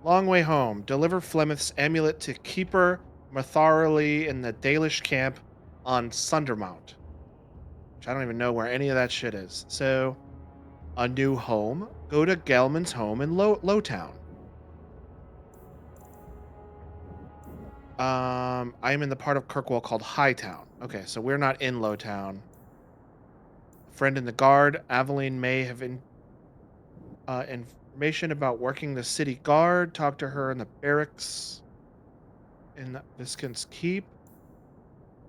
Long way home. Deliver Flemeth's amulet to Keeper Matharli in the Dalish camp on Sundermount. which I don't even know where any of that shit is. So, a new home. Go to Gelman's home in Lowtown. I'm in the part of Kirkwall called Hightown. Okay, so we're not in Lowtown. Friend in the guard. Aveline may have information about working the city guard. Talk to her in the barracks in Viscount's Keep.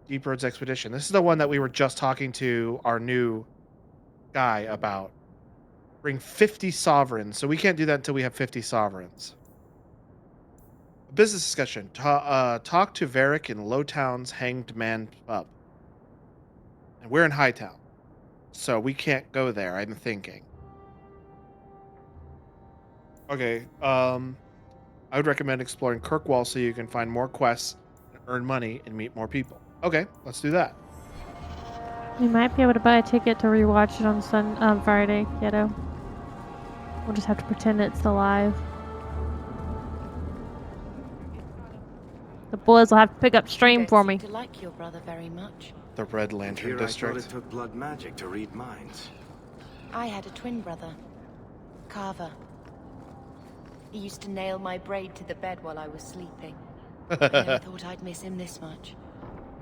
Deep Roads Expedition. This is the one that we were just talking to our new guy about. Bring 50 sovereigns. So we can't do that until we have 50 sovereigns. Business discussion. Talk to Varric in Lowtown's Hanged Man Pub. And we're in Hightown. So we can't go there, I'm thinking. Okay. I would recommend exploring Kirkwall so you can find more quests, earn money, and meet more people. Okay, let's do that.
We might be able to buy a ticket to rewatch it on Friday, kiddo. We'll just have to pretend it's alive. The boys will have to pick up stream for me.
To like your brother very much.
The Red Lantern
Here
District.
I thought it took blood magic to read minds.
I had a twin brother, Carver. He used to nail my braid to the bed while I was sleeping. I never thought I'd miss him this much.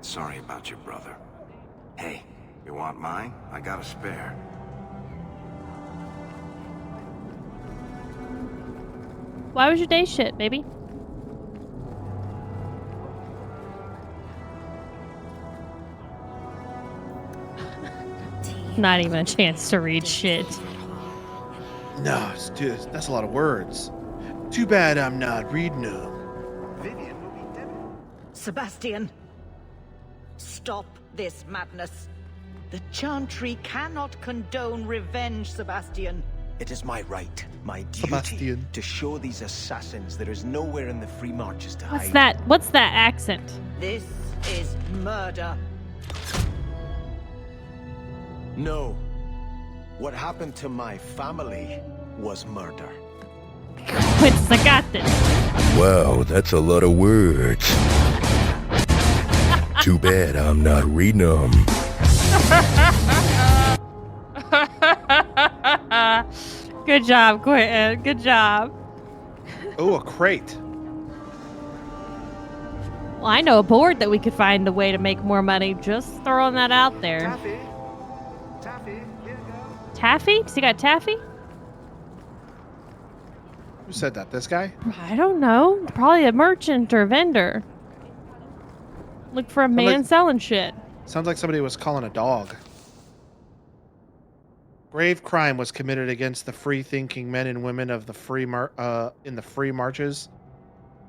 Sorry about your brother. Hey, you want mine? I got a spare.
Why was your day shit, baby? Not even a chance to read shit.
No, dude, that's a lot of words. Too bad I'm not reading them.
Sebastian, stop this madness. The Chantry cannot condone revenge, Sebastian.
It is my right, my duty,
Sebastian,
to show these assassins there is nowhere in the Free Marches to hide.
What's that accent?
This is murder.
No. What happened to my family was murder.
I got this.
Wow, that's a lot of words. Too bad I'm not reading them.
Good job, Quentin. Good job.
Oh, a crate.
Well, I know a board that we could find a way to make more money. Just throwing that out there.
Taffy? Taffy, here you go.
Taffy? Does he got Taffy?
Who said that? This guy?
I don't know. Probably a merchant or a vendor. Look for a man selling shit.
Sounds like somebody was calling a dog. Grave crime was committed against the free-thinking men and women of the in the free marches.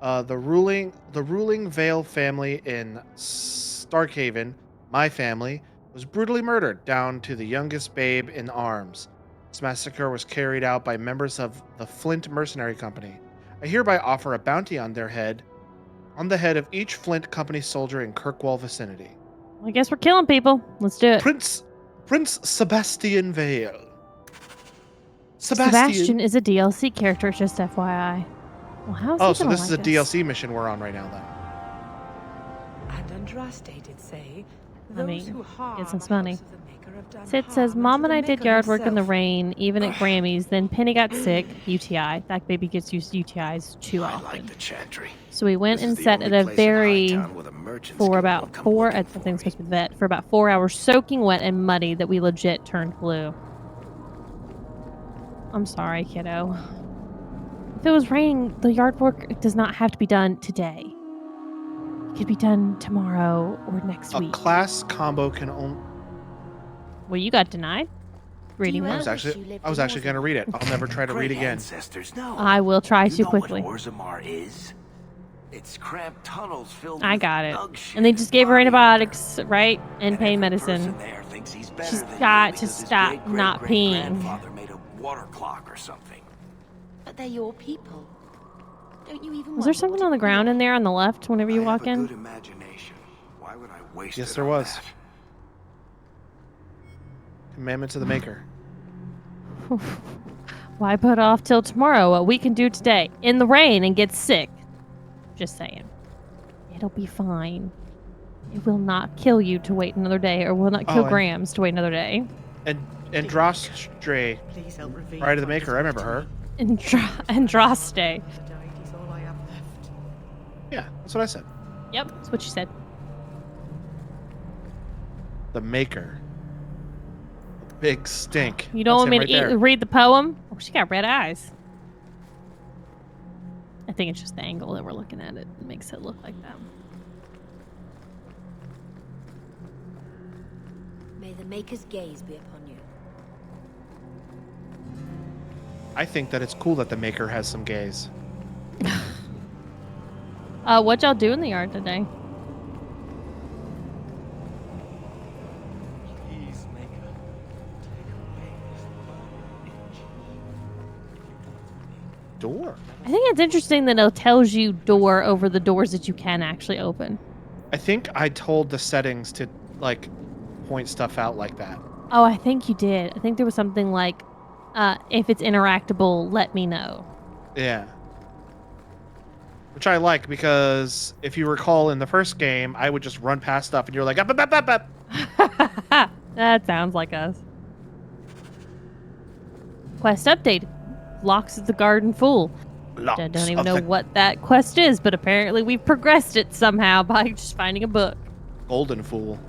The ruling Vale family in Starkhaven, my family, was brutally murdered down to the youngest babe in arms. This massacre was carried out by members of the Flint Mercenary Company. I hereby offer a bounty on the head of each Flint Company soldier in Kirkwall vicinity.
I guess we're killing people. Let's do it.
Prince Sebastian Vale.
Sebastian is a DLC character, just FYI. Well, how's he
so
gonna
this is a
like
DLC mission we're on right now, then.
And Andraste did say,
I mean, get some money. Sid says, Mom and I did yard work in the rain, even at Grammys. Then Penny got sick, UTI. That baby gets used to UTIs too often.
I like the Chantry.
So we went and sat at a very, for about 4, I think it's supposed to be vet, for about 4 hours, soaking wet and muddy that we legit turned blue. I'm sorry, kiddo. If it was raining, the yard work does not have to be done today. It could be done tomorrow or next week.
A class combo can only...
Well, you got denied. Reading that.
I was actually going to read it. I'll never try to read again.
Ancestors, no.
I will try
You
to
know
quickly.
What Orzammar is? It's cramped tunnels filled
I
with
got it.
dog shit
And they just gave her antibiotics, right? And pain medicine. She's got to stop not peeing.
Grandfather made a water clock or something.
But they're your people. Don't you even
Was there something on the ground in there on the left whenever you walk in?
Good imagination. Why would I waste
Yes,
it
there
on
was.
that?
Commandments of the Maker.
Why put off till tomorrow what we can do today in the rain and get sick? Just saying. It'll be fine. It will not kill you to wait another day, or will not kill
and-
Grams to wait another day.
And Andraste, Bride of the Maker. I remember her.
Andraste.
Yeah, that's what I said.
Yep, that's what you said.
The Maker. The big stink.
You don't
That's
want me
him
to
right there.
read the poem? Oh, she got red eyes. I think it's just the angle that we're looking at it that makes it look like that.
May the Maker's gaze be upon you.
I think that it's cool that the Maker has some gays.
What y'all do in the yard today?
Door.
I think it's interesting that it tells you door over the doors that you can actually open.
I think I told the settings to like point stuff out like that.
Oh, I think you did. I think there was something like, if it's interactable, let me know.
Yeah. Which I like because if you recall in the first game, I would just run past stuff and you're like, up, up, up, up, up.
That sounds like us. Quest updated. Locks of the Garden full.
Locks
I don't even
of
know
the-
what that quest is, but apparently we've progressed it somehow by just finding a book.
Golden Fool.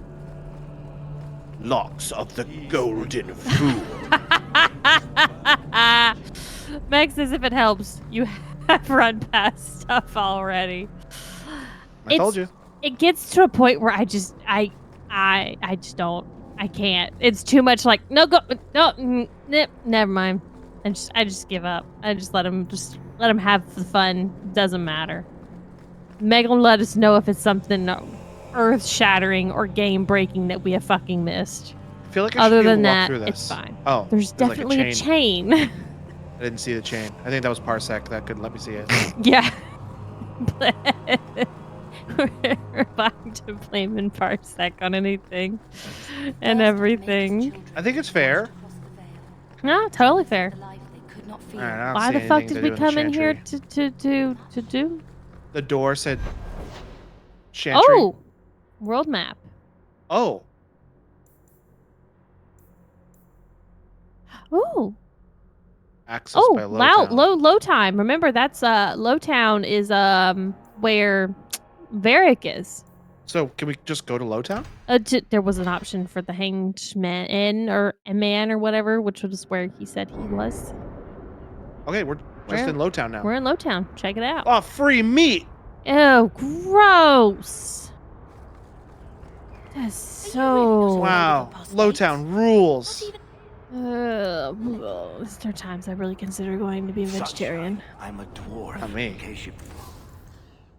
Locks of the Golden Fool.
Max, as if it helps, you have run past stuff already.
I told you.
It gets to a point where I just don't. I can't. It's too much. Like no, go, no, never mind. I just give up. I just let him have the fun. Doesn't matter. Meg will let us know if it's something earth-shattering or game-breaking that we have fucking missed.
I feel like I
Other
should be able
than
to walk
that,
through this.
it's fine.
Oh,
There's
like
definitely a chain.
I didn't see the chain. I think that was Parsec that couldn't let me see it.
Yeah. We're back to blaming Parsec on anything and everything.
I think it's fair.
No, totally fair.
All right, I don't
Why
see
the fuck
anything
did
to
we
do in the
come in here
chantry.
to do?
The door said chantry.
Oh, world map.
Oh.
Ooh.
Access by Lowtown.
Low time. Remember that's Lowtown is where Varric is.
So can we just go to Lowtown?
There was an option for the hanged man or a man or whatever, which was where he said he was.
Okay, we're just in Lowtown now.
We're in Lowtown. Check it out.
Oh, free meat.
Oh, gross. That's so.
Wow. Lowtown rules.
There are times I really consider going to be a vegetarian.
I'm a dwarf.
Not me.
In case you...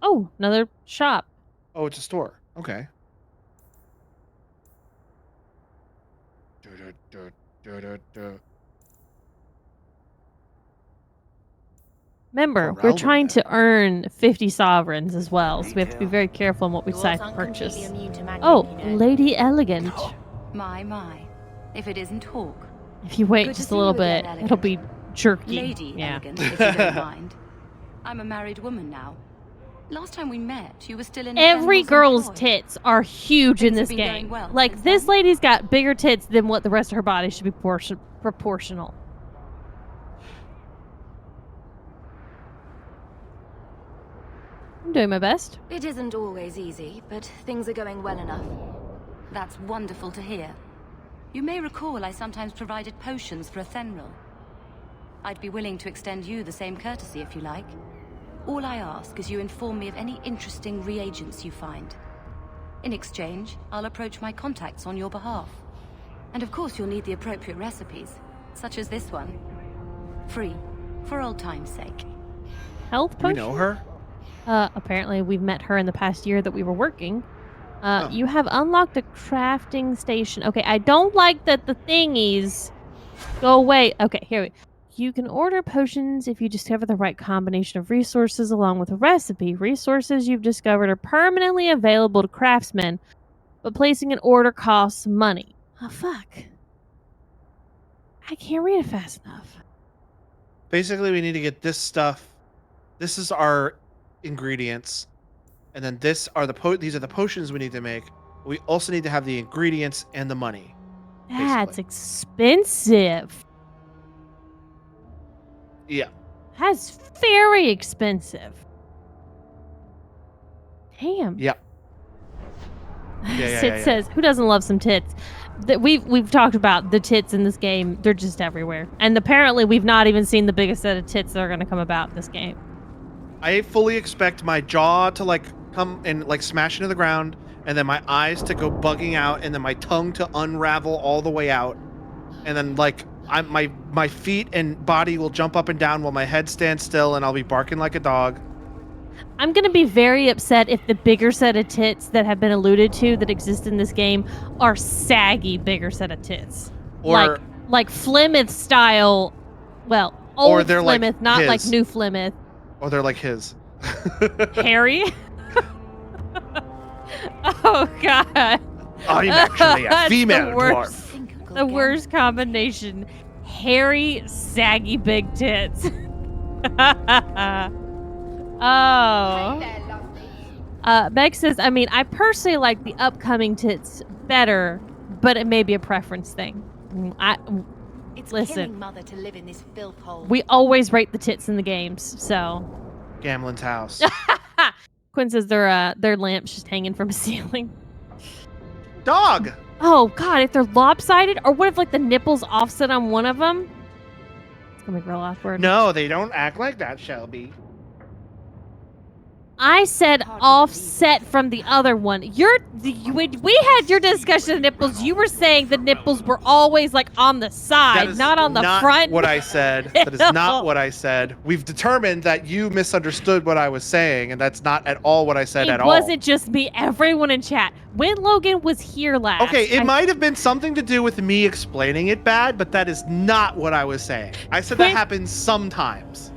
Oh, another shop.
Oh, it's a store. Okay.
Remember, we're trying to earn 50 sovereigns as well, so we have to be very careful in what we decide to purchase. Oh, Lady Elegant.
My. If it isn't Hawk.
If you wait
Good to
just
see
a
you
little
again,
bit,
Elegant.
it'll be jerky.
Lady
yeah.
Elegant, if you don't mind. I'm a married woman now. Last time we met, you were still in
Every
Fenrir's
girl's
employ.
tits are huge in
Things have
this
been going
game.
well
Like, this lady's got bigger tits than what the rest of her body should be proportional. I'm doing my best.
It isn't always easy, but things are going well enough. That's wonderful to hear. You may recall I sometimes provided potions for Athenril. I'd be willing to extend you the same courtesy if you like. All I ask is you inform me of any interesting reagents you find. In exchange, I'll approach my contacts on your behalf. And of course you'll need the appropriate recipes, such as this one. Free, for old time's sake.
Health
Do we
potion?
know her?
Apparently we've met her in the past year that we were working. You have unlocked a crafting station. Okay, I don't like that the thingies go away. Okay, here we You can order potions if you discover the right combination of resources along with a recipe. Resources you've discovered are permanently available to craftsmen, but placing an order costs money. Oh, fuck. I can't read it fast enough.
Basically, we need to get this stuff. This is our ingredients. and then these are the potions we need to make. We also need to have the ingredients and the money.
That's expensive.
Yeah.
That's very expensive. Damn.
Yep.
Sid says, "Who doesn't love some tits?" That we've talked about the tits in this game. They're just everywhere, and apparently we've not even seen the biggest set of tits that are going to come about in this game.
I fully expect my jaw to like come and like smash into the ground, and then my eyes to go bugging out, and then my tongue to unravel all the way out, and then like my feet and body will jump up and down while my head stands still, and I'll be barking like a dog.
I'm going to be very upset if the bigger set of tits that have been alluded to that exist in this game are saggy bigger set of tits.
Or
like Flemeth style, well, old
or they're
Flemeth,
like
not like
his.
new Flemeth.
Or they're like his.
Harry? Oh, God.
I'm actually a
That's
female
the worst,
dwarf.
The worst combination. Hairy, saggy big tits. Oh. Meg says, I mean, I personally like the upcoming tits better, but it may be a preference thing.
It's
Listen,
killing Mother to live in this filth hole.
we always rate the tits in the games, so.
Gamlen's house.
Quinn says their lamp's just hanging from a ceiling.
Dog!
Oh, God, if they're lopsided, or what if, like, the nipples offset on one of them? It's gonna be real awkward.
No, they don't act like that, Shelby.
I said offset from the other one. When we had your discussion of nipples, you were saying the nipples were always like on the side, not on the front.
What I said. That is not what I said. We've determined that you misunderstood what I was saying, and that's not at all what I said at all.
It wasn't just me. Everyone in chat. When Logan was here last.
Okay, it might have been something to do with me explaining it bad, but that is not what I was saying. I said that happens sometimes.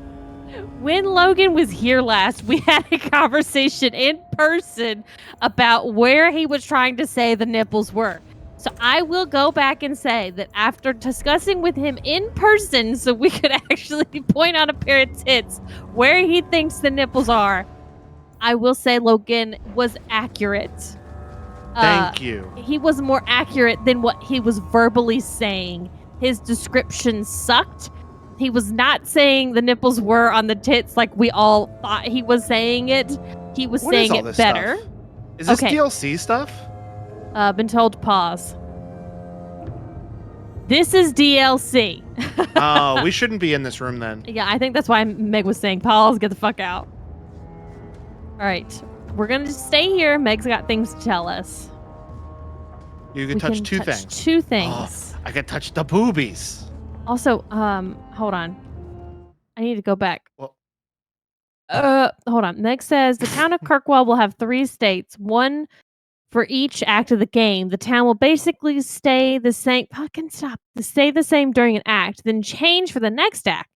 When Logan was here last, we had a conversation in person about where he was trying to say the nipples were. So I will go back and say that after discussing with him in person, so we could actually point out a pair of tits where he thinks the nipples are, I will say Logan was accurate.
Thank you.
He was more accurate than what he was verbally saying. His description sucked. He was not saying the nipples were on the tits like we all thought he was saying it. He was
What is
saying
all
it
this
better.
stuff? Is this
Okay.
DLC stuff?
Been told to pause. This is DLC.
Oh, we shouldn't be in this room then.
Yeah, I think that's why Meg was saying pause, get the fuck out. All right. We're going to just stay here. Meg's got things to tell us.
You can
We
touch
can
two
touch
things.
two things.
Oh, I can touch the boobies.
Also, hold on. I need to go back.
Well,
Hold on. Meg says the town of Kirkwall will have 3 states, one for each act of the game. The town will basically stay the same. Fucking stop. Stay the same during an act, then change for the next act.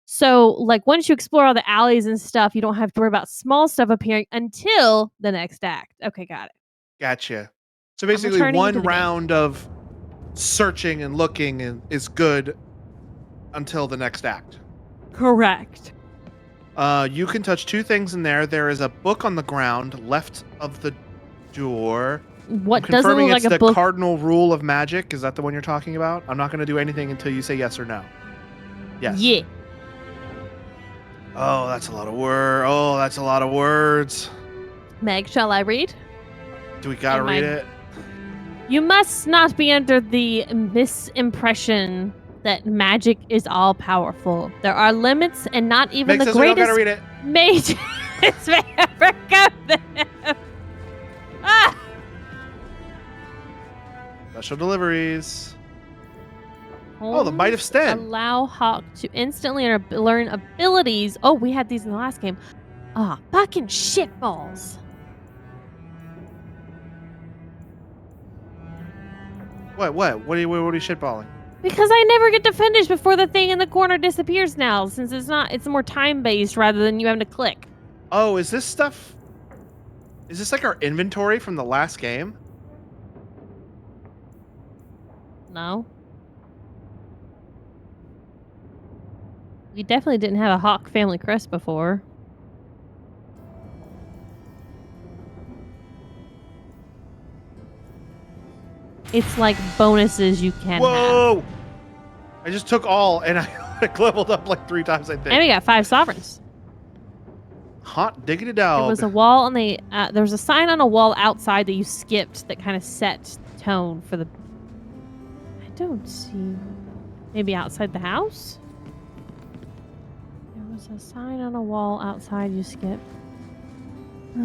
So, like, once you explore all the alleys and stuff, you don't have to worry about small stuff appearing until the next act. Okay, got it.
gotcha. So basically,
returning
one
to the game.
round of searching and looking is good until the next act.
Correct.
You can touch 2 things in there. There is a book on the ground left of the door.
What
I'm
doesn't
confirming
look
it's
like a
the
book?
cardinal rule of magic. Is that the one you're talking about? I'm not going to do anything until you say yes or no. Yes.
Yeah.
Oh, that's a lot of words. Oh, that's a lot of words.
Meg, shall I read?
Do we gotta
Am
read
I-
it?
You must not be under the misimpression that magic is all powerful. There are limits, and not even
Meg
the
says we don't
greatest
gotta read it.
mages may ever go them. Ah!
Special deliveries. Oh, the Might of Sten.
Allow Hawk to instantly learn abilities. Oh, we had these in the last game. Ah, fucking shitballs.
What? What are you shitballing?
Because I never get to finish before the thing in the corner disappears now, since it's more time-based rather than you having to click.
Oh, is this stuff? Is this like our inventory from the last game?
No. We definitely didn't have a Hawk family crest before. It's like bonuses you can have.
Whoa! I just took all, and I leveled up like 3 times, I think.
And we got 5 sovereigns.
Hot diggity
There
dog.
was a wall on the. There was a sign on a wall outside that you skipped that kind of set tone for the. I don't see. Maybe outside the house. There was a sign on a wall outside you skipped. No.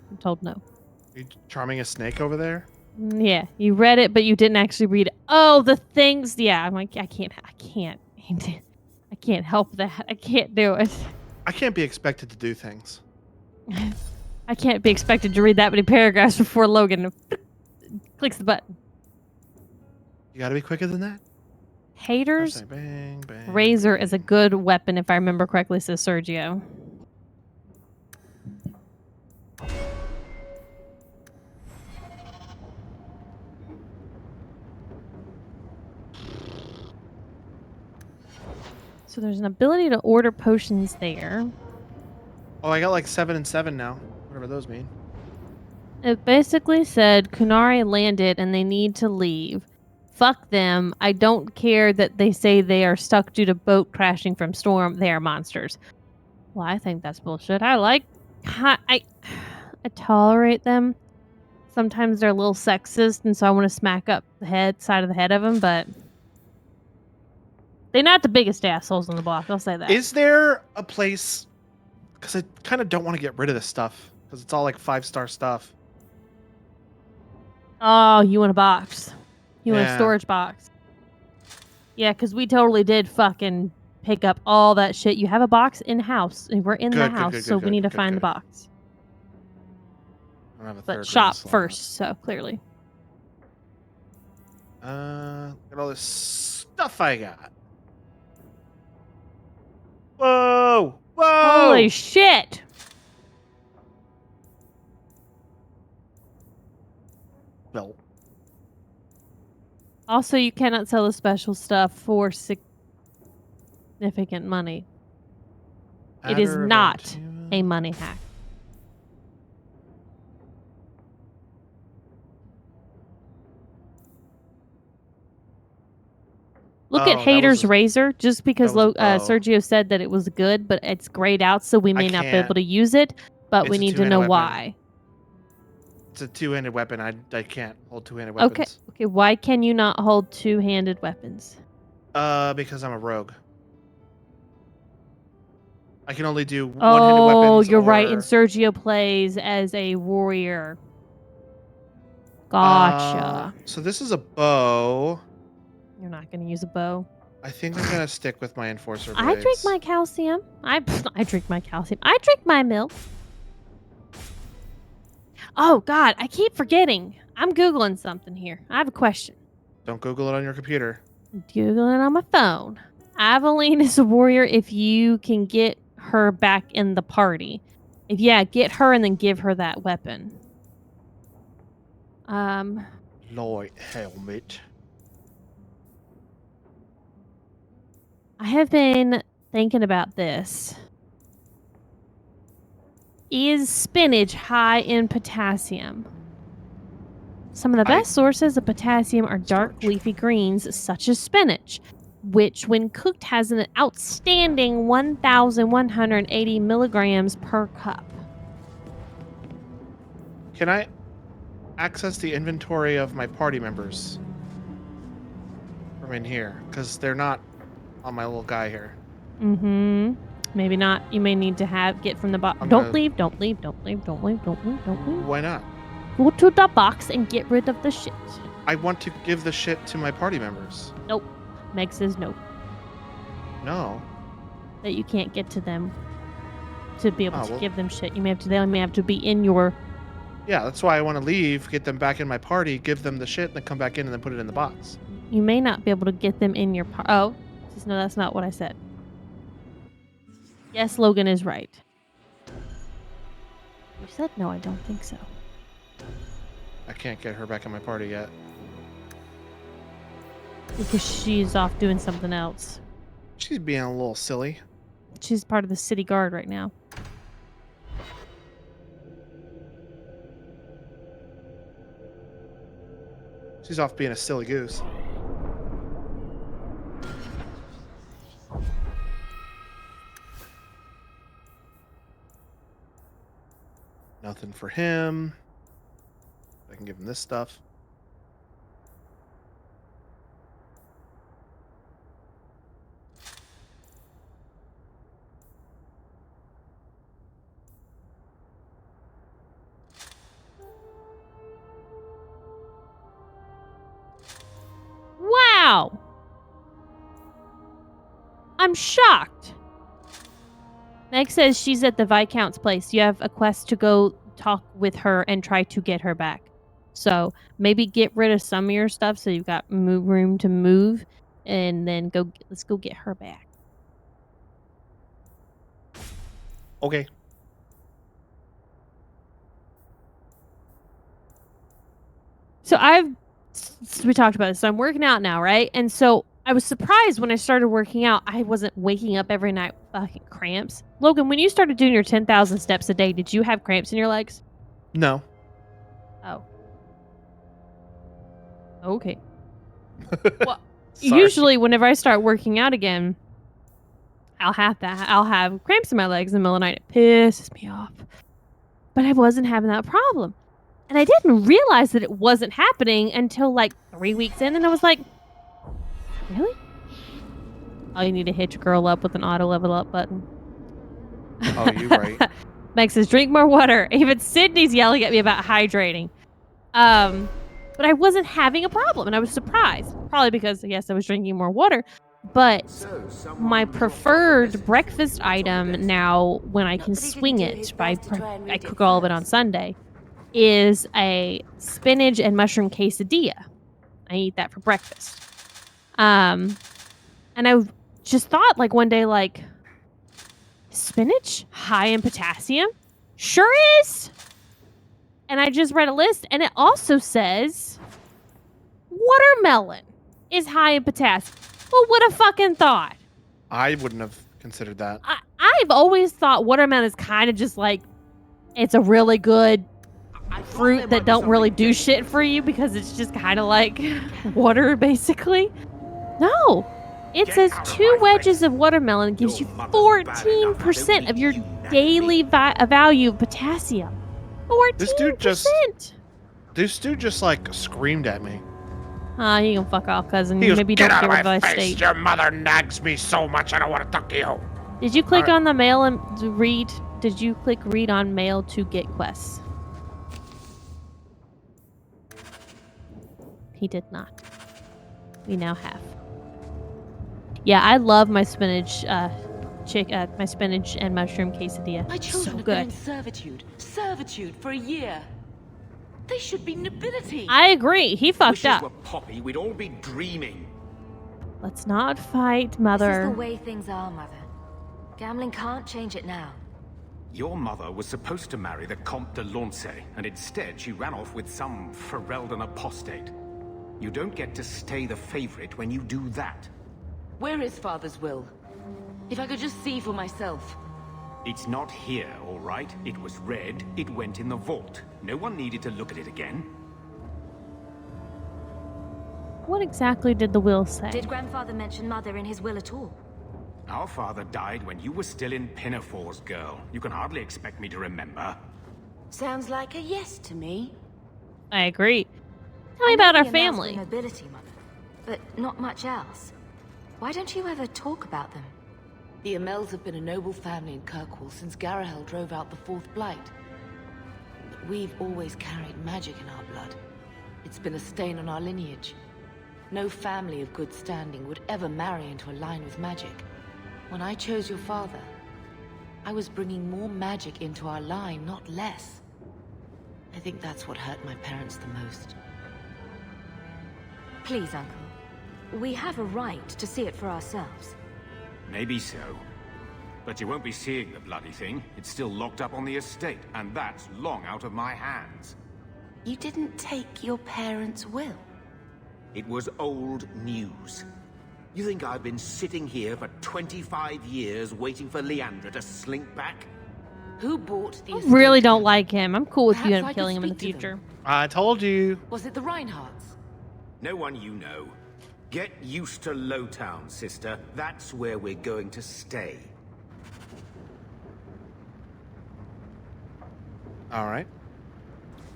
I'm told no.
You charming a snake over there?
Yeah, you read it, but you didn't actually read it. Oh, the things. Yeah, I'm like, I can't help that. I can't do it.
I can't be expected to do things.
I can't be expected to read that many paragraphs before Logan clicks the button.
You gotta be quicker than that.
Haters.
Bang, bang.
Razor is a good weapon, if I remember correctly, says Sergio. So there's an ability to order potions there.
Oh, I got like 7 and 7 now. Whatever those mean.
It basically said Kunari landed and they need to leave. Fuck them. I don't care that they say they are stuck due to boat crashing from storm. They are monsters. Well, I think that's bullshit. I tolerate them. Sometimes they're a little sexist, and so I want to smack up the side of the head of them, but they're not the biggest assholes on the block. I'll say that.
Is there a place? Because I kind of don't want to get rid of this stuff because it's all like 5-star stuff.
Oh, you want a box? You want a
Yeah.
storage box? Yeah, because we totally did fucking pick up all that shit. You have a box in house, and we're in the house, so we need to find the box.
I don't have a
But
third
shop
grade slot.
first, so clearly.
Look at all this stuff I got. Whoa! Whoa!
Holy shit!
No.
Also, you cannot sell the special stuff for significant money. It is
Adder
not a money hack. Look
Oh,
at
that
Hater's
was a-
Razor. Just because
that was a bow.
Sergio said that it was good, but it's grayed out, so we may not be able to use it. But we
It's a
need to
two-handed
know
weapon.
why.
It's a 2-handed weapon. I can't hold 2-handed
Okay.
weapons.
Okay. Why can you not hold two-handed weapons?
Because I'm a rogue. I can only do one-handed
Oh,
weapons.
you're right. And
or-
Sergio plays as a warrior. Gotcha.
So this is a bow.
You're not going to use a bow.
I think I'm gonna stick with my enforcer blades.
I drink my calcium. I drink my calcium. I drink my milk. Oh, God. I keep forgetting. I'm Googling something here. I have a question.
Don't Google it on your computer.
Googling it on my phone. Aveline is a warrior if you can get her back in the party. Get her and then give her that weapon.
Light helmet.
I have been thinking about this. Is spinach high in potassium? Some of the best sources of potassium are dark leafy greens such as spinach, which when cooked has an outstanding 1,180 milligrams per cup.
Can I access the inventory of my party members from in here? Because they're not on my little guy here.
Mm-hmm. Maybe not. You may need to get from the box.
I'm
Don't
gonna-
leave, don't leave, don't leave, don't leave, don't leave, don't leave.
Why not?
Go to the box and get rid of the shit.
I want to give the shit to my party members.
Nope. Meg says no.
No.
That you can't get to them to be able
Oh,
to
well-
give them shit. They may have to be in your...
Yeah, that's why I want to leave, get them back in my party, give them the shit, and then come back in and then put it in the box.
You may not be able to get them in your... Oh. No, that's not what I said. Yes, Logan is right. You said no, I don't think so.
I can't get her back in my party yet.
Because she's off doing something else.
She's being a little silly.
She's part of the city guard right now.
She's off being a silly goose. Nothing for him. I can give him this stuff.
Wow! I'm shocked. Meg says she's at the Viscount's place. You have a quest to go talk with her and try to get her back. So maybe get rid of some of your stuff so you've got room to move, and then let's go get her back.
Okay.
So we talked about this. So I'm working out now, right? And so I was surprised when I started working out. I wasn't waking up every night with fucking cramps. Logan, when you started doing your 10,000 steps a day, did you have cramps in your legs?
No.
Oh. Okay. Well, usually whenever I start working out again, I'll have cramps in my legs in the middle of the night. It pisses me off. But I wasn't having that problem. And I didn't realize that it wasn't happening until like 3 weeks in, and I was like, really? Oh, you need to hit your girl up with an auto level up button.
Oh, you're right.
Meg says, drink more water. Even Sydney's yelling at me about hydrating. But I wasn't having a problem, and I was surprised. Probably because, yes, I was drinking more water. But my preferred breakfast item now, when I can swing it, I cook all of it on Sunday, is a spinach and mushroom quesadilla. I eat that for breakfast. And I just thought, like, one day, like, spinach high in potassium? Sure is! And I just read a list, and it also says watermelon is high in potassium. Well, would have fucking thought?
I wouldn't have considered that.
I've always thought watermelon is kind of just like, it's a really good fruit that don't really do shit for you because it's just kind of like water, basically. No. It says 2 wedges of watermelon gives you 14% of your daily value of potassium. 14%.
This dude just like screamed at me.
You can fuck off, cousin.
He goes,
Maybe
"Get
don't
out of
get rid
my
of our
face!
state.
Your mother nags me so much. I don't want to talk to you."
Did you click on the mail and read? Did you click read on mail to get quests? He did not. We now have. Yeah, I love my spinach, my spinach and mushroom quesadilla.
My children
So
have been in
good.
servitude for a year. They should be nobility.
I agree. He fucked
Wishes
up.
were Poppy, we'd all be dreaming.
Let's not fight,
This
Mother.
is the way things are, Mother. Gambling can't change it now.
Your mother was supposed to marry the Comte de Launcey, and instead she ran off with some Ferelden apostate. You don't get to stay the favorite when you do that.
Where is Father's will? If I could just see for myself.
It's not here, all right? It was read, it went in the vault. No one needed to look at it again.
What exactly did the will say?
Did Grandfather mention Mother in his will at all?
Our father died when you were still in Pinafores, girl. You can hardly expect me to remember.
Sounds like a yes to me.
I agree. Tell me about our
He announced
family.
the nobility, Mother, but not much else. Why don't you ever talk about them?
The Amels have been a noble family in Kirkwall since Garahel drove out the Fourth Blight. But we've always carried magic in our blood. It's been a stain on our lineage. No family of good standing would ever marry into a line with magic. When I chose your father, I was bringing more magic into our line, not less. I think that's what hurt my parents the most.
Please, Uncle. We have a right to see it for ourselves.
Maybe so. But you won't be seeing the bloody thing. It's still locked up on the estate, and that's long out of my hands.
You didn't take your parents' will.
It was old news. You think I've been sitting here for 25 years waiting for Leandra to slink back?
Who bought the
I
estate?
really don't like him. I'm cool with you
Perhaps
and
I could
killing him in the
speak to them.
future.
I told you.
Was it the Reinhardts?
No one you know. Get used to Lowtown, sister. That's where we're going to stay.
All right.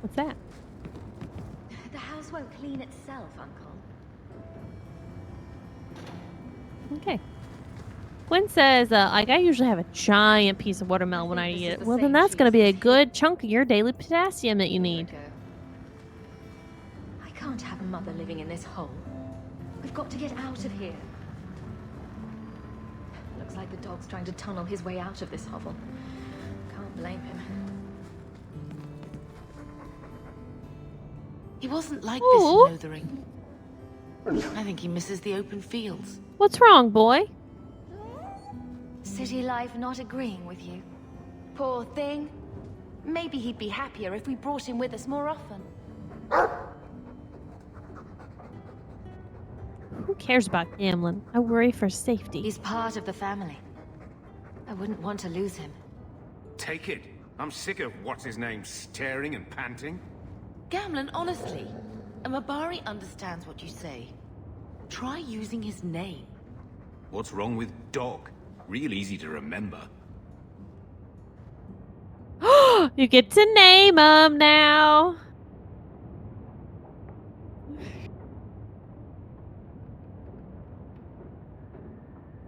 What's that?
The house won't clean itself, Uncle.
Okay. Gwen says, I usually have a giant piece of watermelon when I eat it. Well, then that's going to be a good chunk of your daily potassium that you need.
I can't have Mother living in this hole. We've got to get out of here. Looks like the dog's trying to tunnel his way out of this hovel. Can't blame him.
He wasn't like
Ooh.
this in Lothering. I think he misses the open fields.
What's wrong, boy?
City life not agreeing with you. Poor thing. Maybe he'd be happier if we brought him with us more often.
Who cares about Gamlen? I worry for safety.
He's part of the family. I wouldn't want to lose him.
Take it. I'm sick of what's-his-name staring and panting.
Gamlen, honestly, a Mabari understands what you say. Try using his name.
What's wrong with Dog? Real easy to remember.
You get to name him now.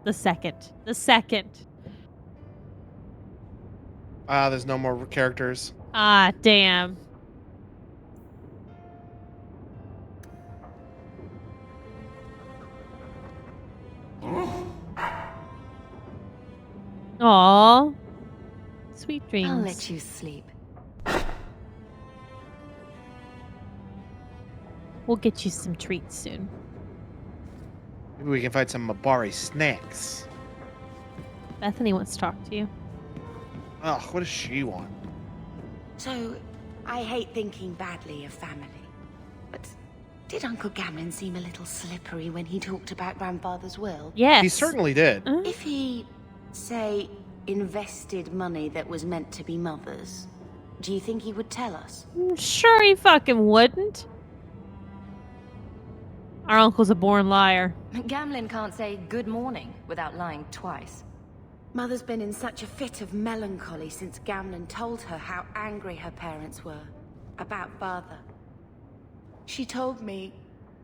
The second.
There's no more characters.
Ah, damn. Aww. Sweet dreams.
I'll let you sleep.
We'll get you some treats soon.
Maybe we can find some Mabari snacks.
Bethany wants to talk to you.
Ugh, what does she want?
So, I hate thinking badly of family, but did Uncle Gamlen seem a little slippery when he talked about Grandfather's will?
Yes.
He certainly did.
If he, say, invested money that was meant to be Mother's, do you think he would tell us?
Sure he fucking wouldn't. Our uncle's a born liar.
Gamlen can't say good morning without lying twice.
Mother's been in such a fit of melancholy since Gamlen told her how angry her parents were about Father. She told me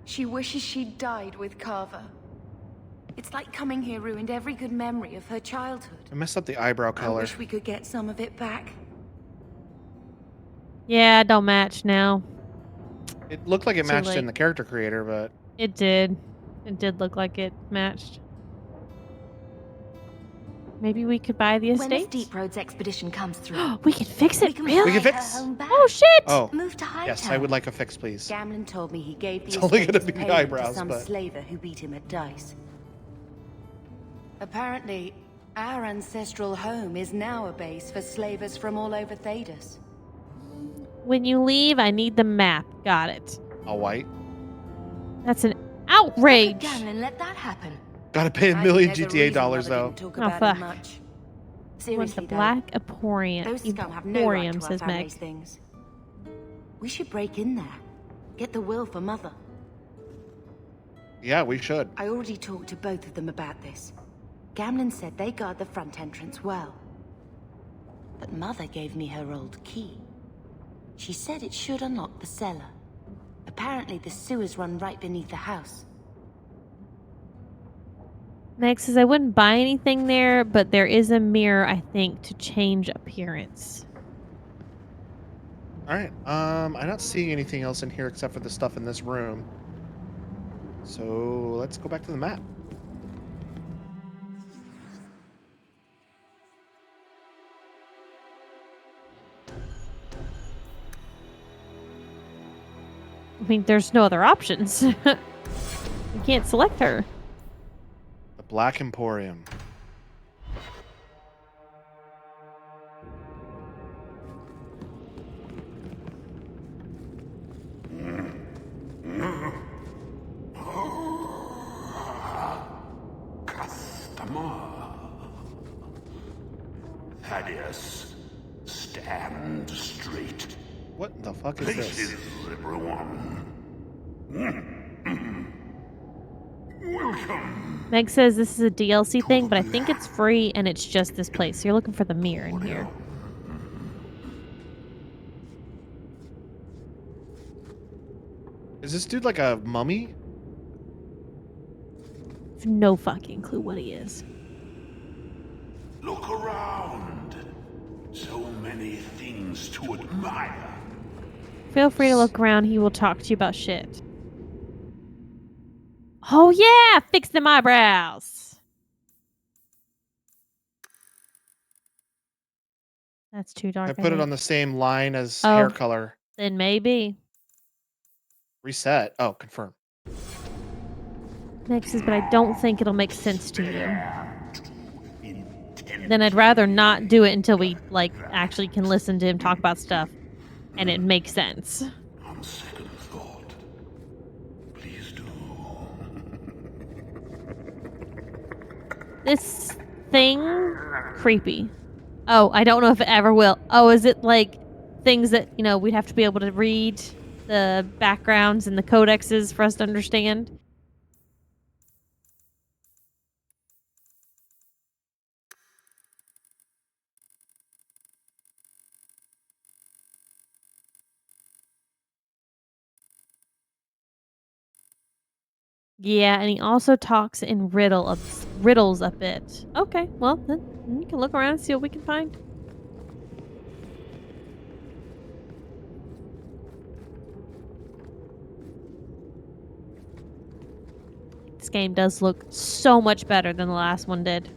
she wishes she'd died with Carver. It's like coming here ruined every good memory of her childhood.
I messed up the eyebrow
I
color.
wish we could get some of it back.
Yeah, don't match now.
It looked like it
Too
matched
late.
in the character creator, but
It did. It did look like it matched. Maybe we could buy the
When this
estate.
Deep Roads expedition comes through,
We can fix it, really?
We can fix-
her home back.
Oh, shit!
oh,
Move to Hightown.
yes, I would like a fix, please.
Gamlen told me he gave the
It's only
estate
gonna
as
be the
payment
eyebrows,
to some
but-
slaver who beat him at dice. Apparently, our ancestral home is now a base for slavers from all over Thedas.
When you leave, I need the map. Got it.
All white.
That's an outrage.
Gamlen let that happen.
Gotta pay
I
$1 million
think there's a
GTA
reason
dollars
Mother
though.
didn't talk
Oh,
about
fuck.
it much.
What's the
Seriously, though,
Black Emporium?
those scum have no right
Emporium,
to our
says Meg.
family's things. We should break in there. Get the will for Mother.
Yeah, we should.
I already talked to both of them about this. Gamlen said they guard the front entrance well. But Mother gave me her old key. She said it should unlock the cellar. Apparently the sewers run right beneath the house.
Meg says I wouldn't buy anything there, but there is a mirror, I think, to change appearance.
All right. I'm not seeing anything else in here except for the stuff in this room. So let's go back to the map.
I mean, there's no other options. You can't select her.
The Black Emporium.
Customer. Thaddeus, stand straight.
What the fuck is this?
Places, everyone.
Meg says this is a DLC thing, but I think it's free and it's just this place. So you're looking for the mirror in here.
Is this dude like a mummy?
I have no fucking clue what he is.
Look around. So many things to admire.
Feel free to look around. He will talk to you about shit. Oh yeah! Fix them eyebrows! That's too dark.
I put it
think.
on the same line as
Oh.
hair color.
Then maybe.
Reset. Oh, confirm.
Meg says, but I don't think it'll make sense to you. Then I'd rather not do it until we, like, actually can listen to him talk about stuff. And it makes sense.
On second thought, please do.
This thing, creepy. Oh, I don't know if it ever will. Oh, is it like things that, you know, we'd have to be able to read the backgrounds and the codexes for us to understand? Yeah, and he also talks in riddles a bit. Okay, well, then you can look around and see what we can find. This game does look so much better than the last one did.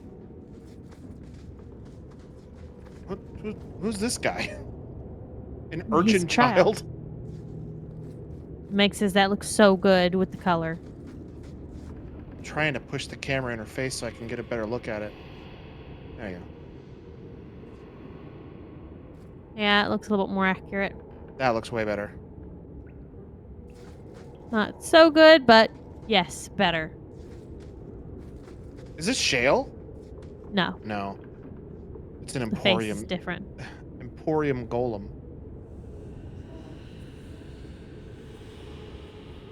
Who's this guy? An
He's
urchin
a child.
child?
Meg says that looks so good with the color.
I'm trying to push the camera in her face so I can get a better look at it. There you go.
Yeah, it looks a little bit more accurate.
That looks way better.
Not so good, but yes, better.
Is this shale?
No.
No. It's an
The face
emporium.
is different.
Emporium golem.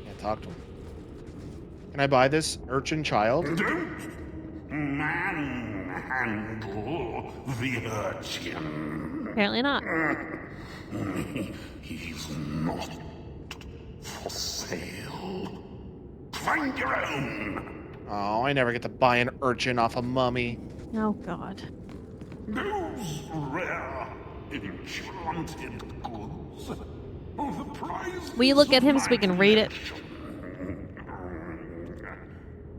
Can't talk to him. Can I buy this urchin child?
Manhandle the urchin.
Apparently not.
He's not for sale. Find your own.
Oh, I never get to buy an urchin off a mummy.
Oh, God.
Those rare, enchanted goods are the prize.
Will you look at him so we can read it?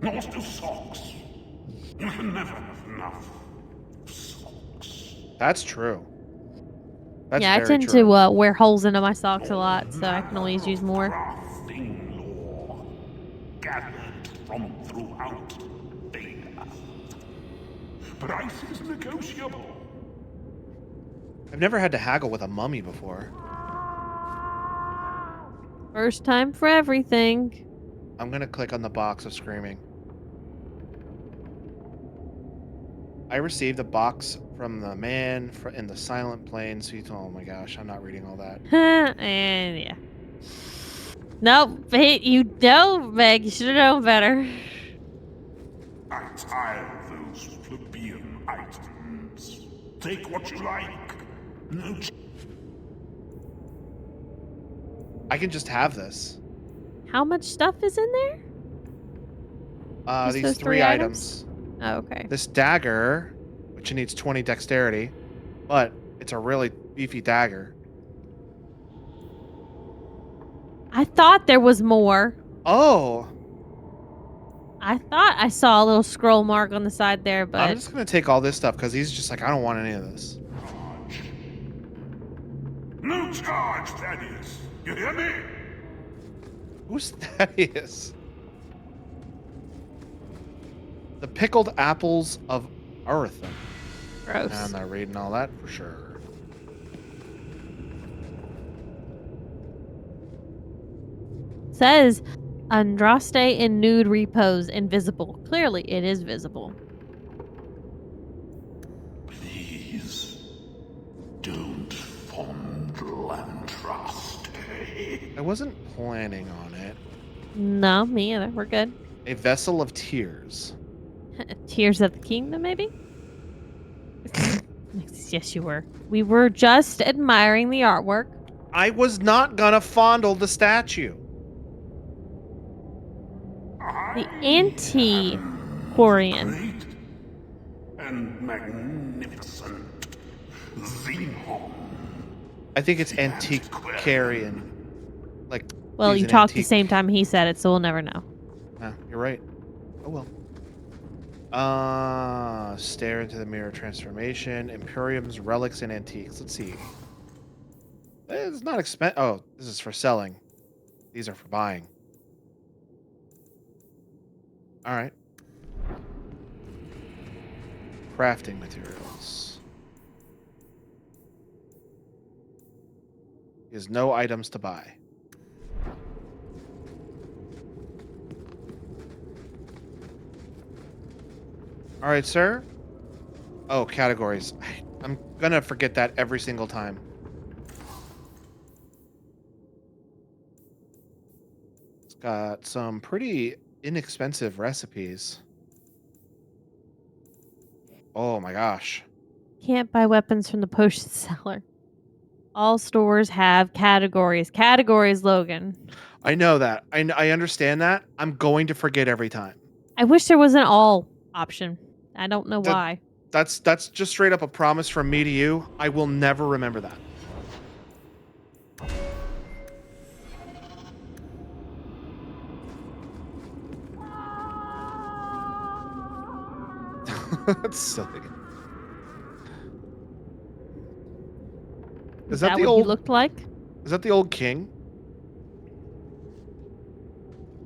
Master Socks. You can never have enough.
That's true. That's
yeah, I
very
tend
true.
to wear holes into my socks a lot, so I can always use more.
Gathered from throughout Dana. Price is negotiable.
I've never had to haggle with a mummy before.
First time for everything.
I'm gonna click on the box of screaming. I received a box from the man in the Silent Plains. Oh my gosh, I'm not reading all that.
And yeah. Nope, you don't, Meg. You should have known better.
I tire those plebeian items. Take what you like. No.
I can just have this.
How much stuff is in there? Just
These
those
three items.
Oh, okay.
This dagger, which needs 20 dexterity, but it's a really beefy dagger.
I thought there was more.
Oh,
I thought I saw a little scroll mark on the side there, but
I'm just gonna take all this stuff because he's just like, I don't want any of this.
No charge, Thaddeus. You hear me?
Who's Thaddeus? The pickled apples of Earth.
Gross.
I'm not reading all that for sure.
says Andraste in nude repose, invisible. Clearly, it is visible.
Please don't fondle Andraste.
I wasn't planning on it.
No, me either. We're good.
A Vessel of Tears.
Tears of the Kingdom, maybe? Yes, you were. We were just admiring the artwork.
I was not gonna fondle the statue.
The Antiquarian.
And magnificent Xenon.
I think it's Antiquarian. Like,
Well,
he's
you
an
talked the
antique.
same time he said it, so we'll never know.
Ah, you're right. Oh well. Stare into the mirror transformation. Imperium's relics and antiques. Let's see. It's not Oh, this is for selling. These are for buying. All right. Crafting materials. He has no items to buy. All right, sir. Oh, categories. I'm gonna forget that every single time. It's got some pretty inexpensive recipes. Oh my gosh.
Can't buy weapons from the potion seller. All stores have categories. Categories, Logan.
I know that. I understand that. I'm going to forget every time.
I wish there was an all option. I don't know why.
That's just straight up a promise from me to you. I will never remember that. That's silly.
Is that the what he looked like?
Is that the old king?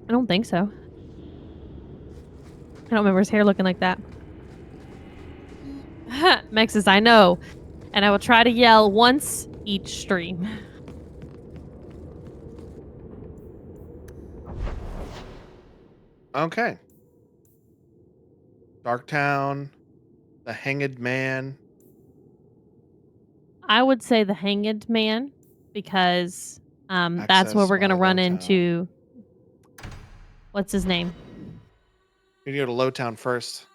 I don't think so. I don't remember his hair looking like that. Meg says, I know. And I will try to yell once each stream.
Okay. Darktown. The Hanged Man.
I would say the Hanged Man because that's where we're going to run into... What's his name?
You need to go to Lowtown first.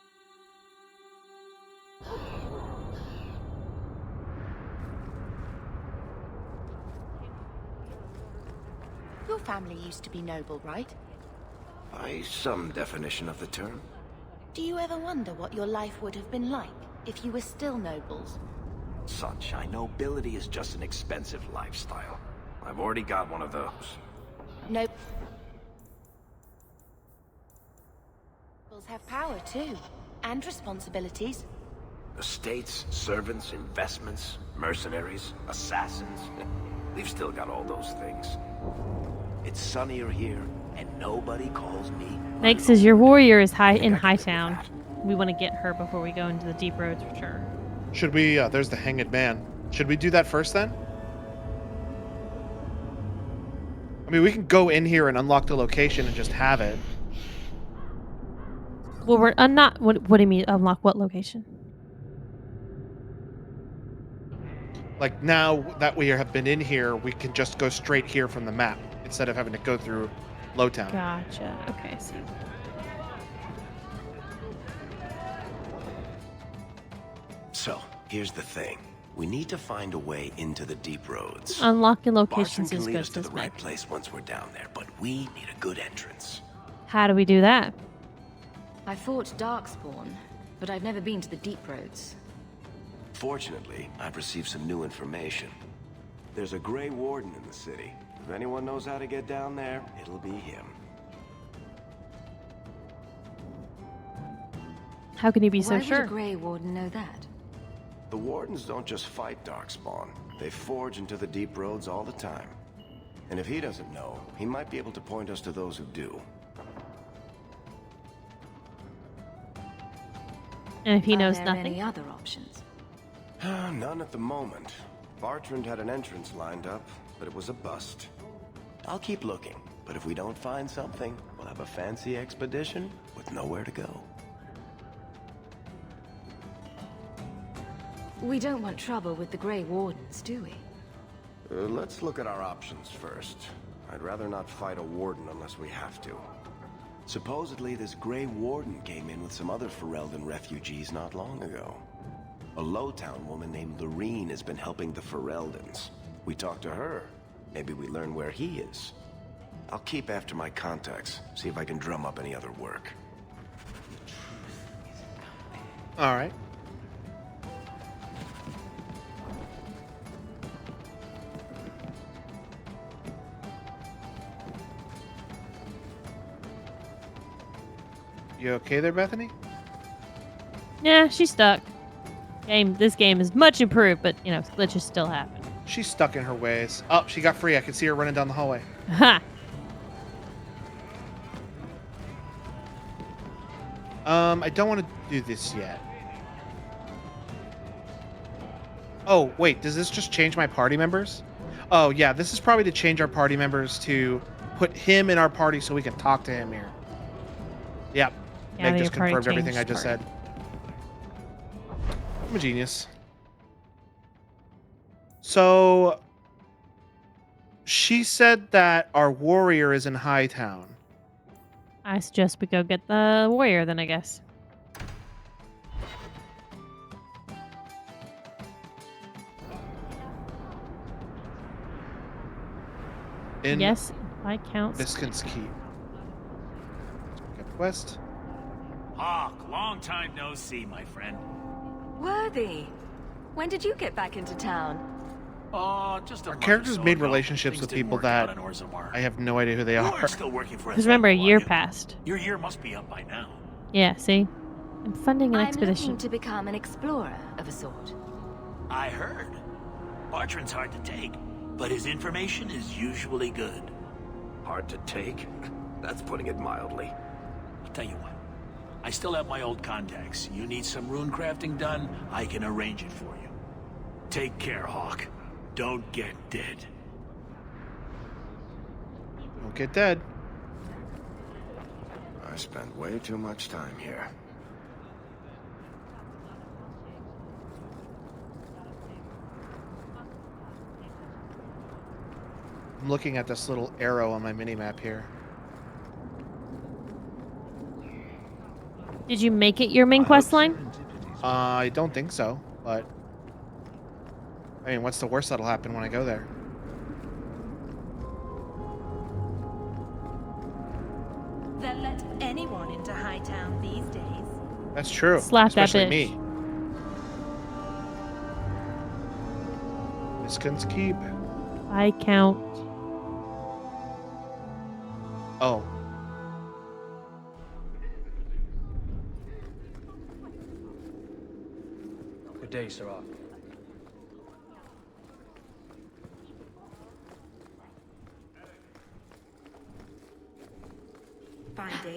Your family used to be noble, right?
By some definition of the term.
Do you ever wonder what your life would have been like if you were still nobles?
Sunshine, nobility is just an expensive lifestyle. I've already got one of those.
Nobles have power too, and responsibilities.
Estates, servants, investments, mercenaries, assassins. We've still got all those things. It's sunnier here, and nobody calls me.
Meg says your warrior is in Hightown. We want to get her before we go into the deep roads for sure.
Should we? There's the Hanged Man. Should we do that first then? I mean, we can go in here and unlock the location and just have it.
Well, we're not. What do you mean unlock what location?
Like now that we have been in here, we can just go straight here from the map instead of having to go through Lowtown.
Gotcha. Okay, see.
So, here's the thing. We need to find a way into the deep roads.
Unlocking
Barton
locations
can
is
lead
good,
us to the
says
right
Meg.
place once we're down there, but we need a good entrance.
How do we do that?
I fought Darkspawn, but I've never been to the Deep Roads.
Fortunately, I've received some new information. There's a Grey Warden in the city. If anyone knows how to get down there, it'll be him.
How can you be so
Why
sure?
would a Grey Warden know that?
The Wardens don't just fight Darkspawn. They forge into the deep roads all the time. And if he doesn't know, he might be able to point us to those who do.
And if he knows
Are there
nothing?
any other options?
None at the moment. Bartrand had an entrance lined up, but it was a bust. I'll keep looking, but if we don't find something, we'll have a fancy expedition with nowhere to go.
We don't want trouble with the Grey Wardens, do we?
Let's look at our options first. I'd rather not fight a warden unless we have to.
Supposedly, this Grey Warden came in with some other Ferelden refugees not long ago. A Lowtown woman named Lorene has been helping the Fereldans. We talked to her. Maybe we learn where he is. I'll keep after my contacts, see if I can drum up any other work.
All right. You okay there, Bethany?
Yeah, she's stuck. This game is much improved, but you know, glitches still happen.
She's stuck in her ways. Oh, she got free. I can see her running down the hallway.
Ha!
I don't want to do this yet. Oh, wait, does this just change my party members? Oh, yeah, this is probably to change our party members to put him in our party so we can talk to him here. Yep.
Yeah,
Meg just
your party
confirmed everything I
changed
just
party.
said. I'm a genius. So, she said that our warrior is in Hightown.
I suggest we go get the warrior then, I guess.
In
Yes, I count.
Viscount's Keep. Get quest.
Hawk, long time no see, my friend.
Worthy. When did you get back into town?
Oh, just a
Our
month or
characters
so
made
ago.
relationships
Things
with
didn't
people
work out
that
in Orzammar.
I have no idea who they
You
are.
are still working for us.
Because remember, a year passed.
Your year must be up by now.
Yeah, see? I'm funding an
I'm
expedition.
looking to become an explorer of a sort.
I heard. Bartrand's hard to take, but his information is usually good.
Hard to take? That's putting it mildly.
I'll tell you what. I still have my old contacts. You need some rune crafting done, I can arrange it for you. Take care, Hawk. Don't get dead.
Don't get dead.
I spent way too much time here.
I'm looking at this little arrow on my mini-map here.
Did you make it your main quest line?
I don't think so, but... I mean, what's the worst that'll happen when I go there?
They'll let anyone into Hightown these days.
That's true.
Slap that
especially
bitch.
me. Viscount's Keep.
I count.
Oh.
Good day, Sirach.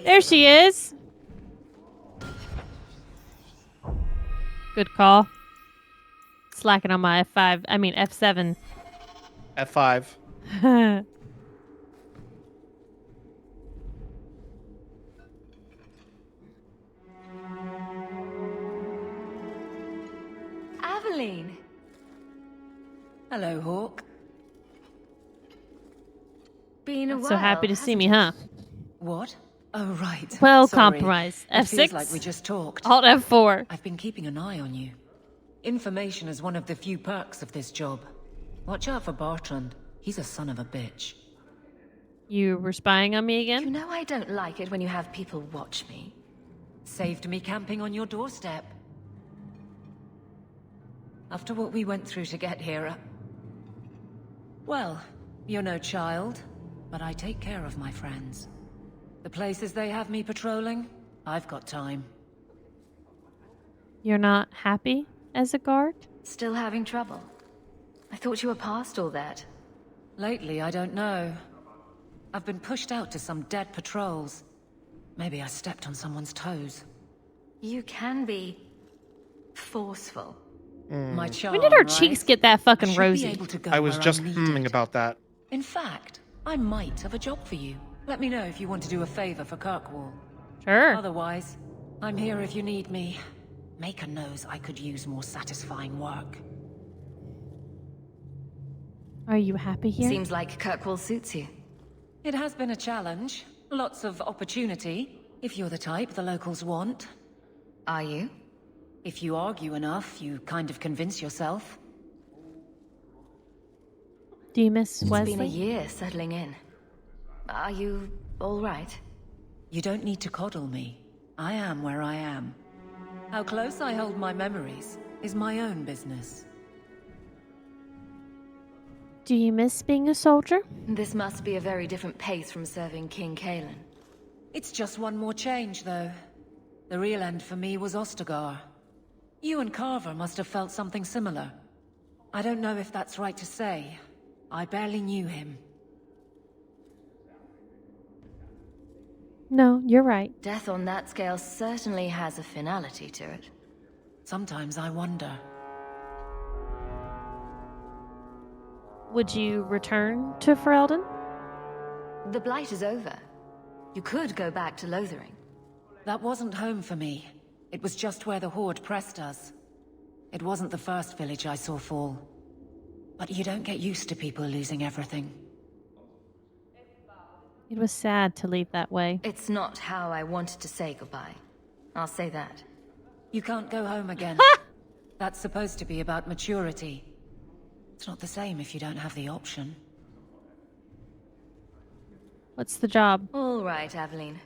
There she is. Good call. Slacking on my F5. I mean F7.
F5.
Aveline.
Hello, Hawk.
Been a while.
So happy to see me, huh?
What? Oh, right.
Well,
Sorry.
compromise.
It feels
F6.
like we just talked.
Alt F4.
I've been keeping an eye on you. Information is one of the few perks of this job. Watch out for Bartrand. He's a son of a bitch.
You were spying on me again?
You know I don't like it when you have people watch me.
Saved me camping on your doorstep. After what we went through to get here, well, you're no child, but I take care of my friends. The places they have me patrolling, I've got time.
You're not happy as a guard?
Still having trouble? I thought you were past all that.
Lately, I don't know. I've been pushed out to some dead patrols. Maybe I stepped on someone's toes.
You can be forceful.
My charm,
When did our
right?
cheeks get that fucking
I should be
rosy?
able to go
I was
where
just
I'm needed.
humming about that.
In fact, I might have a job for you. Let me know if you want to do a favor for Kirkwall.
Sure.
Otherwise, I'm here if you need me. Maker knows I could use more satisfying work.
Are you happy here?
Seems like Kirkwall suits you.
It has been a challenge. Lots of opportunity, if you're the type the locals want.
Are you?
If you argue enough, you kind of convince yourself.
Do you miss
It's
Wesley?
been a year settling in. Are you all right?
You don't need to coddle me. I am where I am. How close I hold my memories is my own business.
Do you miss being a soldier?
This must be a very different pace from serving King Kalen.
It's just one more change, though. The real end for me was Ostagar. You and Carver must have felt something similar. I don't know if that's right to say. I barely knew him.
No, you're right.
Death on that scale certainly has a finality to it.
Sometimes I wonder.
Would you return to Ferelden?
The Blight is over. You could go back to Lothering.
That wasn't home for me. It was just where the Horde pressed us. It wasn't the first village I saw fall. But you don't get used to people losing everything.
It was sad to leave that way.
It's not how I wanted to say goodbye. I'll say that.
You can't go home again. That's supposed to be about maturity. It's not the same if you don't have the option.
What's the job?
All right, Aveline.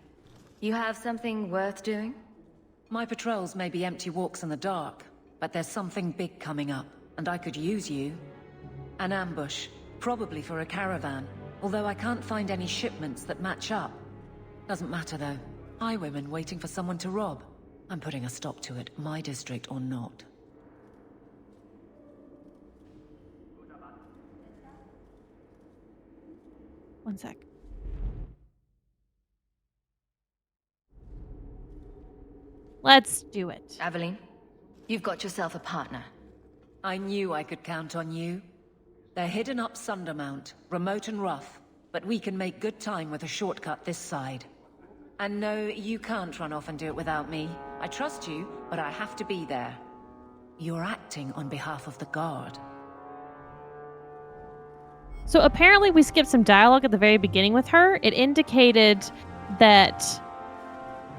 You have something worth doing?
My patrols may be empty walks in the dark, but there's something big coming up, and I could use you. An ambush, probably for a caravan, although I can't find any shipments that match up. Doesn't matter though. Highwaymen waiting for someone to rob. I'm putting a stop to it, my district or not.
One sec. Let's do it.
Aveline, you've got yourself a partner.
I knew I could count on you. They're hidden up Sundermount, remote and rough, but we can make good time with a shortcut this side. And no, you can't run off and do it without me. I trust you, but I have to be there. You're acting on behalf of the Guard.
So apparently we skipped some dialogue at the very beginning with her. It indicated that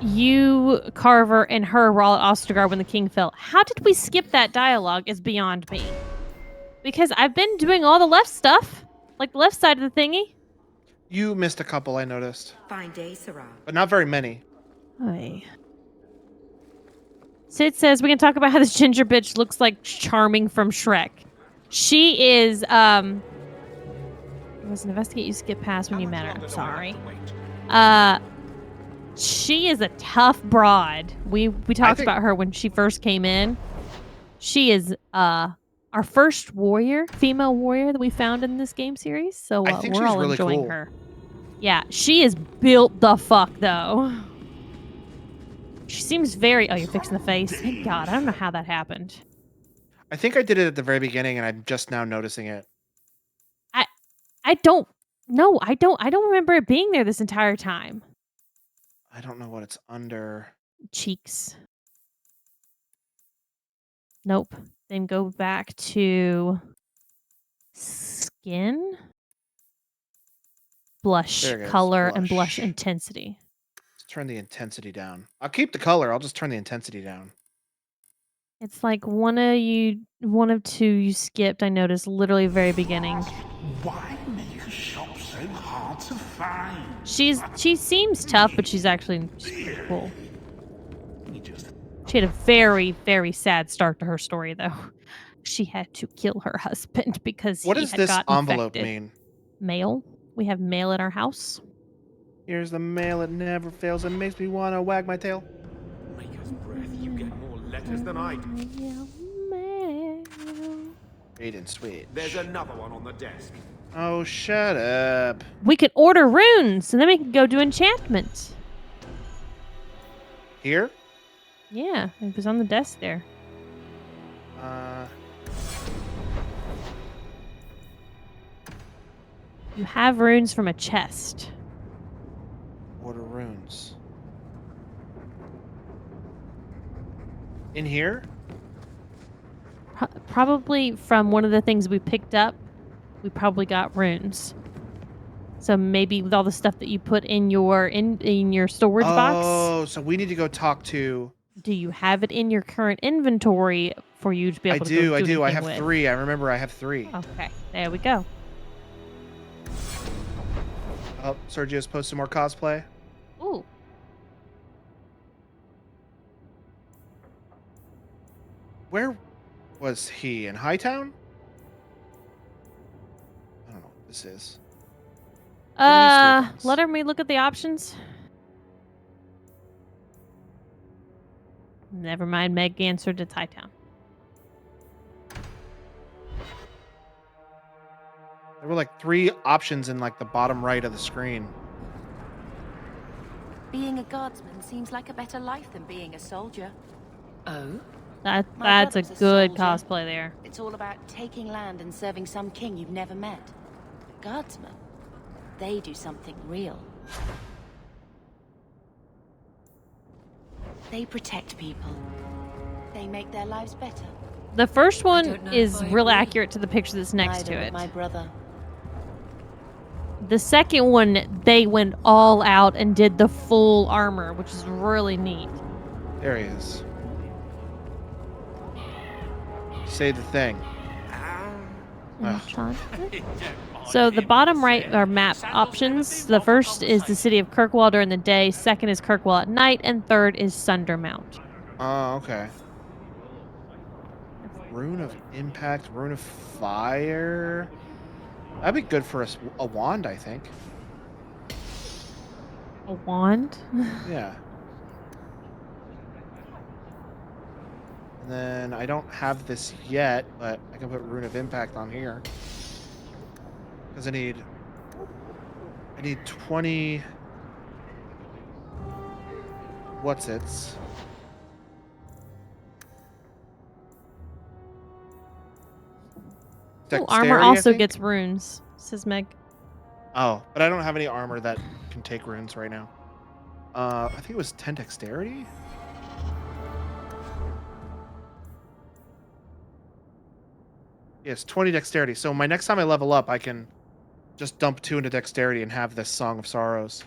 you, Carver, and her were all at Ostagar when the king fell. How did we skip that dialogue is beyond me. Because I've been doing all the left stuff. Like the left side of the thingy.
You missed a couple, I noticed.
Fine day, Sarah.
But not very many.
Oy. Sid says we can talk about how this ginger bitch looks like Charming from Shrek. She is, it was an investigate you skip past when you met her. I'm sorry. She is a tough broad. We talked about her when she first came in. She is our first warrior, female warrior that we found in this game series. So we're all really enjoying her. Yeah, she is built the fuck though. She seems very. Oh, you're fixing the face. Thank God. I don't know how that happened.
I think I did it at the very beginning, and I'm just now noticing it.
I don't. No, I don't remember it being there this entire time.
I don't know what it's under.
Cheeks. Nope. Then go back to skin, blush color, and blush intensity.
Let's turn the intensity down. I'll keep the color. I'll just turn the intensity down.
It's like one of two you skipped. I noticed literally very beginning.
Why make a shop so hard to find?
She seems tough, but she's actually pretty cool. She had a very, very sad start to her story, though. She had to kill her husband because
what
he
does
had
this
gotten
envelope
infected.
mean?
Mail. We have mail at our house.
Here's the mail. It never fails. It makes me want to wag my tail.
Maker's breath. You get more letters than I do.
Sweet and sweet.
There's another one on the desk.
Oh, shut up.
We could order runes, and then we can go do enchantment.
Here?
Yeah, it was on the desk there. You have runes from a chest.
Order runes. In here?
Probably from one of the things we picked up. We probably got runes. So maybe with all the stuff that you put in your storage box,
Oh, so we need to go talk to.
do you have it in your current inventory for you to be
I
able to
do.
go
I
do
do. I
anything
have
with?
3. I remember I have 3.
Okay, there we go.
Oh, Sergio's posted more cosplay.
Ooh.
Where was he? In Hightown? I don't know what this is.
Let me look at the options. Never mind, Meg answered it's Hightown.
There were like 3 options in like the bottom right of the screen.
Being a guardsman seems like a better life than being a soldier.
Oh?
My
That's a
brother's
good
soldier.
cosplay there.
It's all about taking land and serving some king you've never met. Guardsmen, they do something real. They protect people. They make their lives better.
The first one
don't know
is
if I
real
agree.
accurate to the picture that's next
Neither
to
would
it.
my brother.
The second one, they went all out and did the full armor, which is really neat.
There he is. Say the thing. Ugh.
So the bottom right are map options. The first is the city of Kirkwall during the day, second is Kirkwall at night, and third is Sundermount.
Oh, okay. Rune of Impact, Rune of Fire. That'd be good for a wand, I think.
A wand?
Yeah. And then I don't have this yet, but I can put Rune of Impact on here. Because I need 20 what's-its.
Ooh, armor also gets runes, says Meg.
Oh, but I don't have any armor that can take runes right now. I think it was 10 dexterity? Yes, 20 dexterity. So my next time I level up, I can just dump 2 into dexterity and have this Song of Sorrows.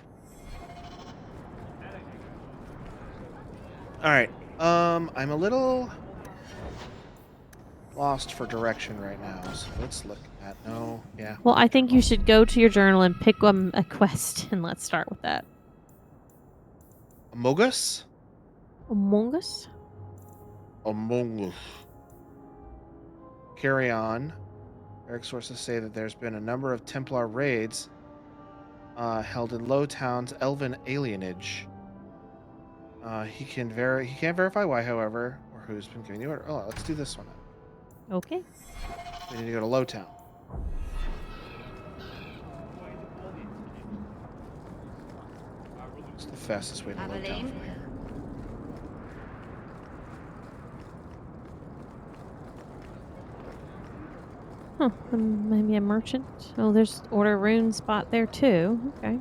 Alright. I'm a little lost for direction right now, so let's look at yeah.
Well, I think you should go to your journal and pick a quest, and let's start with that.
Amogus?
Among Us?
Among Us. Carry on. Eric sources say that there's been a number of Templar raids held in Lowtown's elven alienage. He can't verify why, however, or who's been giving the order. Oh, let's do this one then.
Okay.
We need to go to Lowtown. It's the fastest way to Lowtown from here.
Huh, maybe a merchant. Oh, there's order rune spot there too. Okay.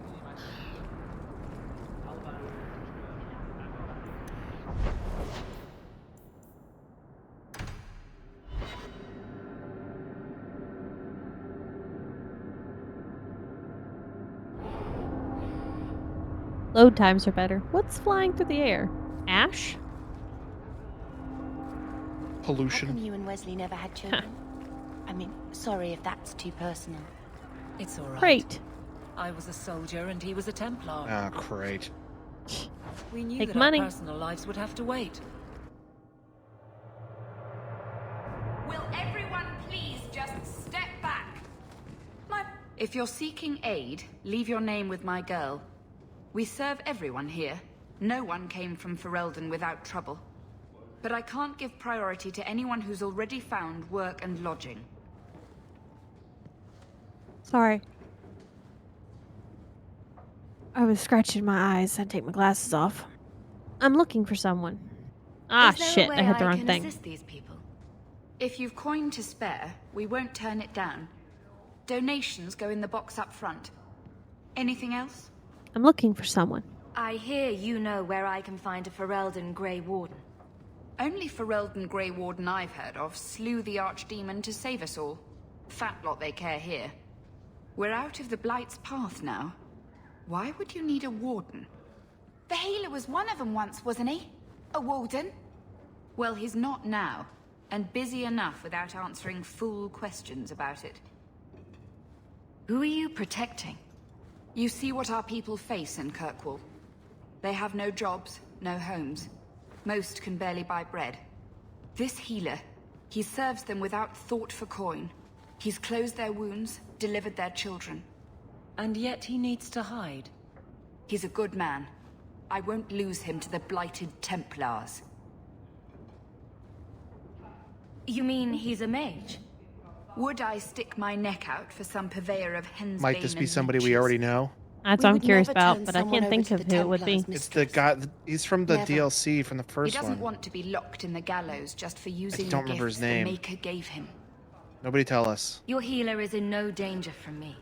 Load times are better. What's flying through the air? Ash?
Pollution.
How come you and Wesley never had children? I mean, sorry if that's too personal.
It's all right.
Great.
I was a soldier and he was a Templar.
Ah, great.
We knew
Take
that
money.
our personal lives would have to wait.
Will everyone please just step back?
If you're seeking aid, leave your name with my girl. We serve everyone here. No one came from Ferelden without trouble. But I can't give priority to anyone who's already found work and lodging.
Sorry. I was scratching my eyes. I'd take my glasses off. I'm looking for someone. Ah,
Is there a
shit.
way
I hit the
I
wrong
can
thing.
assist these people? If you've coin to spare, we won't turn it down. Donations go in the box up front. Anything else?
I'm looking for someone.
I hear you know where I can find a Ferelden Grey Warden.
Only Ferelden Grey Warden I've heard of slew the Archdemon to save us all. Fat lot they care here.
We're out of the Blight's path now. Why would you need a warden?
The healer was one of them once, wasn't he? A warden?
Well, he's not now, and busy enough without answering fool questions about it.
Who are you protecting?
You see what our people face in Kirkwall. They have no jobs, no homes. Most can barely buy bread. This healer, he serves them without thought for coin. He's closed their wounds, delivered their children.
And yet he needs to hide.
He's a good man. I won't lose him to the blighted Templars.
You mean he's a mage?
Would I stick my neck out for some purveyor of hensbane?
Might this be somebody we already know?
That's what I'm curious about, but I can't think of who it would be.
It's the guy. He's from the
Never.
DLC from the first
He doesn't
one.
want to be locked in the gallows just for using
don't
the
remember
gifts
his name.
the Maker gave him.
Nobody tell us.
Your healer is in no danger from me.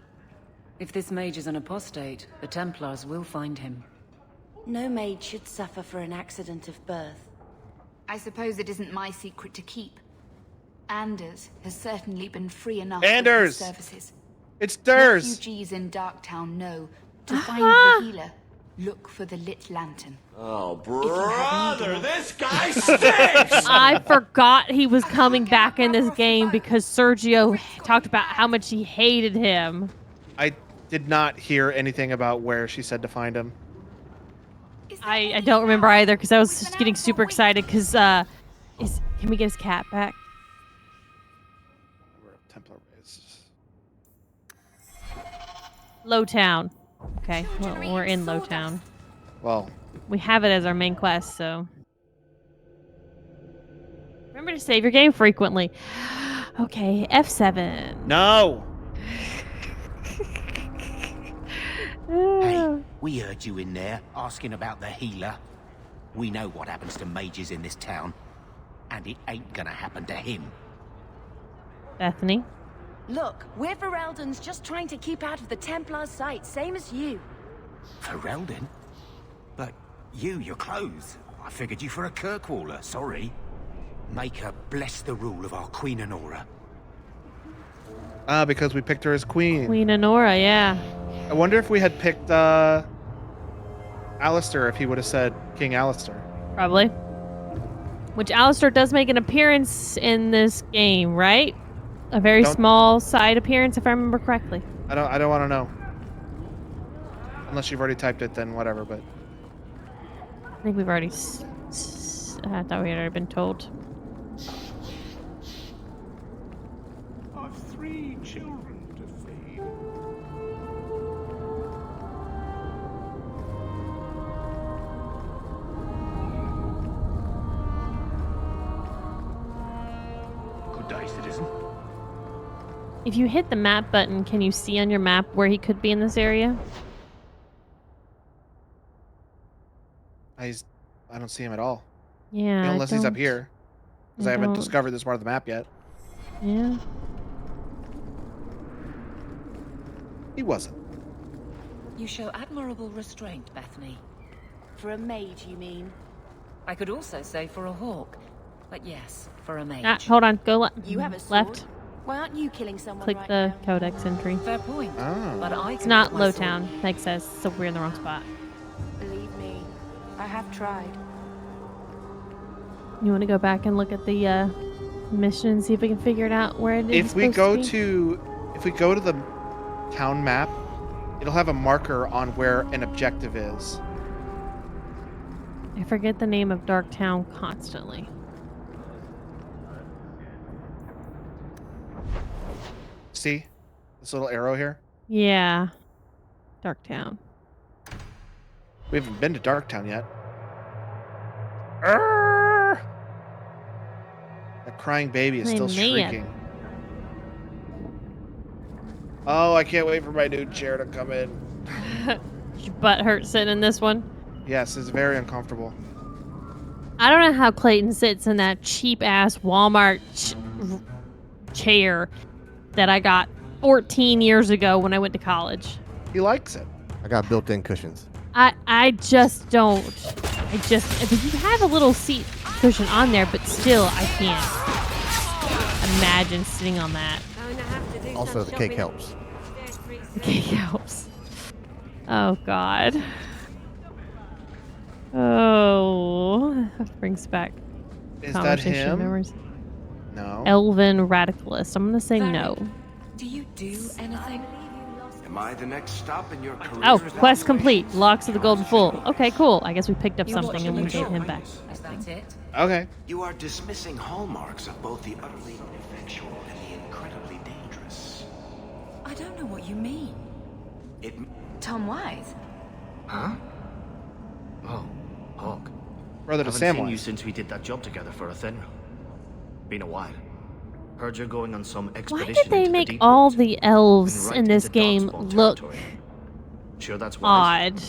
If this mage is an apostate, the Templars will find him.
No maid should suffer for an accident of birth.
I suppose it isn't my secret to keep. Anders has certainly been free enough
Anders!
with his services.
It's theirs!
Refugees in Darktown know to find the healer, look for the lit lantern.
Oh,
brother,
this guy stinks!
I forgot he was coming back in this game because Sergio talked about how much he hated him.
I did not hear anything about where she said to find him.
I don't remember either because I was just getting super excited because can we get his cat back?
Templar is.
Lowtown. Okay, well, we're in Lowtown.
Well,
we have it as our main quest, so remember to save your game frequently. Okay, F7.
No.
Hey, we heard you in there asking about the healer. We know what happens to mages in this town, and it ain't gonna happen to him.
Bethany.
Look, we're Ferelden's just trying to keep out of the Templar's sight, same as you.
Ferelden? But your clothes. I figured you for a Kirkwaller, sorry. Maker bless the rule of our Queen Honora.
Ah, because we picked her as queen.
Queen Honora, yeah.
I wonder if we had picked Alistair, if he would have said King Alistair.
Probably. Which Alistair does make an appearance in this game, right? A very small side appearance, if I remember correctly.
I don't want to know. Unless you've already typed it, then whatever. But
I think we've already. I thought we had already been told.
I've 3 children to feed.
Good day, citizen.
If you hit the map button, can you see on your map where he could be in this area?
I don't see him at all.
Yeah.
Unless he's up here, because I haven't
don't.
discovered this part of the map yet.
Yeah.
He wasn't.
You show admirable restraint, Bethany.
For a mage, you mean?
I could also say for a hawk. But yes, for a mage.
Ah, hold on. Go
You have a sword.
left.
Why aren't you killing someone
Click
right
the
now?
codex entry.
Fair point.
Oh.
But I
It's
can
not
put my
Lowtown, Meg says, so we're in the wrong spot.
Believe me, I have tried.
You want to go back and look at the mission and see if we can figure it out where it is.
If we go to the town map, it'll have a marker on where an objective is.
I forget the name of Darktown constantly.
See this little arrow here?
Yeah. Darktown.
We haven't been to Darktown yet. Arrgh! That crying baby is still
Man.
shrieking. Oh, I can't wait for my new chair to come in.
Your butt hurt sitting in this one.
Yes, it's very uncomfortable.
I don't know how Clayton sits in that cheap ass Walmart chair that I got 14 years ago when I went to college.
He likes it.
I got built-in cushions.
I just don't. If you have a little seat cushion on there, but still, I can't imagine sitting on that.
Also, the cake helps.
Helps. Oh God. Oh, that brings back
Is that
conversation
him?
memories.
No.
Elven radicalist. I'm gonna say no.
Do you do anything?
Am I the next stop in your career?
Oh, quest complete. Locks of the Golden Fool. Okay, cool. I guess we picked up something and we gave him back.
Is that it?
Okay.
You are dismissing hallmarks of both the utterly ineffectual and the incredibly dangerous.
I don't know what you mean.
It.
Tom Wise?
Huh? Oh, Hawk.
Brother to
Haven't seen
Samwise.
you since we did that job together for Athenra. Been a while. Heard you're going on some
Why
expedition.
did they
into
make
deep
all
woods.
the elves
Been right
in this
into
game
Darkspawn
look
territory. Sure that's wise?
odd?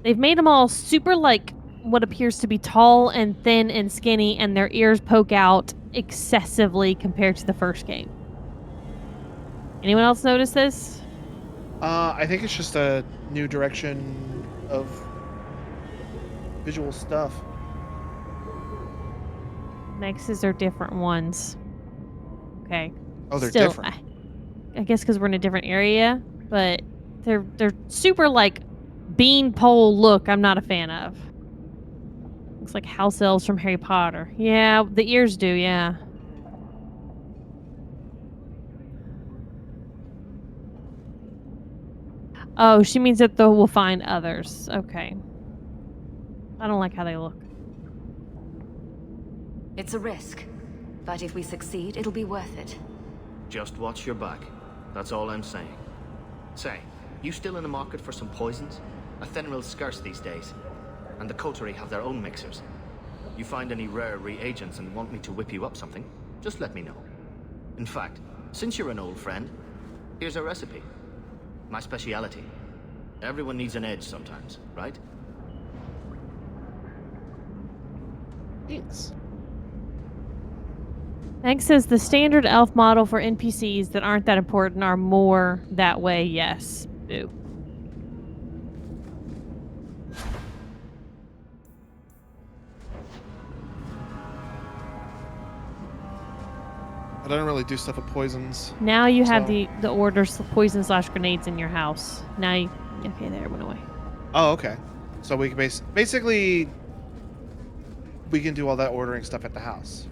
They've made them all super like what appears to be tall and thin and skinny, and their ears poke out excessively compared to the first game. Anyone else notice this?
I think it's just a new direction of visual stuff.
Nexus are different ones. Okay.
Oh, they're
Still,
different.
I guess because we're in a different area, but they're super like beanpole look. I'm not a fan of. Looks like house elves from Harry Potter. Yeah, the ears do. Yeah. Oh, she means that we'll find others. Okay. I don't like how they look.
It's a risk. But if we succeed, it'll be worth it.
Just watch your back. That's all I'm saying. Say, you still in the market for some poisons? Athenril's scarce these days. And the Coterie have their own mixers. You find any rare reagents and want me to whip you up something, just let me know. In fact, since you're an old friend, here's a recipe. My speciality. Everyone needs an edge sometimes, right?
Thanks. Hank says the standard elf model for NPCs that aren't that important are more that way. Yes. Boo.
I don't really do stuff with poisons.
Now you have
So-
the orders poison / grenades in your house. Now you okay? There it went away.
Oh, okay. So we can basically we can do all that ordering stuff at the house.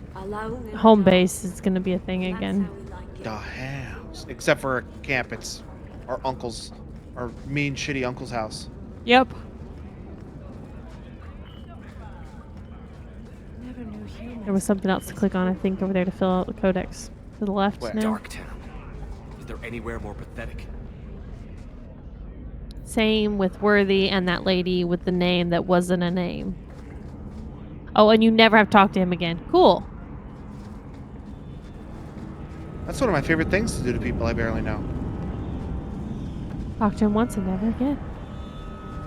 Home base is gonna be a thing again.
The house, except for camp, it's our uncle's, our mean, shitty uncle's house.
Yep. There was something else to click on, I think, over there to fill out the codex. To the left now.
Darktown. Is there anywhere more pathetic?
Same with Worthy and that lady with the name that wasn't a name. Oh, and you never have to talk to him again. Cool.
That's one of my favorite things to do to people I barely know.
Talk to him once and never again.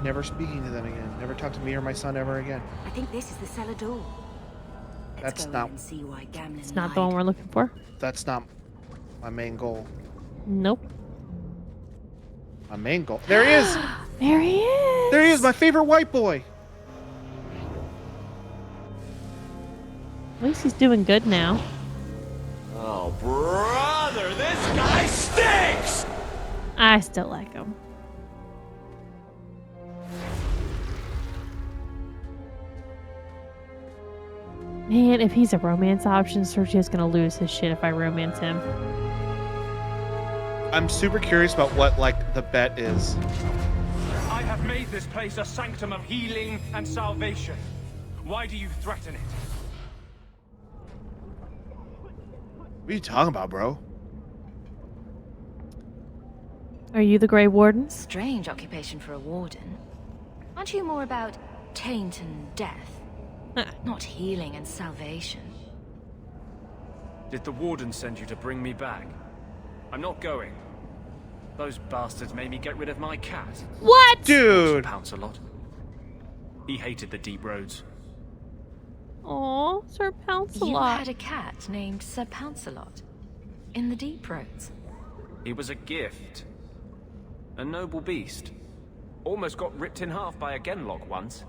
Never speaking to them again. Never talk to me or my son ever again.
I think this is the cellar door.
That's not.
See why Gamlen
It's not the one we're looking for.
That's not my main goal.
Nope.
My main goal. There he is.
There he is.
There he is, my favorite white boy.
At least he's doing good now.
Oh, brother, this guy stinks!
I still like him. Man, if he's a romance option, Sergio's gonna lose his shit if I romance him.
I'm super curious about what, like, the bet is.
I have made this place a sanctum of healing and salvation. Why do you threaten it?
What are you talking about, bro?
Are you the Grey Warden?
Strange occupation for a warden. Aren't you more about taint and death? Not healing and salvation.
Did the warden send you to bring me back? I'm not going. Those bastards made me get rid of my cat.
What?
Dude!
Pounce a lot. He hated the deep roads.
Aw, Sir
You
Pouncelot.
had a cat named Sir Pouncelot in the Deep Roads.
He was a gift. A noble beast. Almost got ripped in half by a Genlock once.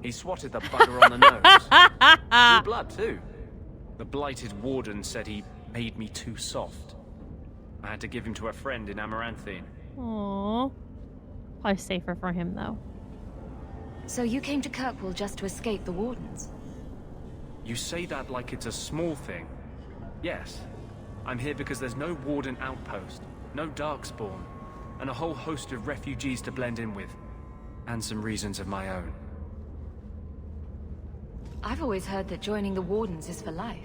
He swatted the bugger on the nose. Drew blood, too. The blighted warden said he made me too soft. I had to give him to a friend in Amaranthine.
Aww. Probably safer for him, though.
So you came to Kirkwall just to escape the Wardens?
You say that like it's a small thing. Yes. I'm here because there's no Warden outpost, no Darkspawn, and a whole host of refugees to blend in with. And some reasons of my own.
I've always heard that joining the Wardens is for life.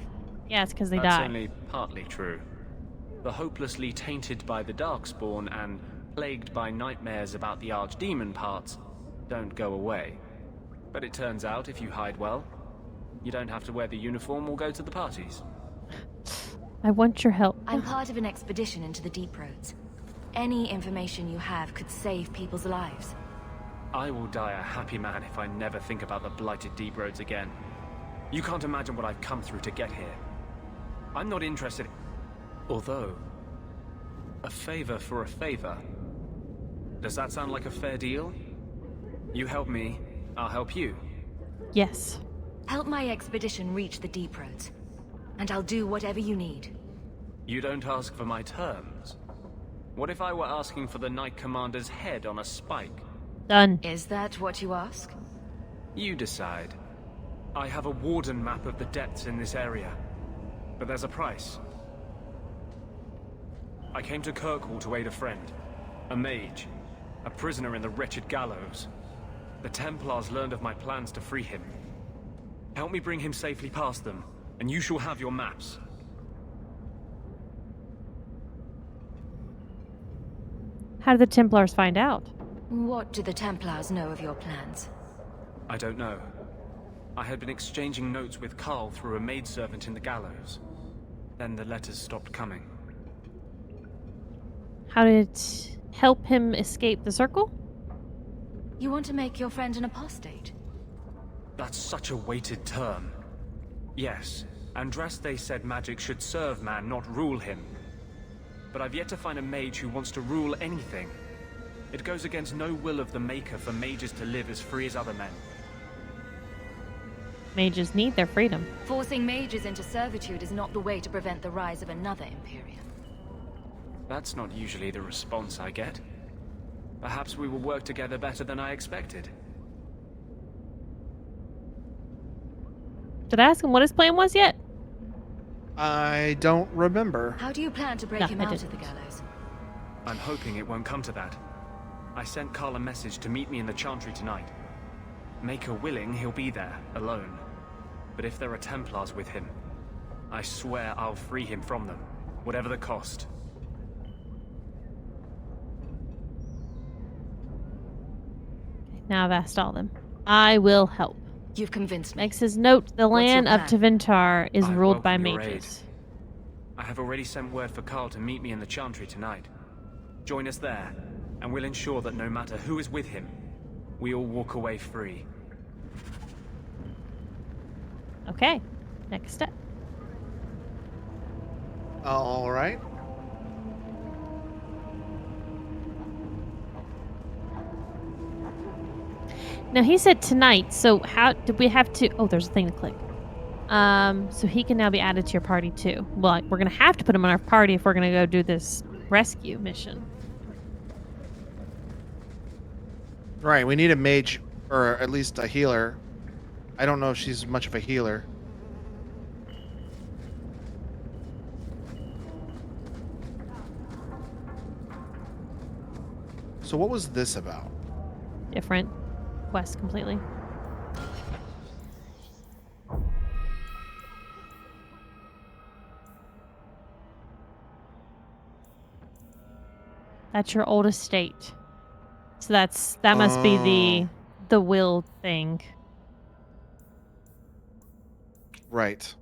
Yeah, it's because they
That's
die.
only partly true. The hopelessly tainted by the Darkspawn and plagued by nightmares about the Archdemon parts don't go away. But it turns out if you hide well, you don't have to wear the uniform or go to the parties.
I want your help.
I'm part of an expedition into the Deep Roads. Any information you have could save people's lives.
I will die a happy man if I never think about the blighted Deep Roads again. You can't imagine what I've come through to get here. I'm not interested. Although, a favor for a favor. Does that sound like a fair deal? You help me, I'll help you.
Yes.
Help my expedition reach the Deep Roads, and I'll do whatever you need.
You don't ask for my terms. What if I were asking for the Knight Commander's head on a spike?
Done.
Is that what you ask?
You decide. I have a Warden map of the depths in this area, but there's a price. I came to Kirkwall to aid a friend, a mage, a prisoner in the wretched gallows. The Templars learned of my plans to free him. Help me bring him safely past them, and you shall have your maps.
How did the Templars find out?
What do the Templars know of your plans?
I don't know. I had been exchanging notes with Carl through a maidservant in the gallows. Then the letters stopped coming.
How did it help him escape the circle?
You want to make your friend an apostate?
That's such a weighted term. Yes, Andraste said magic should serve man, not rule him. But I've yet to find a mage who wants to rule anything. It goes against no will of the Maker for mages to live as free as other men.
Mages need their freedom.
Forcing mages into servitude is not the way to prevent the rise of another Imperium.
That's not usually the response I get. Perhaps we will work together better than I expected.
Did I ask him what his plan was yet?
I don't remember.
How do you plan to break
No,
him
I
out
didn't.
of the gallows?
I'm hoping it won't come to that. I sent Carl a message to meet me in the Chantry tonight. Maker willing, he'll be there, alone. But if there are Templars with him, I swear I'll free him from them, whatever the cost.
Now I've asked all of them. I will help.
You've convinced me.
Makes his note, the
What's your
land of
plan?
Tevinter is
I
ruled by
welcome your
mages.
I have already sent word for Carl to meet me in the Chantry tonight. Join us there, and we'll ensure that no matter who is with him, we all walk away free.
Okay, next step.
All right.
Now he said tonight, so how did we have to? Oh, there's a thing to click. So he can now be added to your party too. Well, we're gonna have to put him on our party if we're gonna go do this rescue mission.
Right, we need a mage, or at least a healer. I don't know if she's much of a healer. So what was this about?
Different quest completely. That's your old estate. So that must be the will thing.
Right.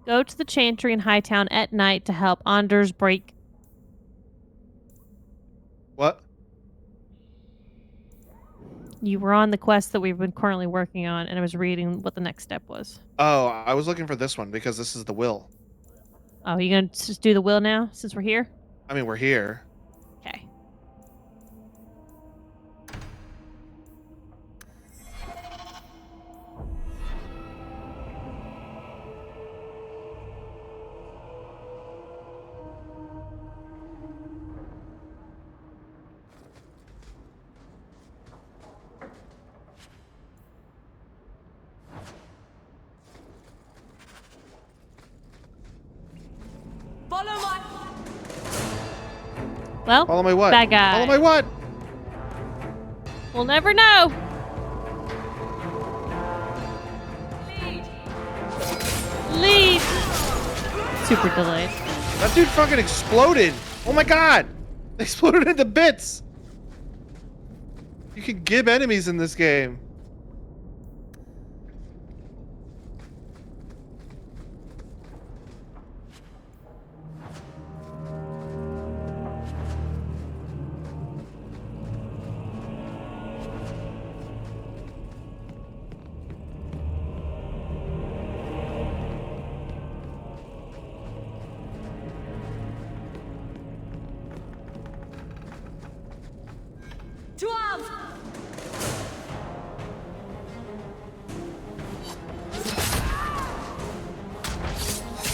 Go to the Chantry in Hightown at night to help Anders break.
What?
You were on the quest that we've been currently working on, and I was reading what the next step was.
Oh, I was looking for this one because this is the will.
Oh, you gonna just do the will now since we're here?
I mean, we're here.
Okay. Well,
Follow my what?
bad guy.
Follow my what?
We'll never know. Lead. Super delayed.
That dude fucking exploded. Oh my god. Exploded into bits. You can gib enemies in this game.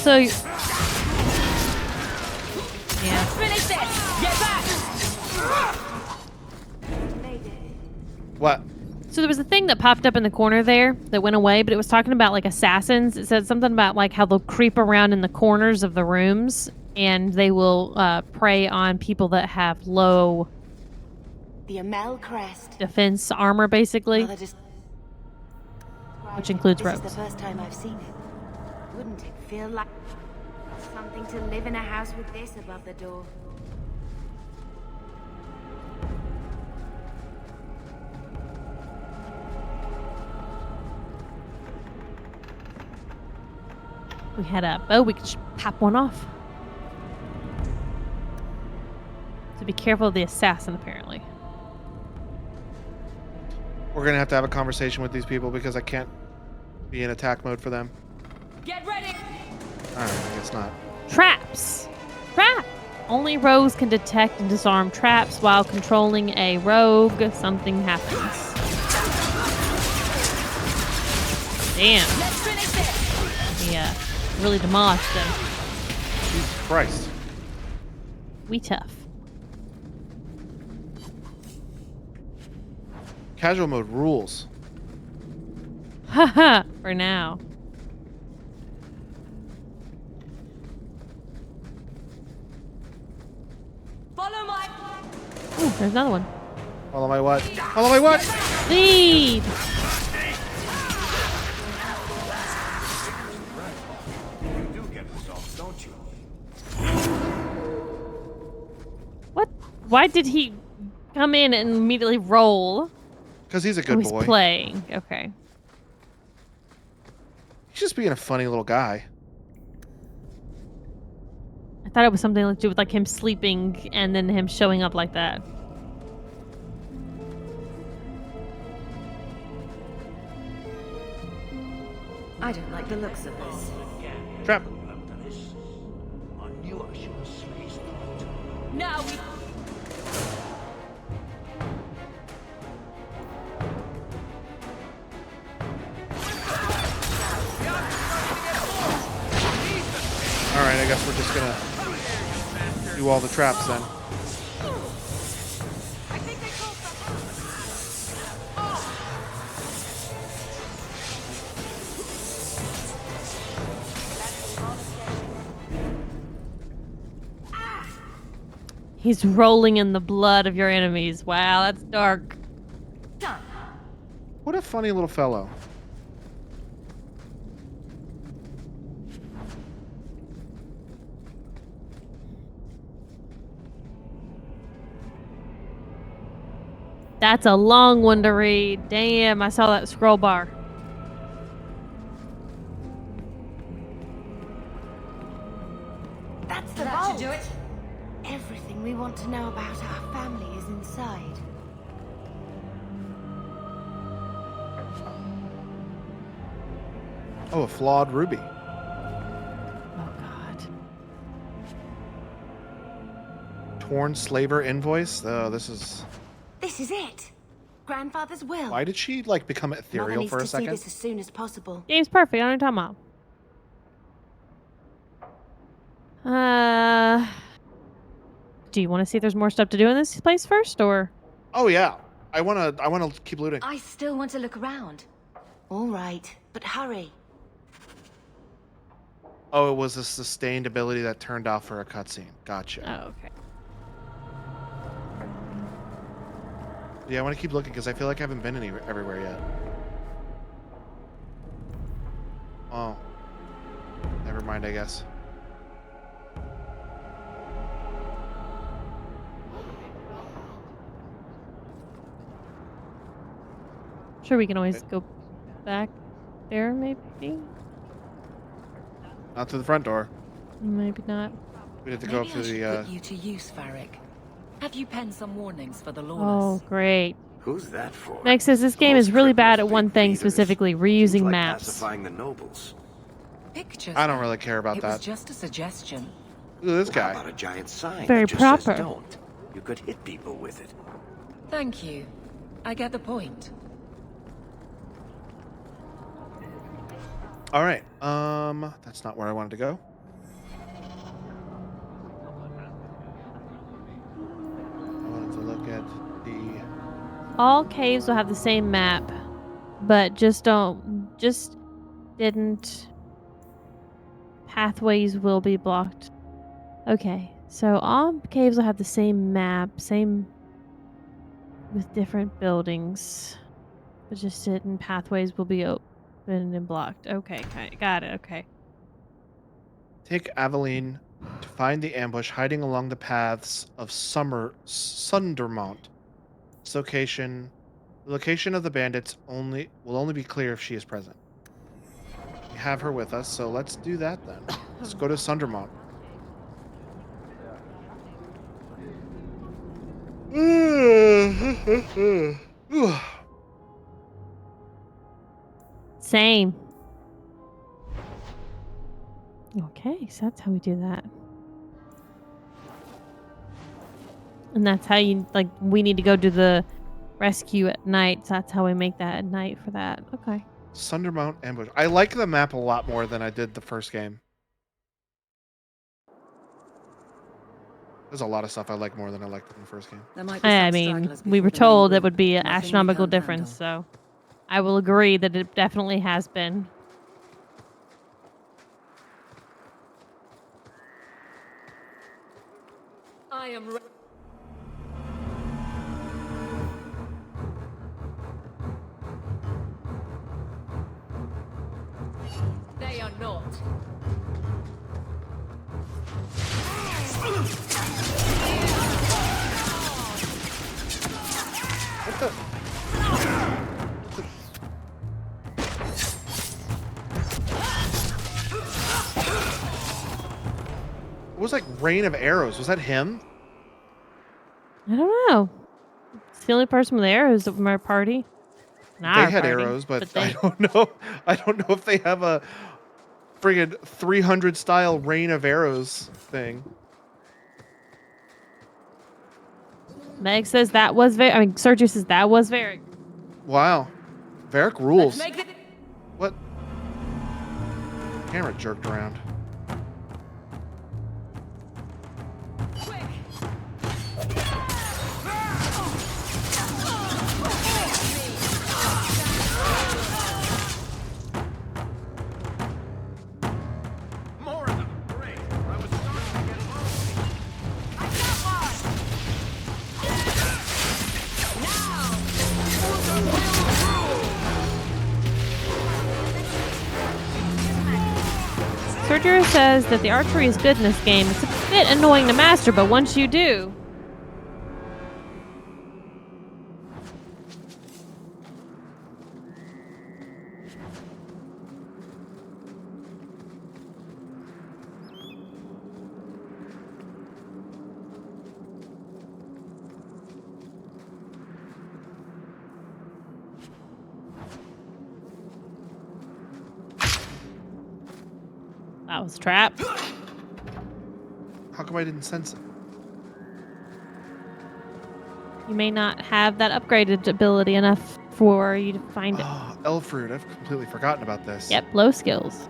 So, yeah.
Finish this! Get back!
What?
So there was a thing that popped up in the corner there that went away, but it was talking about like assassins. It said something about like how they'll creep around in the corners of the rooms and they will prey on people that have low
The Amel crest.
defense armor, basically,
Mother just
which includes
This
rogues.
is the first time I've seen it. Wouldn't it feel like something to live in a house with this above the door?
We had a bow, we could just pop one off. So be careful of the assassin, apparently.
We're gonna have to have a conversation with these people because I can't be in attack mode for them.
Get ready!
Alright, I guess not.
Traps! Trap! Only rogues can detect and disarm traps while controlling a rogue. Something happens. Damn.
Let's finish this!
Yeah. Really demolished them.
Jesus Christ.
We tough.
Casual mode rules.
Haha, for now.
Follow my...
Ooh, there's another one.
Follow my what? Follow my what?
Lead!
You do get results, don't you?
What? Why did he come in and immediately roll?
Because he's a
Oh,
good
he's
boy.
playing. Okay.
He's just being a funny little guy.
I thought it was something to do with like him sleeping and then him showing up like that.
I don't like the looks of this.
Trap.
Now we...
Alright, I guess we're just gonna do all the traps then.
He's rolling in the blood of your enemies. Wow, that's dark.
What a funny little fellow.
That's a long one to read. Damn, I saw that scroll bar.
That's the
That should
vault.
do it.
Everything we want to know about our family is inside.
Oh, a flawed ruby.
Oh, God.
Torn slaver invoice. Oh, this is...
This is it. Grandfather's will.
Why did she, like, become
Mother
ethereal
needs
for a
to see
second?
this as soon as possible.
Game's perfect. I don't know what I'm talking about. Do you want to see if there's more stuff to do in this place first, or?
Oh, yeah. I wanna keep looting.
I still want to look around. All right, but hurry.
Oh, it was a sustained ability that turned off for a cutscene. Gotcha.
Oh, okay.
Yeah, I want to keep looking because I feel like I haven't been everywhere yet. Oh. Never mind, I guess.
Sure, we can always go back there, maybe?
Not through the front door.
Maybe not.
We have to go up
Maybe
to
I should
the,
put you to use, Varric. Have you penned some warnings for the
Oh,
lawless?
great.
Who's that for?
Meg says this game is really bad at one thing specifically, reusing
Like
maps.
pacifying the nobles.
Pictures.
I don't really care about
It
that.
was just a suggestion.
Look at this
How
guy.
about a giant sign
Very
that just says
proper.
don't? You could hit people with it.
Thank you. I get the point.
All right. That's not where I wanted to go. I wanted to look at the.
All caves will have the same map, but just didn't. Pathways will be blocked. Okay, so all caves will have the same map, same with different buildings, but just didn't. Pathways will be open and blocked. Okay, got it. Okay.
Take Aveline to find the ambush hiding along the paths of Sundermont. The location of the bandits will only be clear if she is present. We have her with us, so let's do that then. Let's go to Sundermont.
Same. Okay, so that's how we do that. And that's how we need to go do the rescue at night. So that's how we make that at night for that. Okay.
Sundermount ambush. I like the map a lot more than I did the first game. There's a lot of stuff I like more than I liked in the first game.
I mean, we were told it would be an astronomical difference, so I will agree that it definitely has been.
I am ready. They are not.
What the? It was like rain of arrows. Was that him?
I don't know. It's the only person with arrows from our party. Not
They
our
had
party,
arrows, but
they...
I don't know. I don't know if they have a friggin' 300 style rain of arrows thing.
Meg says that was very. I mean, Sergio says that was very.
Wow. Varric rules.
Let's make it.
What? Camera jerked around.
More of them. Great. I was starting to get lost.
I got
Sergio says that the archery is good in this game. It's a bit annoying to master, but once you do. That was trapped.
How come I didn't sense it?
You may not have that upgraded ability enough for you to find it.
Oh, Elfruit. I've completely forgotten about this.
Yep, low skills.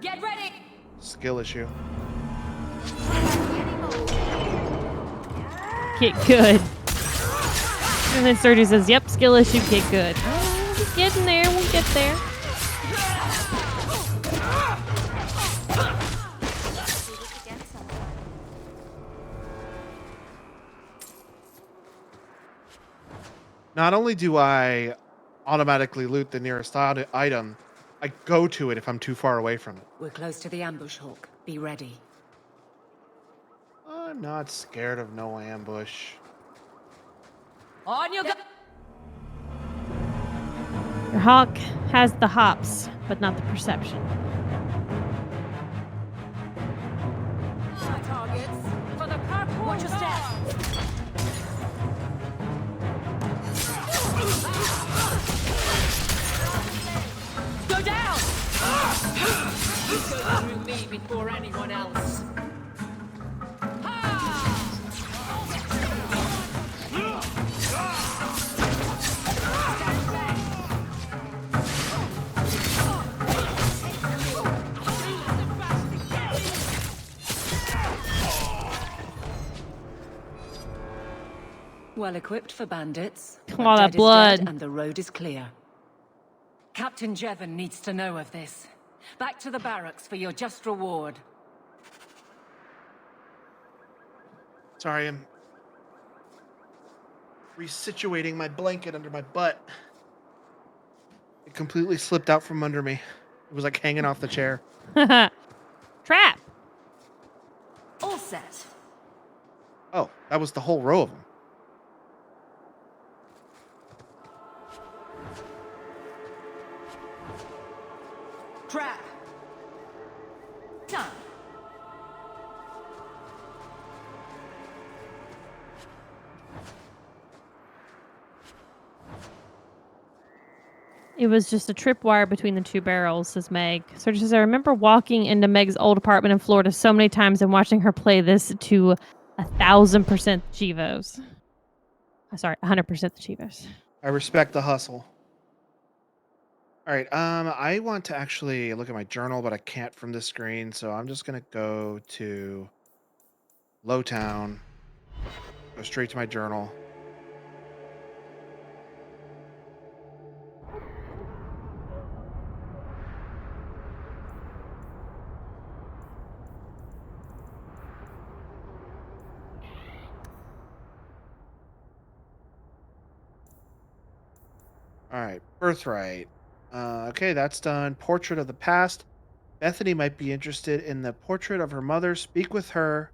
Get ready.
Skill issue.
Get good. And then Sergio says, yep, skill issue, get good. Oh, we're getting there, we'll get there.
not only do I automatically loot the nearest item, I go to it if I'm too far away from it.
We're close to the ambush, Hawk. Be ready.
I'm not scared of no ambush.
On your go!
Your Hawk has the hops, but not the perception.
Targets for the Kirkwall. Watch your step. Go down! You go through me before anyone else.
Well equipped for bandits.
All that
Dead is
blood.
dead and the road is clear. Captain Jevon needs to know of this. Back to the barracks for your just reward.
Sorry, I'm resituating my blanket under my butt. It completely slipped out from under me. It was like hanging off the chair.
Trap!
All set.
Oh, that was the whole row of them.
Trap. Done.
It was just a tripwire between the two barrels, says Meg. So says, I remember walking into Meg's old apartment in Florida so many times and watching her play this to 1,000% Chivos. Sorry, 100% the Chivos.
I respect the hustle. All right, I want to actually look at my journal, but I can't from this screen, so I'm just gonna go to Lowtown, go straight to my journal. All right, Birthright. Okay, that's done. Portrait of the past. Bethany might be interested in the portrait of her mother. Speak with her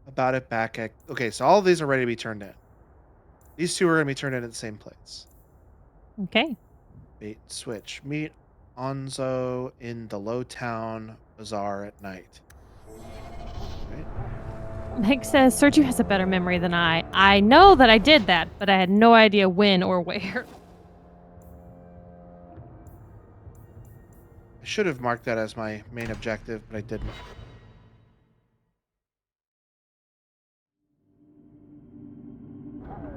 about it back at... Okay, so all of these are ready to be turned in. These two are going to be turned in at the same place.
Okay.
Bait and switch. Meet Onzo in the Lowtown Bazaar at night. Right.
Meg says, Sergio has a better memory than I. I know that I did that, but I had no idea when or where.
I should have marked that as my main objective, but I didn't.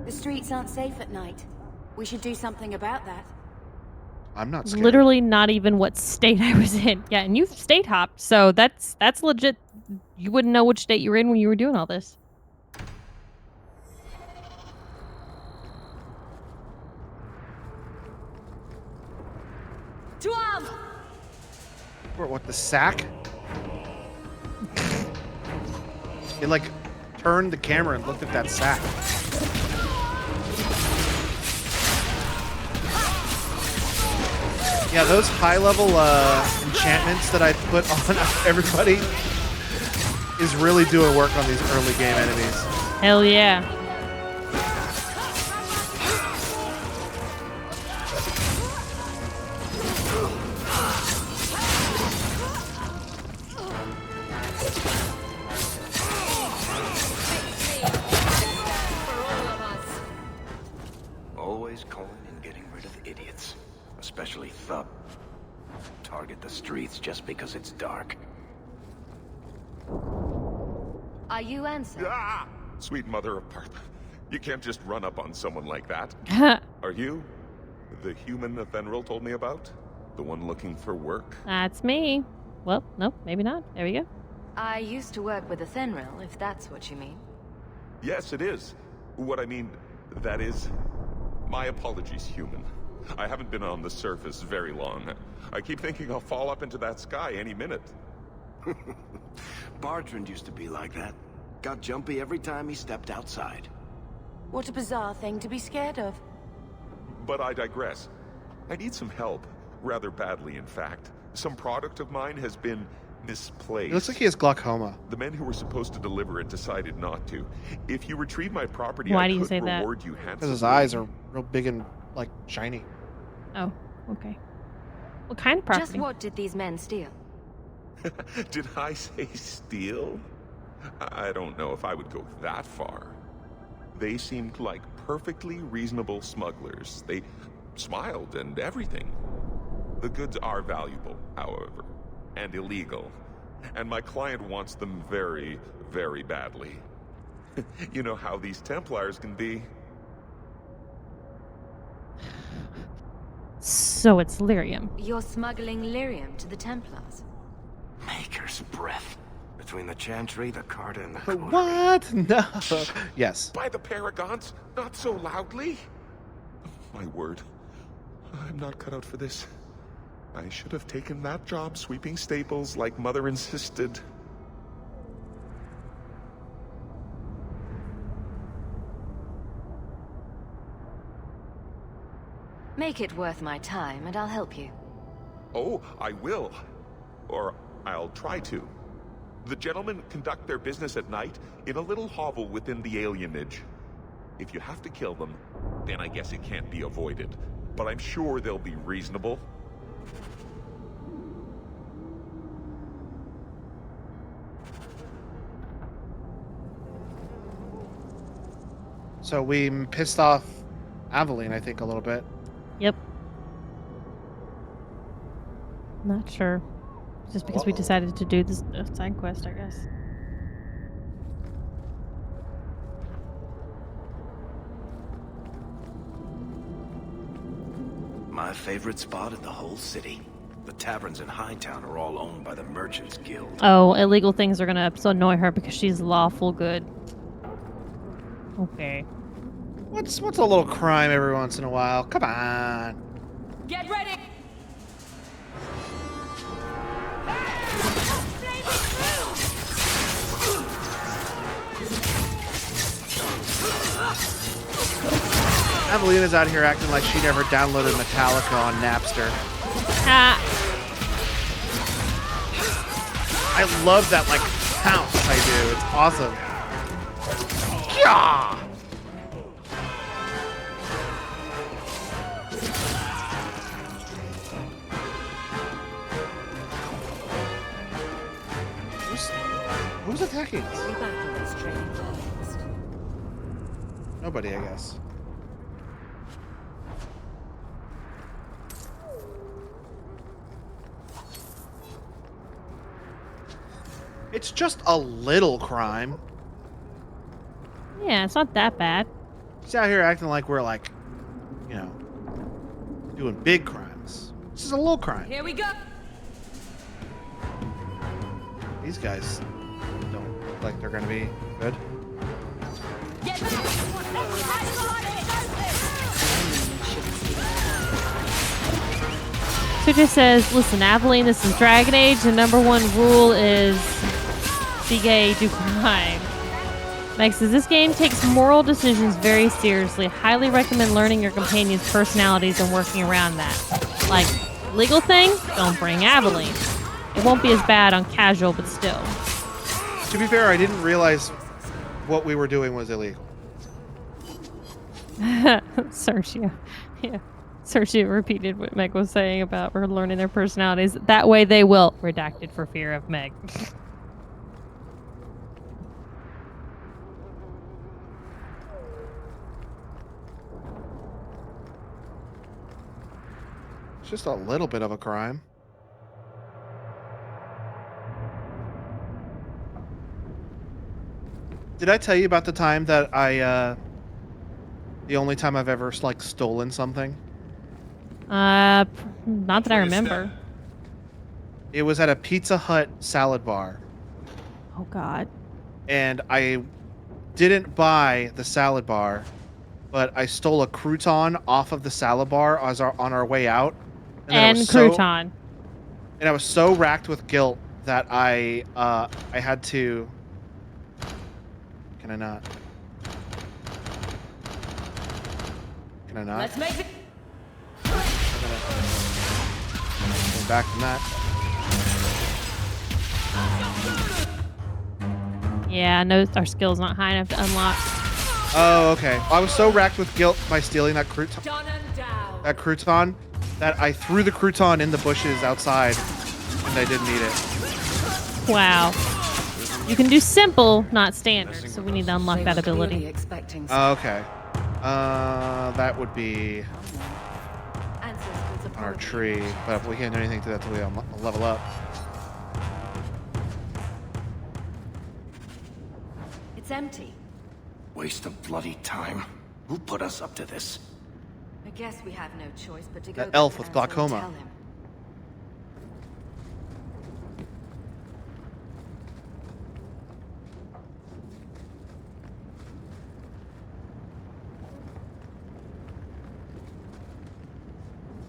The streets aren't safe at night. We should do something about that.
I'm not scared.
Literally not even what state I was in. Yeah, and you state hopped, so that's legit. You wouldn't know which state you were in when you were doing all this.
To arm!
What, the sack? It like turned the camera and looked at that sack. Yeah, those high-level enchantments that I put on everybody is really doing work on these early game enemies.
Hell yeah.
Always calling and getting rid of idiots. Especially Thub. Target the streets just because it's dark.
Are you Ansel?
Ah! Sweet mother of Parth. You can't just run up on someone like that. Are you the human Athenril told me about? The one looking for work?
That's me. Well, nope, maybe not. There we go.
I used to work with Athenril, if that's what you mean.
Yes, it is. What I mean, that is... My apologies, human. I haven't been on the surface very long. I keep thinking I'll fall up into that sky any minute.
Bartrand used to be like that. Got jumpy every time he stepped outside.
What a bizarre thing to be scared of.
But I digress. I need some help, rather badly in fact. Some product of mine has been misplaced.
It looks like he has glaucoma.
The men who were supposed to deliver it decided not to. If you retrieve my property,
Why
I
do you
could
say that?
reward you handsomely.
Because his eyes are real big and like shiny.
Oh, okay. What kind of property?
Just what did these men steal?
Did I say steal? I don't know if I would go that far. They seemed like perfectly reasonable smugglers. They smiled and everything. The goods are valuable, however, and illegal. And my client wants them very, very badly. You know how these Templars can be.
So it's lyrium.
You're smuggling lyrium to the Templars.
Maker's breath. Between the Chantry, the Carta, and the Coterie.
What? No. Yes.
By the Paragons, not so loudly. My word. I'm not cut out for this. I should have taken that job sweeping stables like Mother insisted.
Make it worth my time, and I'll help you.
Oh, I will. Or I'll try to. The gentlemen conduct their business at night in a little hovel within the alienage. If you have to kill them, then I guess it can't be avoided. But I'm sure they'll be reasonable.
So we pissed off Aveline, I think, a little bit.
Yep. Not sure. Just because we decided to do this side quest, I guess.
My favorite spot in the whole city. The taverns in Hightown are all owned by the Merchants Guild.
Oh, illegal things are gonna so annoy her because she's lawful good. Okay.
What's a little crime every once in a while? Come on.
Get ready!
Evelina's out here acting like she never downloaded Metallica on Napster. I love that, like, pounce I do. It's awesome. Yeah! Who's attacking us? Nobody, I guess. It's just a little crime.
Yeah, it's not that bad.
She's out here acting like we're like, you know, doing big crimes. This is a little crime.
Here we go.
These guys don't look like they're gonna be good.
So just says, listen, Aveline, this is Dragon Age. The #1 rule is be gay, do crime. Meg says, this game takes moral decisions very seriously. Highly recommend learning your companion's personalities and working around that. Like, legal thing? Don't bring Aveline. It won't be as bad on casual, but still.
To be fair, I didn't realize what we were doing was illegal.
Sergio. Yeah. Sergio repeated what Meg was saying about her learning their personalities. That way they will. Redacted for fear of Meg.
It's just a little bit of a crime. Did I tell you about the time that the only time I've ever, like, stolen something?
Not that I remember.
It was at a Pizza Hut salad bar.
Oh, God.
And I didn't buy the salad bar, but I stole a crouton off of the salad bar on our way out.
And crouton.
And I was so racked with guilt that I had to... Can I not? Can I not?
Let's make it.
back from that.
Yeah, no, our skill's not high enough to unlock.
Oh, okay. I was so racked with guilt by stealing that crouton that I threw the crouton in the bushes outside, and I didn't need it.
Wow. You can do simple, not standard, so we need to unlock that ability.
Okay. That would be on our tree, but we can't do anything to that till we level up.
It's empty.
Waste of bloody time. Who put us up to this?
I guess we have no choice but to go.
That elf with glaucoma.
Tell him.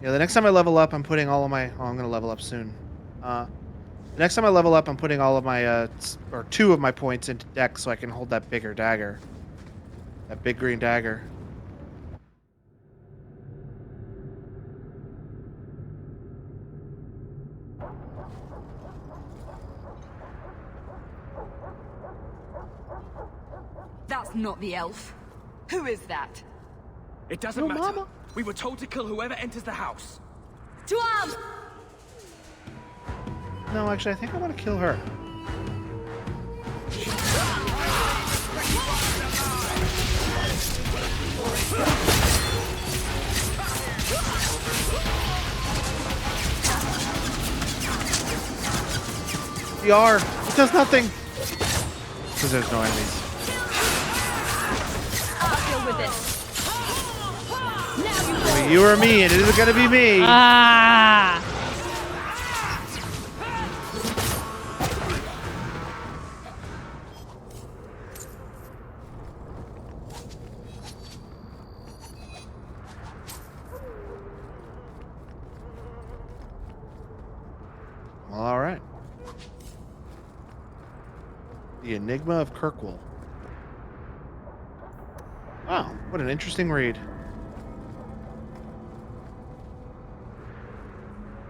Yeah, the next time I level up, I'm putting all of my... Oh, I'm going to level up soon. The next time I level up, I'm putting all of my... or 2 of my points into Dex so I can hold that bigger dagger. That big green dagger.
That's not the elf. Who is that?
It doesn't matter. Mama. We were told to kill whoever enters the house.
To arms!
No, actually, I think I want to kill her. DR! It does nothing! Because there's no enemies.
I'll deal with this.
You or me, and it isn't gonna be me.
Ah!
Well, all right. The Enigma of Kirkwall. Wow, what an interesting read.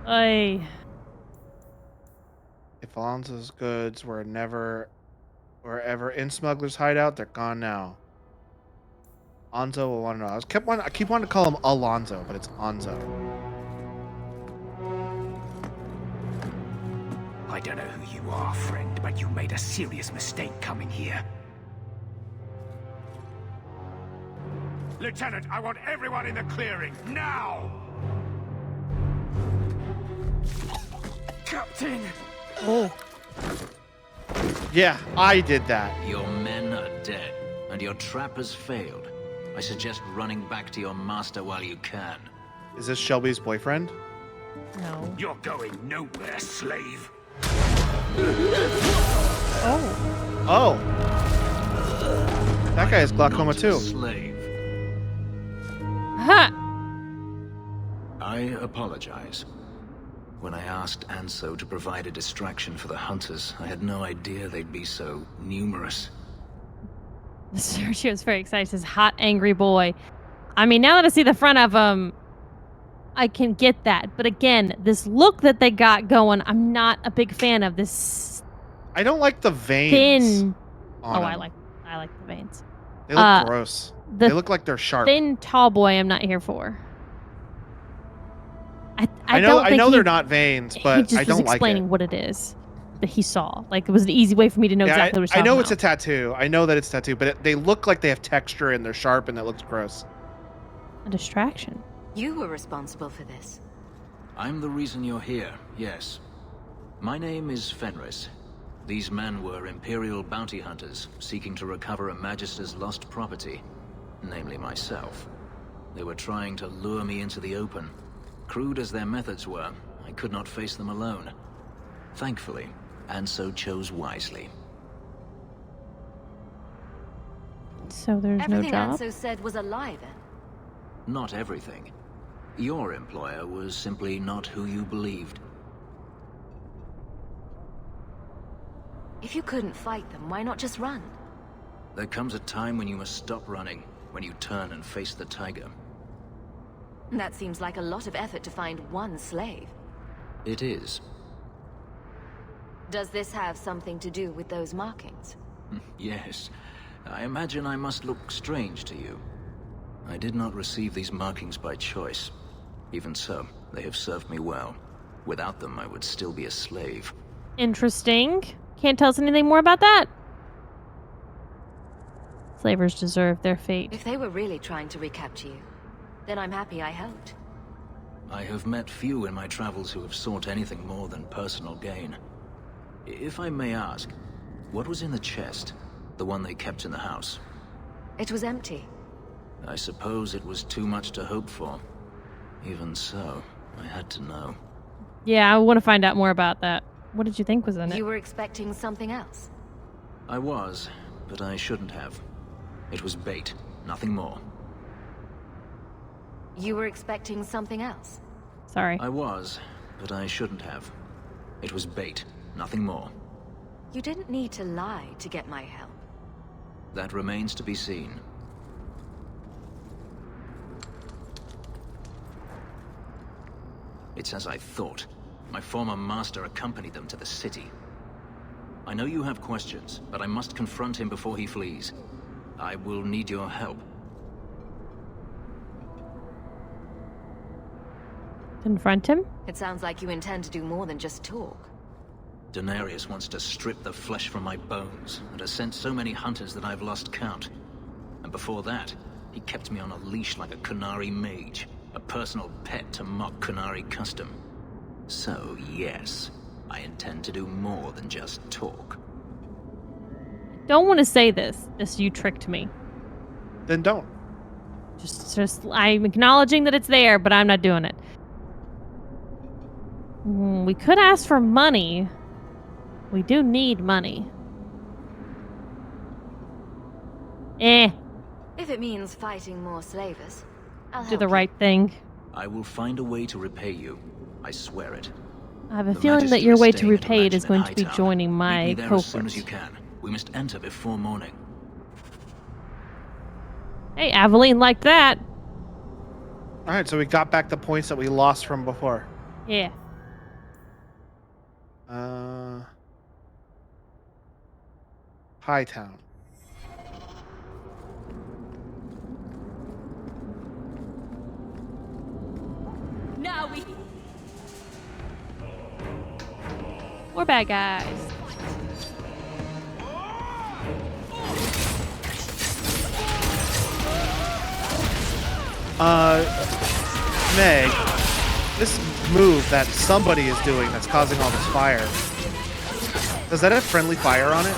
Ay.
If Alonso's goods were ever in Smuggler's hideout, they're gone now. Onzo will want to know. I keep wanting to call him Alonzo, but it's Onzo.
I don't know who you are, friend, but you made a serious mistake coming here.
Lieutenant, I want everyone in the clearing, now!
Captain!
Oh. Yeah, I did that.
Your men are dead, and your trap has failed. I suggest running back to your master while you can.
Is this Shelby's boyfriend?
No.
You're going nowhere, slave.
Oh. Oh. That guy has glaucoma too.
Slave.
Ha!
I apologize. When I asked Anso to provide a distraction for the hunters, I had no idea they'd be so numerous.
Sergio's very excited. He says, hot, angry boy. I mean, now that I see the front of him, I can get that. But again, this look that they got going, I'm not a big fan of this.
I don't like the veins.
Thin.
On
Oh,
him.
I like the veins.
They look gross.
The
They look like they're sharp.
thin, tall boy, I'm not here for.
I know they're not veins, but
he just
I don't
was
like
explaining
it.
what it is that he saw. Like, it was an easy way for me to know
Yeah,
exactly what he
I
was
know
talking
it's a tattoo. I know that it's a tattoo, but they look like they have texture and they're sharp and that looks gross.
a distraction.
You were responsible for this.
I'm the reason you're here, yes. My name is Fenris. These men were Imperial bounty hunters, seeking to recover a Magister's lost property, namely myself. They were trying to lure me into the open. Crude as their methods were, I could not face them alone. Thankfully, Anso chose wisely.
So there's
Everything
no job?
Anso said was a lie, then?
Not everything. Your employer was simply not who you believed.
If you couldn't fight them, why not just run?
There comes a time when you must stop running, when you turn and face the tiger.
That seems like a lot of effort to find one slave.
It is.
Does this have something to do with those markings?
Yes. I imagine I must look strange to you. I did not receive these markings by choice. Even so, they have served me well. Without them, I would still be a slave.
Interesting. Can't tell us anything more about that. Slavers deserve their fate.
If they were really trying to recapture you, then I'm happy I helped.
I have met few in my travels who have sought anything more than personal gain. If I may ask, what was in the chest? The one they kept in the house?
It was empty.
I suppose it was too much to hope for. Even so, I had to know.
Yeah, I want to find out more about that. What did you think was in it?
You were expecting something else?
I was, but I shouldn't have. It was bait, nothing more.
You were expecting something else?
Sorry.
I was, but I shouldn't have. It was bait, nothing more.
You didn't need to lie to get my help.
That remains to be seen. It's as I thought. My former master accompanied them to the city. I know you have questions, but I must confront him before he flees. I will need your help.
Confront him?
It sounds like you intend to do more than just talk.
Denarius wants to strip the flesh from my bones, and has sent so many hunters that I've lost count. And before that, he kept me on a leash like a Qunari mage, a personal pet to mock Qunari custom. So, yes, I intend to do more than just talk.
Don't want to say this. Just you tricked me.
Then don't.
Just I'm acknowledging that it's there, but I'm not doing it. We could ask for money. We do need money.
If it means fighting more slavers, I'll
Do
help
the
you.
right thing.
I will find a way to repay you. I swear it.
I have a
The
feeling that
Magister
your
is
way to
staying at a
repay it is
mansion in
going to be
Hightown.
joining
Meet
my
me there as soon as
cohorts.
you can. We must enter before morning.
Hey, Aveline liked that.
All right, so we got back the points that we lost from before.
Yeah.
Hightown.
Now we...
We're bad guys.
Meg, this move that somebody is doing that's causing all this fire, does that have friendly fire on it?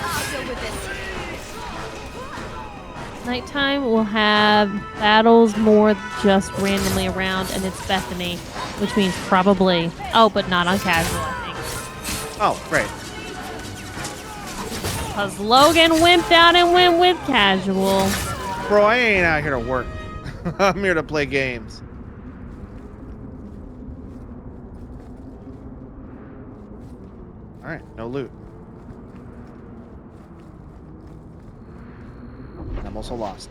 Nighttime will have battles more just randomly around, and it's Bethany, which means probably. Oh, but not on casual, I think.
Oh, great.
Because Logan wimped out and went with casual.
Bro, I ain't out here to work. I'm here to play games. Alright, no loot. And I'm also lost.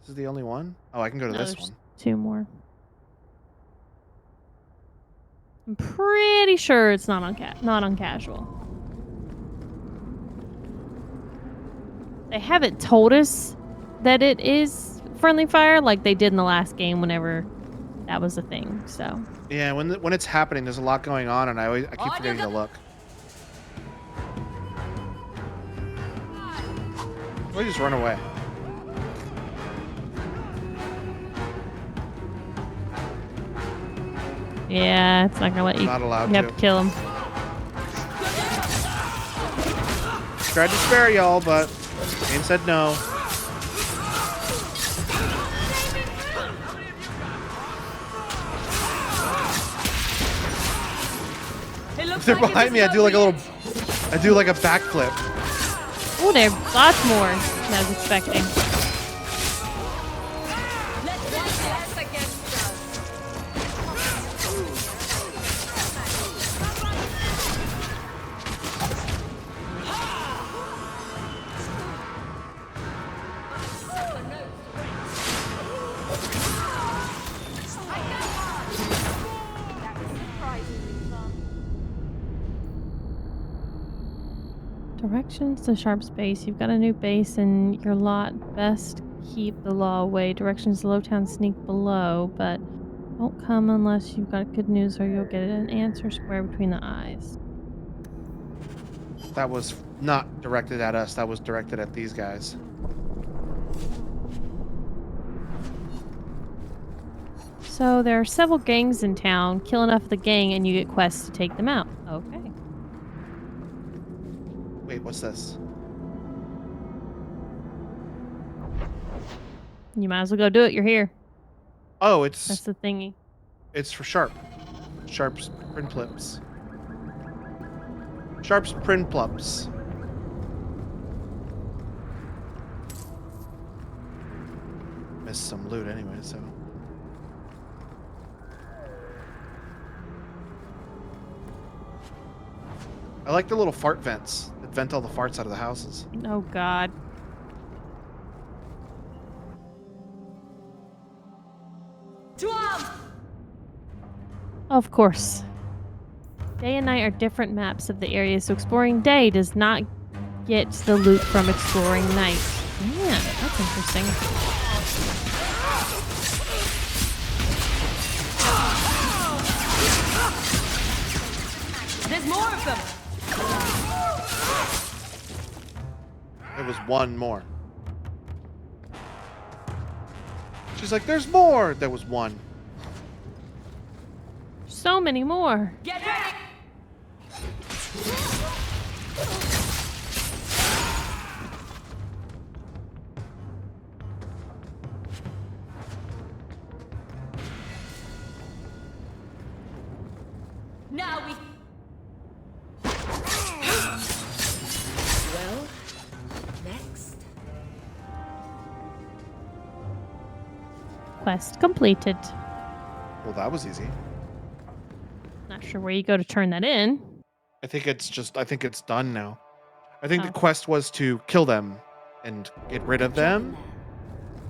This is the only one? Oh, I can go to
No,
this
there's
one.
2 more. I'm pretty sure it's not on casual. They haven't told us that it is friendly fire like they did in the last game whenever that was a thing. So
Yeah, when it's happening, there's a lot going on, and I keep forgetting to look. Or just run away.
yeah, it's not gonna let you.
Not allowed
you have
to.
to kill him.
Tried to spare y'all, but game said no. If they're behind me, I do like a backflip.
Oh, there's lots more than I was expecting. Directions to Sharp's base. You've got a new base in your lot. Best keep the law away. Directions to Lowtown sneak below, but don't come unless you've got good news or you'll get an answer square between the eyes.
That was not directed at us. That was directed at these guys.
So there are several gangs in town. Kill enough of the gang and you get quests to take them out. Okay.
Wait, what's this?
You might as well go do it. You're here.
Oh, it's...
That's the thingy.
It's for Sharp. Sharp's Prinplups. Sharp's Prinplups. Missed some loot anyway, so... I like the little fart vents that vent all the farts out of the houses.
Oh, God.
To arms!
Of course. Day and night are different maps of the area, so exploring day does not get the loot from exploring night. Yeah, that's interesting.
There's more of them!
There was one more. She's like, there's more! There was one.
So many more.
Get ready! Now we...
Well, next.
Quest completed.
Well, that was easy.
Not sure where you go to turn that in.
I think it's done now. I think
Oh.
the quest was to kill them and get rid of them.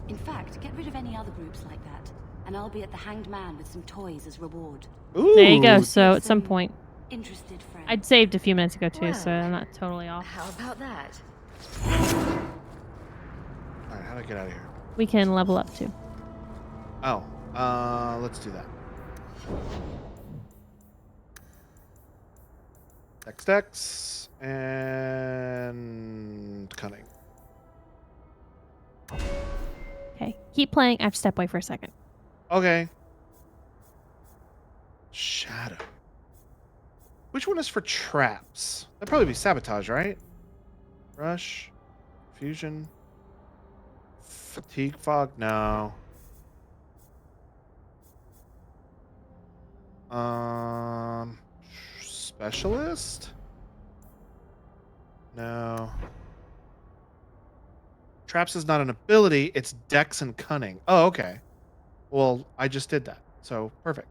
In fact, get rid of any other groups like that, and I'll be at the Hanged Man with some toys as reward.
Ooh.
There you go. So at some point.
Interested friend.
I'd saved a few minutes ago too, so I'm not totally off.
How about that?
Alright, how do I get out of here?
We can level up too.
Oh, let's do that. Dex and cunning.
Okay, keep playing. I have to step away for a second.
Okay. Shadow. Which one is for traps? That'd probably be sabotage, right? Rush. Fusion. Fatigue fog? No. Specialist? No. Traps is not an ability, it's dex and cunning. Oh, okay. Well, I just did that. So, perfect.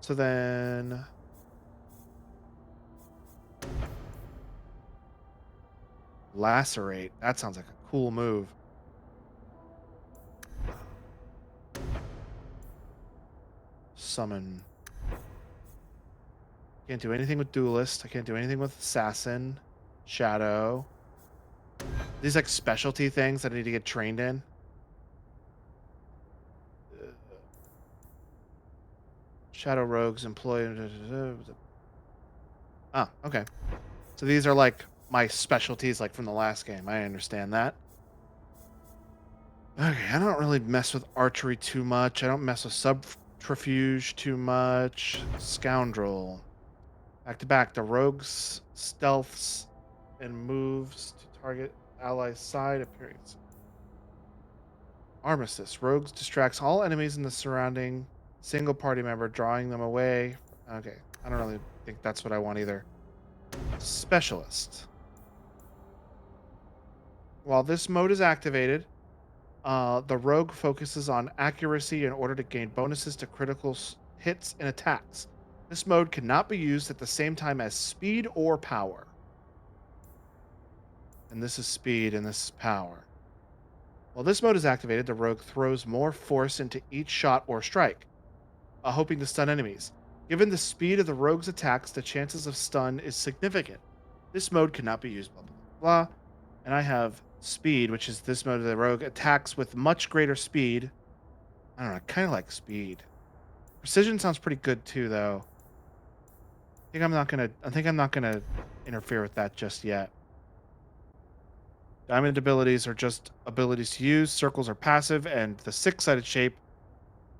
So then... Lacerate. That sounds like a cool move. Summon. Can't do anything with Duelist. I can't do anything with Assassin. Shadow. These like specialty things that I need to get trained in. Shadow Rogues employ... Ah, okay. So these are like my specialties like from the last game. I understand that. Okay, I don't really mess with archery too much. I don't mess with subterfuge too much. Scoundrel. Back to back, the rogues stealths and moves to target allies' side appearance. Armistice. Rogues distracts all enemies in the surrounding single party member, drawing them away. Okay, I don't really think that's what I want either. Specialist. While this mode is activated, the rogue focuses on accuracy in order to gain bonuses to critical hits and attacks. This mode cannot be used at the same time as speed or power. And this is speed and this is power. While this mode is activated, the rogue throws more force into each shot or strike, hoping to stun enemies. Given the speed of the rogue's attacks, the chances of stun is significant. This mode cannot be used, blah, blah, blah. And I have speed, which is this mode of the rogue. Attacks with much greater speed. I don't know, I kind of like speed. Precision sounds pretty good too, though. I think I'm not gonna interfere with that just yet. Diamond abilities are just abilities to use. Circles are passive, and the 6-sided shape,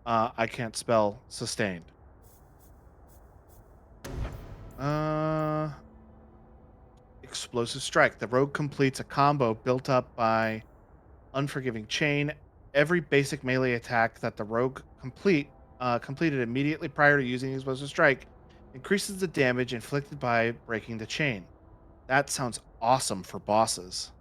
I can't spell sustained. Explosive strike. The rogue completes a combo built up by Unforgiving Chain. Every basic melee attack that the rogue completed immediately prior to using explosive strike increases the damage inflicted by breaking the chain. That sounds awesome for bosses.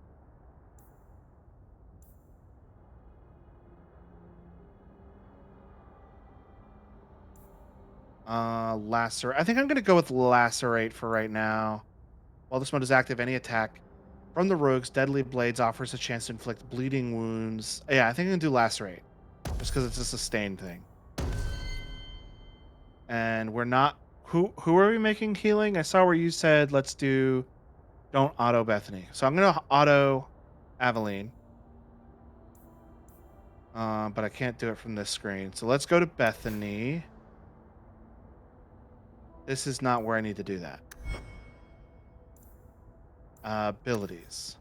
Lacerate. I think I'm going to go with Lacerate for right now. While this mode is active, any attack from the rogue's deadly blades offers a chance to inflict bleeding wounds. Yeah, I think I'm going to do Lacerate. Just because it's a sustained thing. And we're not... Who are we making healing? I saw where you said let's do... Don't auto Bethany. So I'm going to auto Aveline. But I can't do it from this screen. So let's go to Bethany. This is not where I need to do that. Abilities.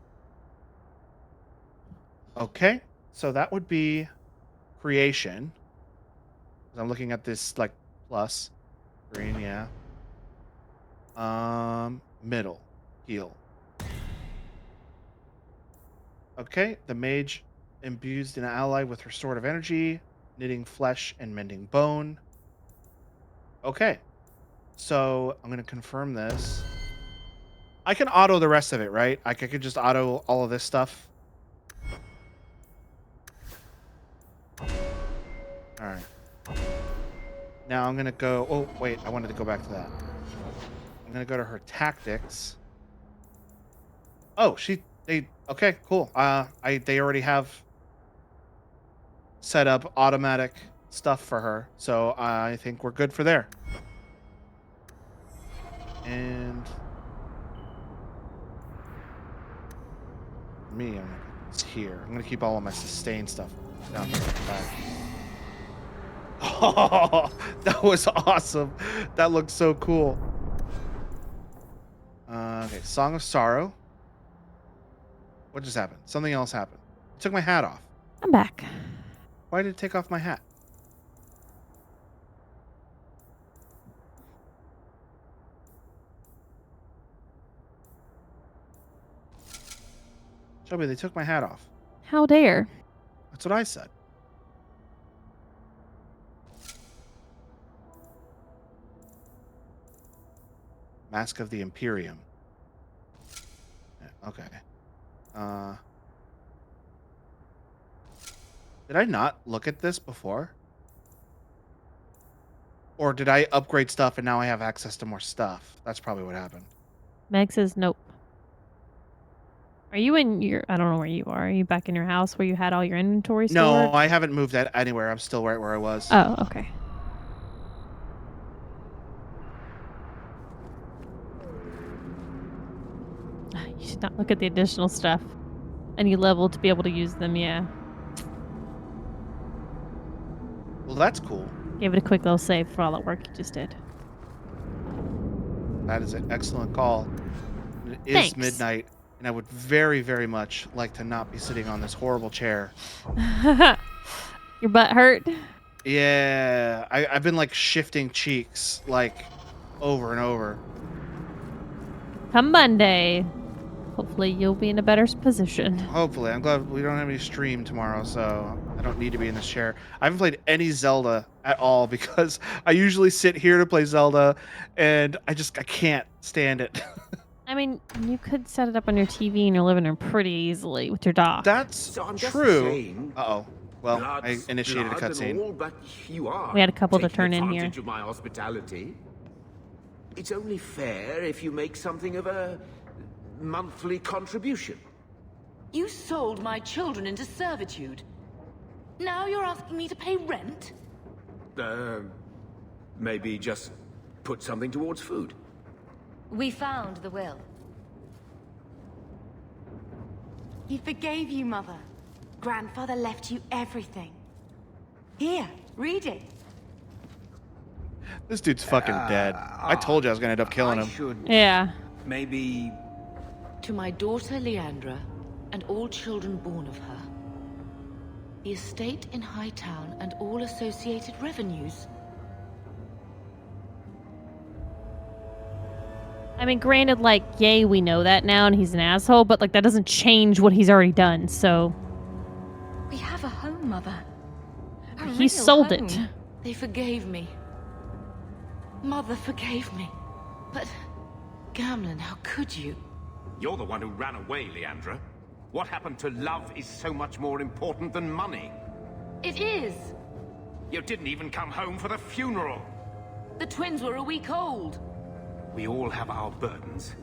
Okay, so that would be creation. I'm looking at this like plus green, yeah. Middle, heal. Okay, the mage imbues an ally with restorative energy, knitting flesh and mending bone. Okay. So I'm going to confirm this. I can auto the rest of it, right? I could just auto all of this stuff. All right. Now I'm going to go... Oh, wait. I wanted to go back to that. I'm going to go to her tactics. Oh, okay, cool. They already have set up automatic stuff for her. So I think we're good for there. And me, I'm gonna put this here. I'm gonna keep all of my sustain stuff down here at the back. Oh, that was awesome. That looks so cool. Okay, Song of Sorrow. What just happened? Something else happened. I took my hat off.
I'm back.
Why did it take off my hat? Shelby, they took my hat off.
How dare.
That's what I said. Mask of the Imperium. Okay. Did I not look at this before? Or did I upgrade stuff and now I have access to more stuff? That's probably what happened.
Meg says nope. Are you in your... I don't know where you are. Are you back in your house where you had all your inventory stored?
No, I haven't moved that anywhere. I'm still right where I was.
Oh, okay. You should not look at the additional stuff. Any level to be able to use them, yeah.
Well, that's cool.
Give it a quick little save for all that work you just did.
That is an excellent call. It is
Thanks.
midnight, and I would very, very much like to not be sitting on this horrible chair.
Your butt hurt?
Yeah, I've been like shifting cheeks like over and over.
Come Monday. Hopefully you'll be in a better position.
Hopefully. I'm glad we don't have any stream tomorrow, so I don't need to be in this chair. I haven't played any Zelda at all because I usually sit here to play Zelda, and I can't stand it.
I mean, you could set it up on your TV in your living room pretty easily with your dock.
That's true. Uh-oh. Well, I initiated a cutscene.
We had a couple to turn in here.
Of my hospitality. It's only fair if you make something of a monthly contribution.
You sold my children into servitude. Now you're asking me to pay rent?
Maybe just put something towards food.
We found the will.
He forgave you, Mother. Grandfather left you everything. Here, read it.
This dude's fucking dead. I told you I was gonna end up killing him.
Yeah.
Maybe...
To my daughter Leandra, and all children born of her, the estate in Hightown and all associated revenues.
I mean, granted, like, yay, we know that now, and he's an asshole, but, like, that doesn't change what he's already done, so...
We have a home, Mother.
He sold it.
They forgave me. Mother forgave me. But, Gamlen, how could you?
You're the one who ran away, Leandra. What happened to love is so much more important than money.
It is!
You didn't even come home for the funeral.
The twins were a week old.
We all have our burdens.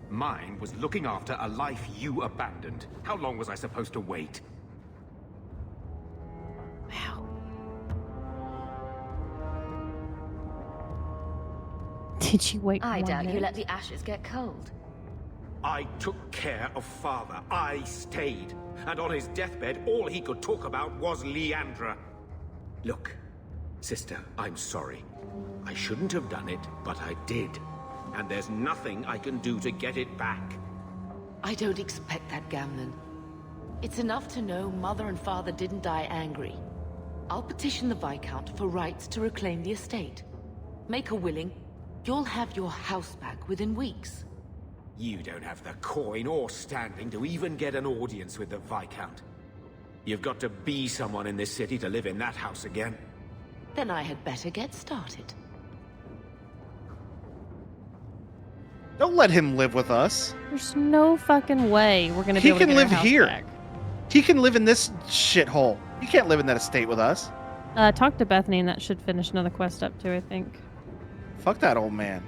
Mine was looking after a life you abandoned. How long was I supposed to wait?
Did you wait
I
1
doubt you
minute?
let the ashes get cold.
I took care of Father. I stayed. And on his deathbed, all he could talk about was Leandra. Look, sister, I'm sorry. I shouldn't have done it, but I did. And there's nothing I can do to get it back.
I don't expect that, Gamlen. It's enough to know Mother and Father didn't die angry. I'll petition the Viscount for rights to reclaim the estate. Make her willing, you'll have your house back within weeks.
You don't have the coin or standing to even get an audience with the Viscount. You've got to be someone in this city to live in that house again.
Then I had better get started.
Don't let him live with us.
There's no fucking way we're gonna be
He
able to
can
get our
live
house
here.
back.
He can live in this shithole. He can't live in that estate with us.
Talk to Bethany, and that should finish another quest up too, I think.
Fuck that old man.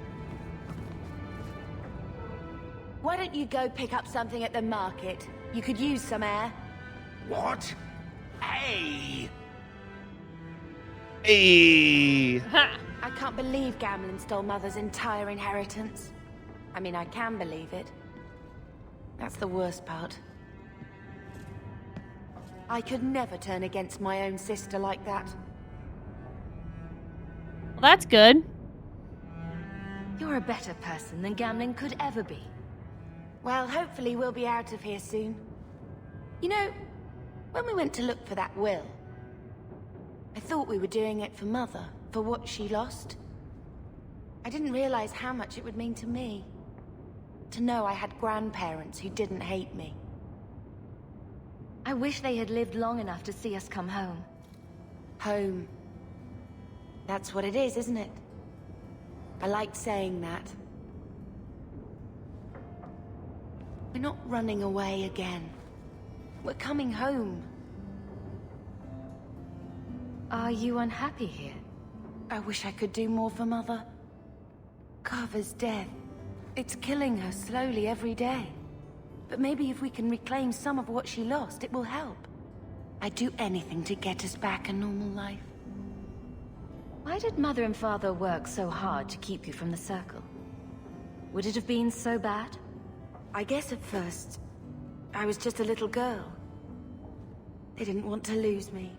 Why don't you go pick up something at the market? You could use some air.
What? Hey!
Hey!
I can't believe Gamlen stole Mother's entire inheritance. I mean, I can believe it. That's the worst part. I could never turn against my own sister like that.
Well, that's good.
You're a better person than Gamlen could ever be.
Well, hopefully we'll be out of here soon. You know, when we went to look for that will, I thought we were doing it for Mother, for what she lost. I didn't realize how much it would mean to me. To know I had grandparents who didn't hate me.
I wish they had lived long enough to see us come home.
Home. That's what it is, isn't it? I liked saying that. We're not running away again. We're coming home.
Are you unhappy here?
I wish I could do more for Mother. Carver's death. It's killing her slowly every day. But maybe if we can reclaim some of what she lost, it will help. I'd do anything to get us back a normal life.
Why did Mother and Father work so hard to keep you from the Circle? Would it have been so bad?
I guess at first, I was just a little girl. They didn't want to lose me.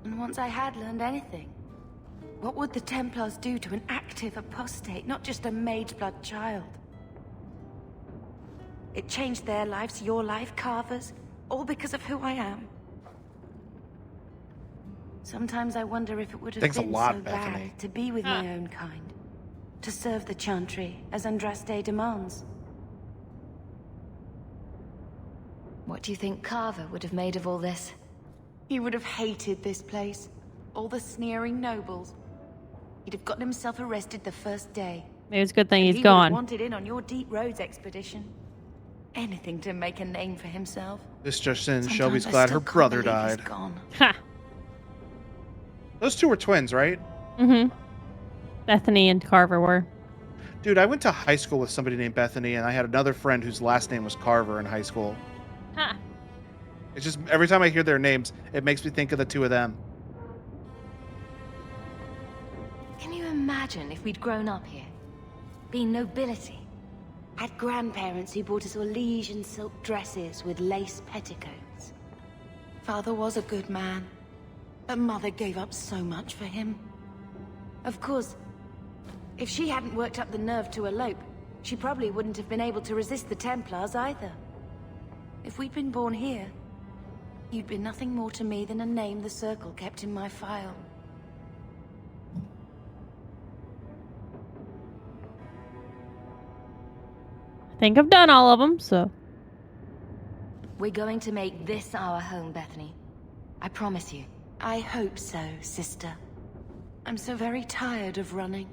And once I had learned anything, what would the Templars do to an active apostate, not just a Mageblood child? It changed their lives, your life, Carver's, all because of who I am. Sometimes I wonder if it would have
Thanks a
been
lot,
so
Bethany.
bad to be with my own kind, to serve the Chantry as Andraste demands.
What do you think Carver would have made of all this?
He would have hated this place. All the sneering nobles. He'd have gotten himself arrested the first day.
Maybe it's a good thing
He
he's
would have
gone.
wanted in on your Deep Roads expedition. Anything to make a name for himself.
This just in,
Sometimes
Shelby's
I
glad
still
her
can't
brother
believe he's
died.
gone.
Ha!
Those two were twins, right?
Mm-hmm. Bethany and Carver were.
Dude, I went to high school with somebody named Bethany, and I had another friend whose last name was Carver in high school.
Ha!
It's just, every time I hear their names, it makes me think of the two of them.
Can you imagine if we'd grown up here? Been nobility?
Had grandparents who bought us Orlesian silk dresses with lace petticoats. Father was a good man, but Mother gave up so much for him. Of course, if she hadn't worked up the nerve to elope, she probably wouldn't have been able to resist the Templars either. If we'd been born here, you'd be nothing more to me than a name the Circle kept in my file.
I think I've done all of them, so.
We're going to make this our home, Bethany. I promise you. I hope so, sister. I'm so very tired of running.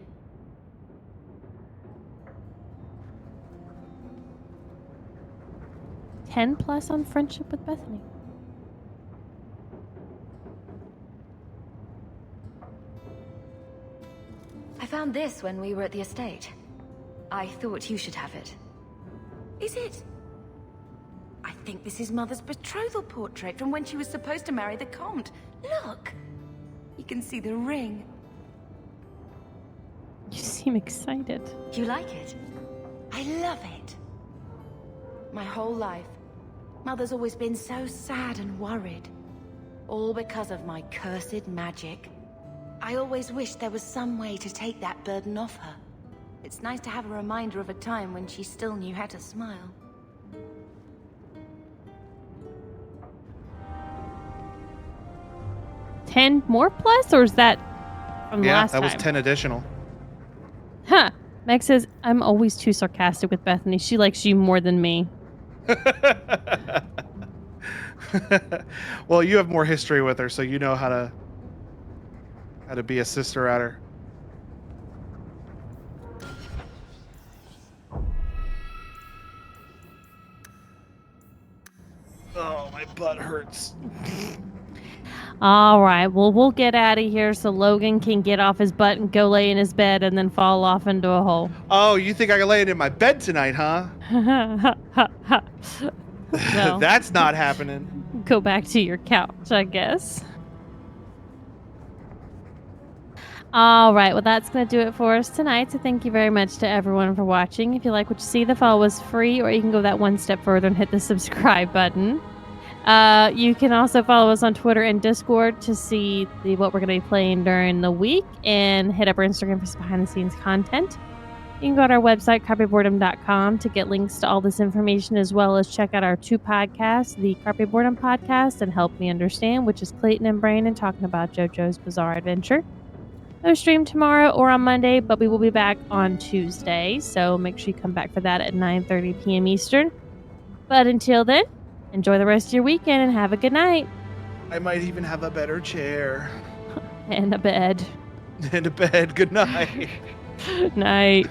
+10 on friendship with Bethany.
I found this when we were at the estate. I thought you should have it.
Is it? I think this is Mother's betrothal portrait from when she was supposed to marry the Comte. Look! You can see the ring.
You seem excited.
You like it?
I love it. My whole life, Mother's always been so sad and worried. All because of my cursed magic. I always wished there was some way to take that burden off her. It's nice to have a reminder of a time when she still knew how to smile.
$10 more plus, or is that from last time?
Yeah, that was 10 additional.
Huh. Meg says, I'm always too sarcastic with Bethany. She likes you more than me.
Well, you have more history with her, so you know how to be a sister at her. Oh, my butt hurts.
All right. Well, we'll get out of here so Logan can get off his butt and go lay in his bed and then fall off into a hole.
Oh, you think I can lay it in my bed tonight, huh?
Well,
that's not happening.
Go back to your couch, I guess. All right. Well, that's going to do it for us tonight. So thank you very much to everyone for watching. If you like what you see, the follow was free, or you can go that one step further and hit the subscribe button. You can also follow us on Twitter and Discord to see what we're going to be playing during the week, and hit up our Instagram for some behind-the-scenes content. You can go to our website, carpetboredom.com, to get links to all this information, as well as check out our 2 podcasts, the Carpet Boredom Podcast and Help Me Understand, which is Clayton and Brandon talking about JoJo's Bizarre Adventure. No stream tomorrow or on Monday, but we will be back on Tuesday, so make sure you come back for that at 9:30 p.m. Eastern. But until then, enjoy the rest of your weekend and have a good night.
I might even have a better chair.
And a bed.
And a bed. Good night.
Night.